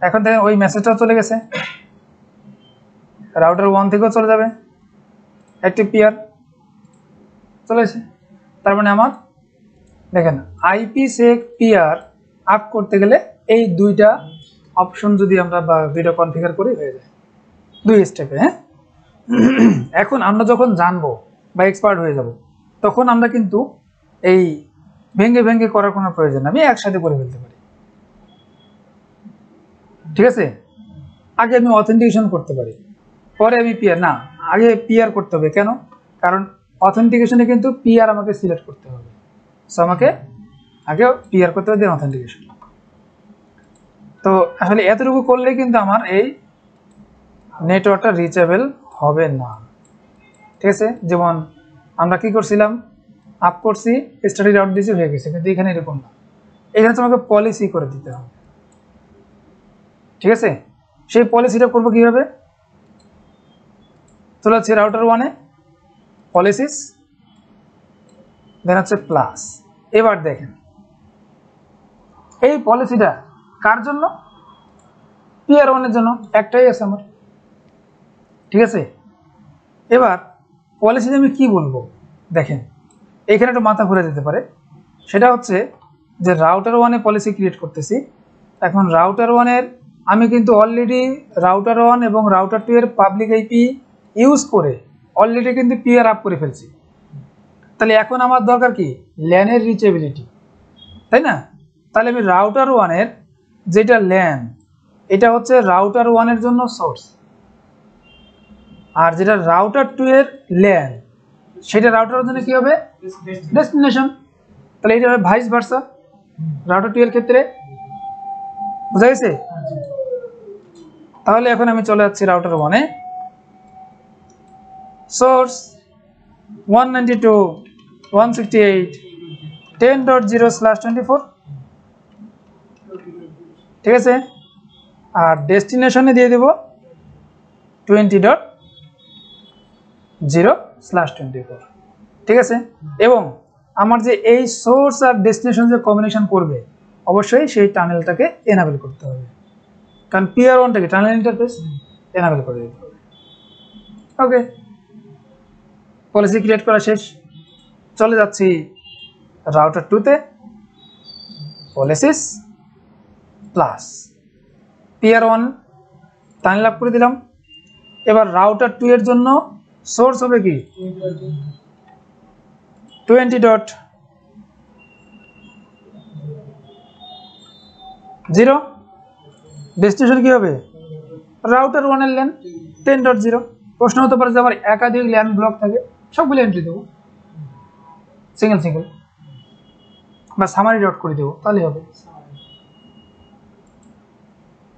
এখন দেখেন ওই মেসেজটাও চলে গেছে, রাউটার 1 থেকেও চলে যাবে, অ্যাক্টিভ পিআর চলে এসে। তার মানে আমার দেখেন আইপি সেক পিআর আপ করতে গেলে এই দুইটা অপশন যদি আমরা বা দুইটা কনফিগার করি হয়ে যায় 2 স্টেপে, হ্যাঁ। এখন আমরা যখন জানবো বা এক্সপার্ট হয়ে যাব, তখন আমরা কিন্তু এই ভেঙে ভেঙে করার কোনো প্রয়োজন নেই, আমি একসাথে করে ফেলতে পারি, ঠিক আছে। আগে আমি অথেন্টিকেশন করতে পারি, পরে আমি পিআর, না আগে পিআর করতে হবে। কেন, কারণ অথেন্টিকেশনে কিন্তু পিআর আমাকে সিলেক্ট করতে হবে, সো আমাকে আগে পিআর করতে হবে, দেন অথেন্টিকেশন। তো আসলে এতটুকু করলে কিন্তু আমার এই নেটওয়ার্কটা রিচেবল হবে না, ঠিক আছে। যেমন আমরা কি করছিলাম, আপ করছি, স্টাডি রাউট দিয়েছি, হয়ে গেছে, কিন্তু এখানে এরকম না, এখানে তোমাকে পলিসি করে দিতে হবে, ঠিক আছে। সেই পলিসিটা করবো কিভাবে, চলে যাচ্ছে রাউটার 1 এ পলিসিস, দেন হচ্ছে প্লাস। এবার দেখেন এই পলিসিটা কার জন্য, পিআর 1 এর জন্য, একটাই আছে আমার, ঠিক আছে। এবার পলিসিতে আমি কি বলবো, দেখেন এখানে একটু মাথা ঘুরে যেতে পারে। সেটা হচ্ছে যে রাউটার 1 এ পলিসি ক্রিয়েট করতেছি, এখন রাউটার 1 এর আমি কিন্তু অলরেডি রাউটার 1 এবং রাউটার 2 এর পাবলিক আইপি ইউজ করে অলরেডি কিন্তু পিআর আপ করে ফেলছি। তাহলে এখন আমার দরকার কি ল্যানের রিচেবিলিটি, তাই না? তাহলে আমি রাউটার 1-এর যেটা ল্যান, এটা হচ্ছে রাউটার 1-এর জন্য সোর্স, আর যেটা রাউটার 2-এর ল্যান সেটা রাউটারের জন্য কি হবে ডেস্টিনেশন। তাহলে এটা হবে ভাইস ভার্সা রাউটার 2 এর ক্ষেত্রে। বুঝা গেছে? তাহলে এখন আমি চলে যাচ্ছি রাউটার 1-এ। সোর্স 192.168.10.0/24, ঠিক আছে? আর ডেস্টিনেশনে দিয়ে দেব 20.0/24, ঠিক আছে? এবং আমার যে এই সোর্স আর ডেস্টিনেশন যে কম্বিনেশন করবে অবশ্যই সেই টানেলটাকে এনাবেল করতে হবে, কারণ PR1টাকে টানেল ইন্টারফেস এনাবেল করে দিতে হবে। ওকে, পলিসি ক্রিয়েট করা শেষ। চলে যাচ্ছি রাউটার 2-তে, policies plus PR1 tunnel up করে দিলাম। এবার রাউটার 2 এর জন্য সোর্স হবে কি 20.0, ডেস্টিনেশন কি হবে রাউটার 1 এর ল্যান 10.0। প্রশ্ন হতে পারে যে আমার একাধিক ল্যান ব্লক থাকে, সবগুলো এন্ট্রি দেবো সিঙ্গেল সিঙ্গেল, বা সামারি ডট করে দেবো, তাহলে হবে,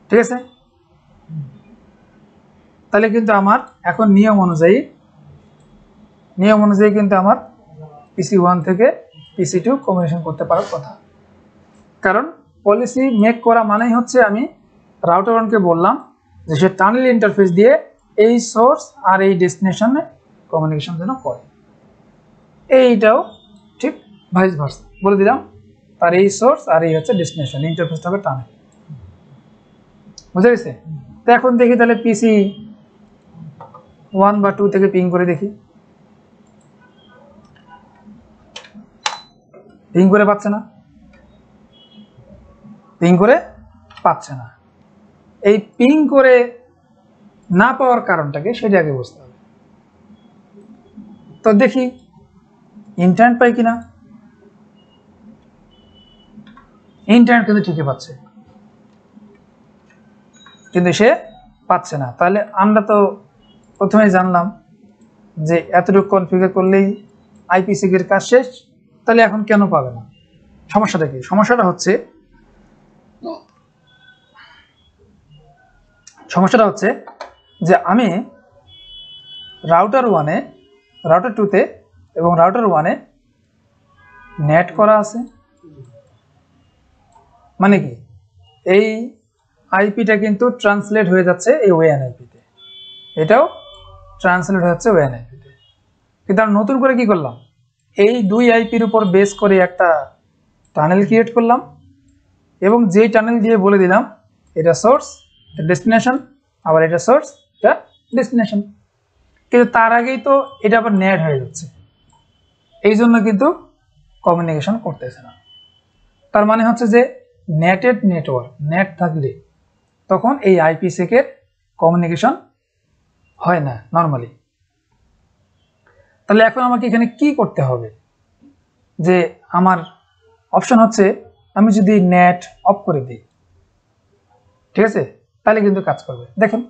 ঠিক আছে? তাহলে কিন্তু আমার এখন নিয়ম অনুযায়ী কিন্তু আমার PC1 থেকে PC2 কম্বিনেশন করতে পারার কথা। কারণ পলিসি মেক করা মানেই হচ্ছে আমি রাউটার 1-কে বললাম যে সে টানেল ইন্টারফেস দিয়ে এই সোর্স আর এই ডেস্টিনেশনে কমিউনিকেশন যেন করে। এইটাও ঠিক ভাইস ভার্সা বলে দিলাম, তার এই সোর্স আর এই হচ্ছে ডেস্টিনেশন, ইন্টারফেসটা হবে টানেল। বুঝা গেছে? তো এখন দেখি তাহলে PC1 বা 2 থেকে পিং করে দেখি, পিং করে পাচ্ছে না, পিং করে পাচ্ছে না। এই পিং করে না পাওয়ার কারণটাকে সেটা আগে বুঝতে হবে। তো দেখি ইন্টারনেট পাই কিনা। ইন্টারনেট কিন্তু ঠিকই পাচ্ছে, কিন্তু সে পাচ্ছে না। তাহলে আমরা তো প্রথমেই জানলাম যে এতটুকু কনফিগার করলেই IPsec এর কাজ শেষ। তাহলে এখন কেন পাবে না? সমস্যাটা কি? সমস্যাটা হচ্ছে যে আমি রাউটার 1-এ, রাউটার 2-তে এবং রাউটার 1-এ নেট করা আছে। মানে কি এই আইপিটা কিন্তু ট্রান্সলেট হয়ে যাচ্ছে এই ওএন আইপিতে, এটাও ট্রান্সলেট হয়ে যাচ্ছে ওএন আইপিতে। কিন্তু আমরা নতুন করে কি করলাম, এই দুই আইপির উপর বেস করে একটা টানেল ক্রিয়েট করলাম এবং যেই টানেল দিয়ে বলে দিলাম এটা সোর্স, এটা ডেস্টিনেশন, আবার এটা সোর্স, এটা ডেস্টিনেশন। কিন্তু তার আগেই তো এটা আবার নেট হয়ে যাচ্ছে, এই জন্য কিন্তু কমিউনিকেশন করতেছে না। তার মানে হচ্ছে যে নেটেড নেটওয়ার্ক, নেট থাকলে তখন এই IPsec এর কমিউনিকেশন হয় না নর্মালি। তাহলে এখন আমাকে এখানে কি করতে হবে, যে আমার অপশন হচ্ছে আমি যদি নেট অফ করে দিই, ঠিক আছে, তাহলে কিন্তু কাজ করবে। দেখেন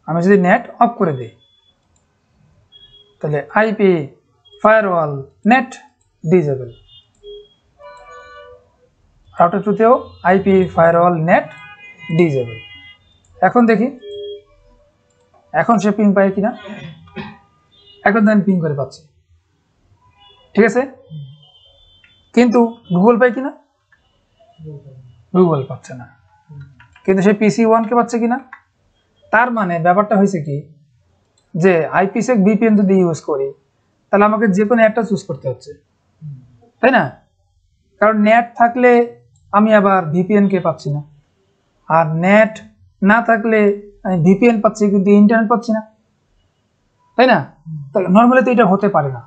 আমি যদি নেট অফ করে দিই তাহলে IP firewall NAT disable, router 2-তেও আইপি ফায়ারওয়াল নেট ডিসেবল। এখন দেখি এখন সে পিং পায় কিনা। এখন তো আমি পিং করে পাচ্ছি, ঠিক আছে, কিন্তু গুগল পায় কিনা, গুগল পাচ্ছে না। কিন্তু সে PC1-কে পাচ্ছে কিনা। তার মানে ব্যাপারটা হয়েছে কি, যে IPsec VPN যদি ইউজ করি তাহলে আমাকে যে কোনো একটা চুজ করতে হচ্ছে, তাই না? কারণ নেট থাকলে আমি আবার VPN-কে পাচ্ছি না, আর নেট না থাকলে আমি VPN পাচ্ছি কিন্তু ইন্টারনেট পাচ্ছি না, তাই না? তাহলে নর্মালি তো এটা হতে পারে না,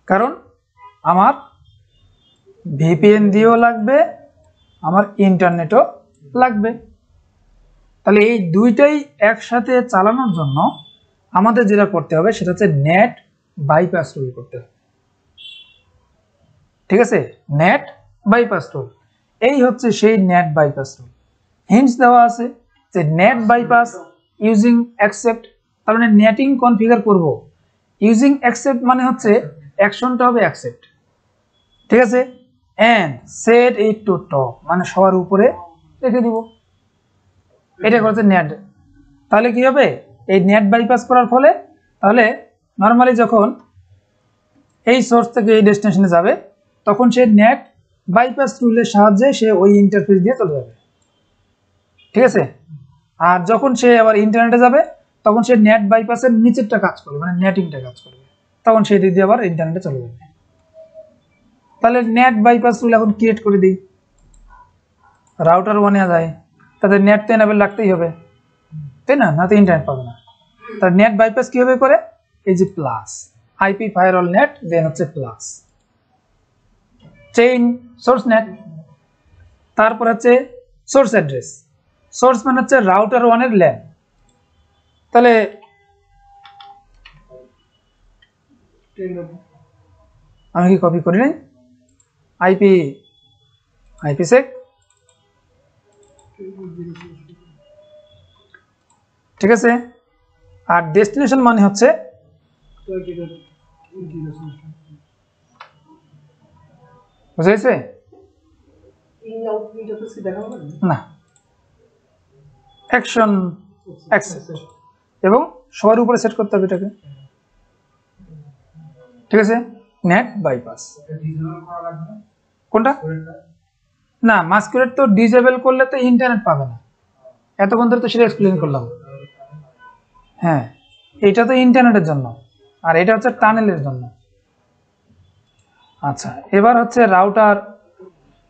কারণ আমার VPN দিয়েও লাগবে, আমার ইন্টারনেটও লাগবে। তাহলে এই দুইটাই একসাথে চালানোর জন্য আমাদের যেটা করতে হবে সেটা হচ্ছে নেট বাইপাস রুল করতে হবে। ঠিক আছে, নেট বাইপাস রুল, এই হচ্ছে সেই নেট বাইপাস রুল। হিন্টস দেওয়া আছে যে নেট বাইপাস ইউজিং অ্যাকসেপ্ট, তার মানে নেটিং কনফিগার করব ইউজিং অ্যাকসেপ্ট মানে হচ্ছে অ্যাকশনটা হবে অ্যাকসেপ্ট। ঠিক আছে, and set it to top মানে সবার উপরে রেখে দিব, এটা করছে নেট। তাহলে কি হবে, এই নেট বাইপাস করার ফলে তাহলে নরমালি যখন এই সোর্স থেকে এই ডেস্টিনেশনে যাবে তখন সে নেট বাইপাস রুলের সাহায্যে সে ওই ইন্টারফেস দিয়ে চলে যাবে। ঠিক আছে, আর যখন সে আবার ইন্টারনেটে যাবে তখন সে নেট বাইপাসের নিচেরটা কাজ করবে, মানে নেটিংটা কাজ করবে, তখন সেই দিক দিয়ে আবার ইন্টারনেটে চলে যাবে। তাহলে নেট বাইপাস রুল এখন ক্রিয়েট করে দিই। রাউটার ওয়ানে যায়, তাদের নেট তো এনাবেল রাখতেই হবে, তাই না, না তো ইন্টারনেট পাবে না। তার নেট বাইপাস কিভাবে করে, এই যে প্লাস আইপি ফায়ারওয়াল নেট, দেন হচ্ছে প্লাস চেইন সোর্স নেট, তারপর হচ্ছে সোর্স অ্যাড্রেস। সোর্স মানে হচ্ছে রাউটার ওয়ানের ল্যান। তাহলে আমি কি কপি করি নাই, আইপি সেক, ঠিক আছে। আর ডেস্টিনেশন মানে হচ্ছে বুঝাইছে না, অ্যাকশন অ্যাকসেপ্ট, এবং সবার উপরে সেট করতে হবে এটাকে। ঠিক আছে, নেট বাইপাস কোনটা, না মাস্কুরেট তো ডিসেবল করলে তো ইন্টারনেট পাবে না, এতক্ষণ ধরে তো সেটা এক্সপ্লেন করলাম। হ্যাঁ, এটা তো ইন্টারনেটের জন্য আর এটা হচ্ছে টানেলের জন্য। আচ্ছা, এবার হচ্ছে রাউটার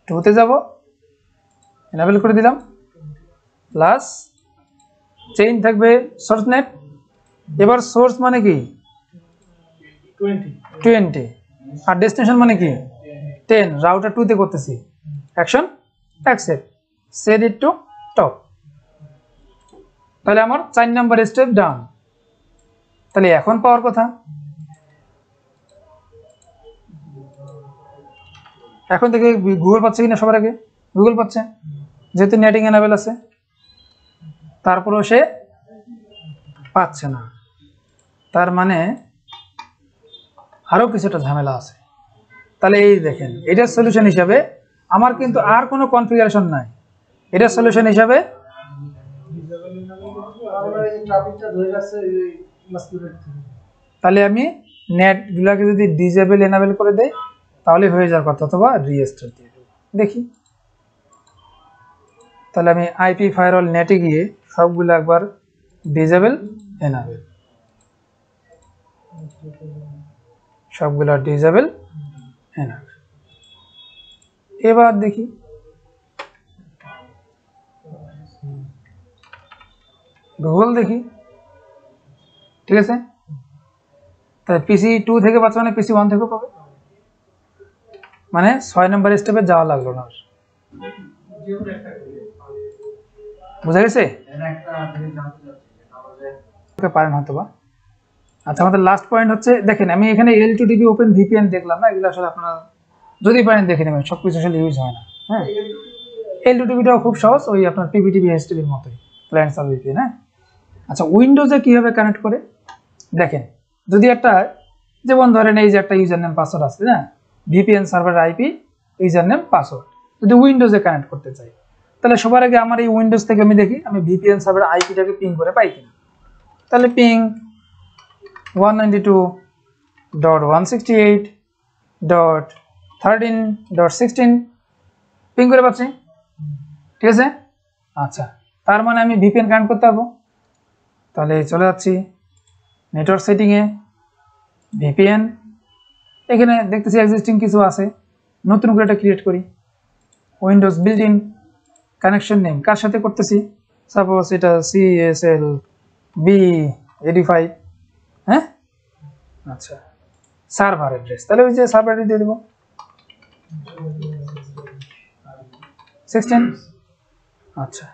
2 তে যাব, এনাবেল করে দিলাম, প্লাস চেইন থাকবে সোর্স নেট। এবার সোর্স মানে কি 20 আর ডেস্টিনেশন মানে কি 10, রাউটার 2 তে করতেছি, action accept, set it to top. তাহলে আমার 4 নাম্বার স্টেপ ডান। তাহলে এখন পাওয়ার কথা, এখন থেকে গুগল পাচ্ছে কিনা, সবার আগে গুগল পাচ্ছে যেহেতু নেটিং এনাবেল আছে, তারপরেও সে পাচ্ছে না, তার মানে আরো কিছুটা ঝামেলা আছে। তাহলে এই দেখেন, এটার সলিউশন হিসাবে আমার কিন্তু আর কোনো কনফিগারেশন নাই, এটার সলিউশন হিসাবে তাহলে আমি নেট গুলাকে যদি ডিসেবল এনাবেল করে দেই তাহলে হয়ে যাওয়ার কথা, অথবা রিস্টার্ট দিয়ে দেবো, দেখি। তাহলে আমি আইপি ফায়ারওয়াল নেটে গিয়ে সবগুলো একবার ডিসেবল এনাবেল, সবগুলো ডিসেবল এনাবেল, এবার দেখি গুগল দেখি। ঠিক আছে, তাই পিসি 2 থেকে পাচ্ছে মানে পিসি 1 থেকে পাবে, মানে 6 নম্বর স্টেপে যাওয়া লাগলো না। বুঝা গেছে, পারেন হয়তো বা। আচ্ছা, আমাদের লাস্ট পয়েন্ট হচ্ছে, দেখেন আমি এখানে L2DB ওপেন ভিপিএন দেখলাম না, এগুলো আসলে আপনারা যদি পারেন দেখে নেবেন, সবকিছু আসলে ইউজ হয় না। হ্যাঁ, L2DBটাও খুব সহজ, ওই আপনার পিপিটিভি HTTPর মতোই, ক্লায়েন্ট সার্ভার ভিপিএন। হ্যাঁ, আচ্ছা, উইন্ডোজে কিভাবে কানেক্ট করে দেখেন, যদি একটা যেমন ধরেন এই যে একটা ইউজার নেম পাসওয়ার্ড আছে না, VPN server IP user name password, যদি উইন্ডোজে কানেক্ট করতে চাই তাহলে সবার আগে আমার এই উইন্ডোজ থেকে আমি দেখি আমি ভিপিএন সার্ভার আইপিটাকে পিং করে পাই কিনা। তাহলে পিং 192.168.13.16 পিং করে পাচ্ছি। ঠিক আছে, আচ্ছা, তার মানে আমি ভিপিএন কানেক্ট করতে পারবো। তাহলে চলে যাচ্ছি নেটওয়ার্ক সেটিংয়ে, ভিপিএন, এখানে দেখতেছি এক্সিস্টিং কিছু আছে, নতুন করে এটা ক্রিয়েট করি। Windows built in connection name কার সাথে করতেছি, সাপোজ এটা CSLB85। হ্যাঁ, আচ্ছা, সার্ভার অ্যাড্রেস, তাহলে ওই যে সার্ভার অ্যাড্রেস দিয়ে দেব 16। আচ্ছা,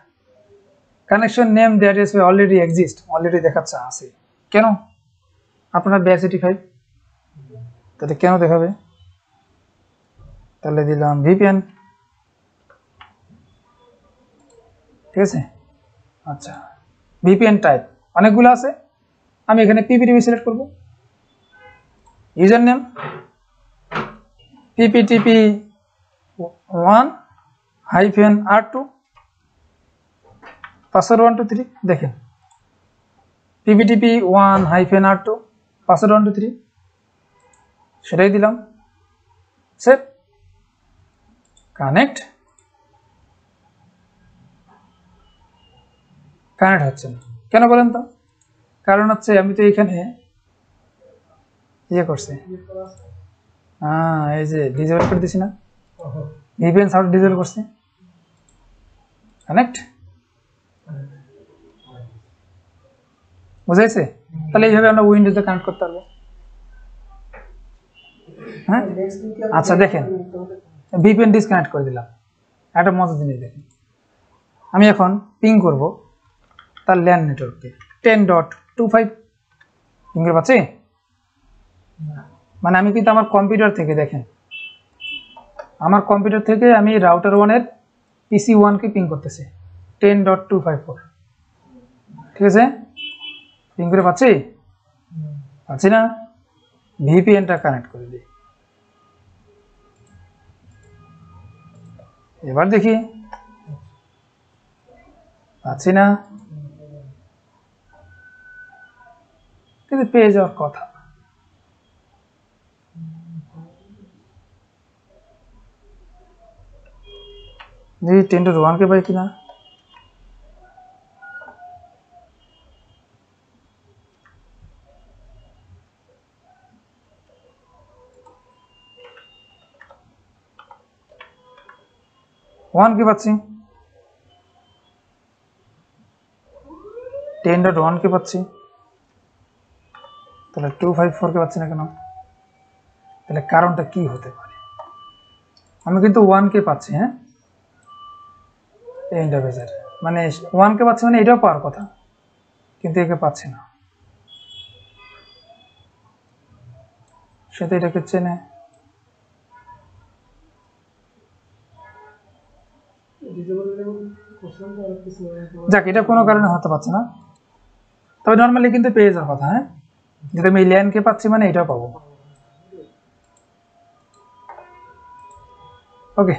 connection name that is already exist, already দেখাচ্ছে আছে। কেন? আপনারা ব্যাচ 85, তাহলে কেন দেখাবে? তাহলে দিলাম ভিপিএন, ঠিক আছে। আচ্ছা, ভিপিএন টাইপ অনেকগুলো আছে, আমি এখানে পিপিটিপি সিলেক্ট করব। User name PPTP 1-R2, password 1 2 3। দেখেন পিপিটিপি 1-R2, পাসওয়ার্ড 1 2 3, সেটাই দিলাম। Save, connect. কানেক্ট হচ্ছে না কেন বলেন তো? কারণ হচ্ছে আমি তো এখানে ইয়ে করছি, এই যে ডিসেবল করে দিছি না, ভিপিএন সার্ভার ডিসেবল করছি। কানেক্ট, বুঝাইছে? তাহলে এইভাবে আমরা উইন্ডোজে কানেক্ট করতে পারবো। হ্যাঁ, আচ্ছা দেখেন ভিপিএন ডিসকানেক্ট করে দিলাম। একটা মজার জিনিস দেখেন, আমি এখন পিং করব তার ল্যান্ড নেটওয়ার্ককে 10.25 পিং করে পাচ্ছি। মানে আমি কিন্তু আমার কম্পিউটার থেকে, দেখেন আমার কম্পিউটার থেকে আমি রাউটার 1-এর পিসি 1-কে পিং করতেছি 10.254, ঠিক আছে? পিং করে পাচ্ছি? পাচ্ছি না। ভিপিএনটা কানেক্ট করে দিই, এবার দেখি পাচ্ছি না, কিন্তু পেয়ে যাওয়ার কথা। দেখি 10.1 পাই কিনা। ওয়ান কে পাচ্ছি, 10.1 কে পাচ্ছি, তাহলে 254 কে পাচ্ছি না কেন? তাহলে কারণটা কি হতে পারে? আমি কিন্তু 1 কে পাচ্ছি, হ্যাঁ এই ইন্টারফেসের, মানে 1 কে পাচ্ছি, মানে এটাও পাওয়ার কথা, কিন্তু একে পাচ্ছি না। সে তো এটাকে চেনে। যাক, এটা কোনো কারণে হতে পারছে না, তবে নর্মালি কিন্তু পেয়ে যাওয়ার কথা। হ্যাঁ, যদি আমি ল্যান কে পাচ্ছি মানে এটাও পাবো। ওকে।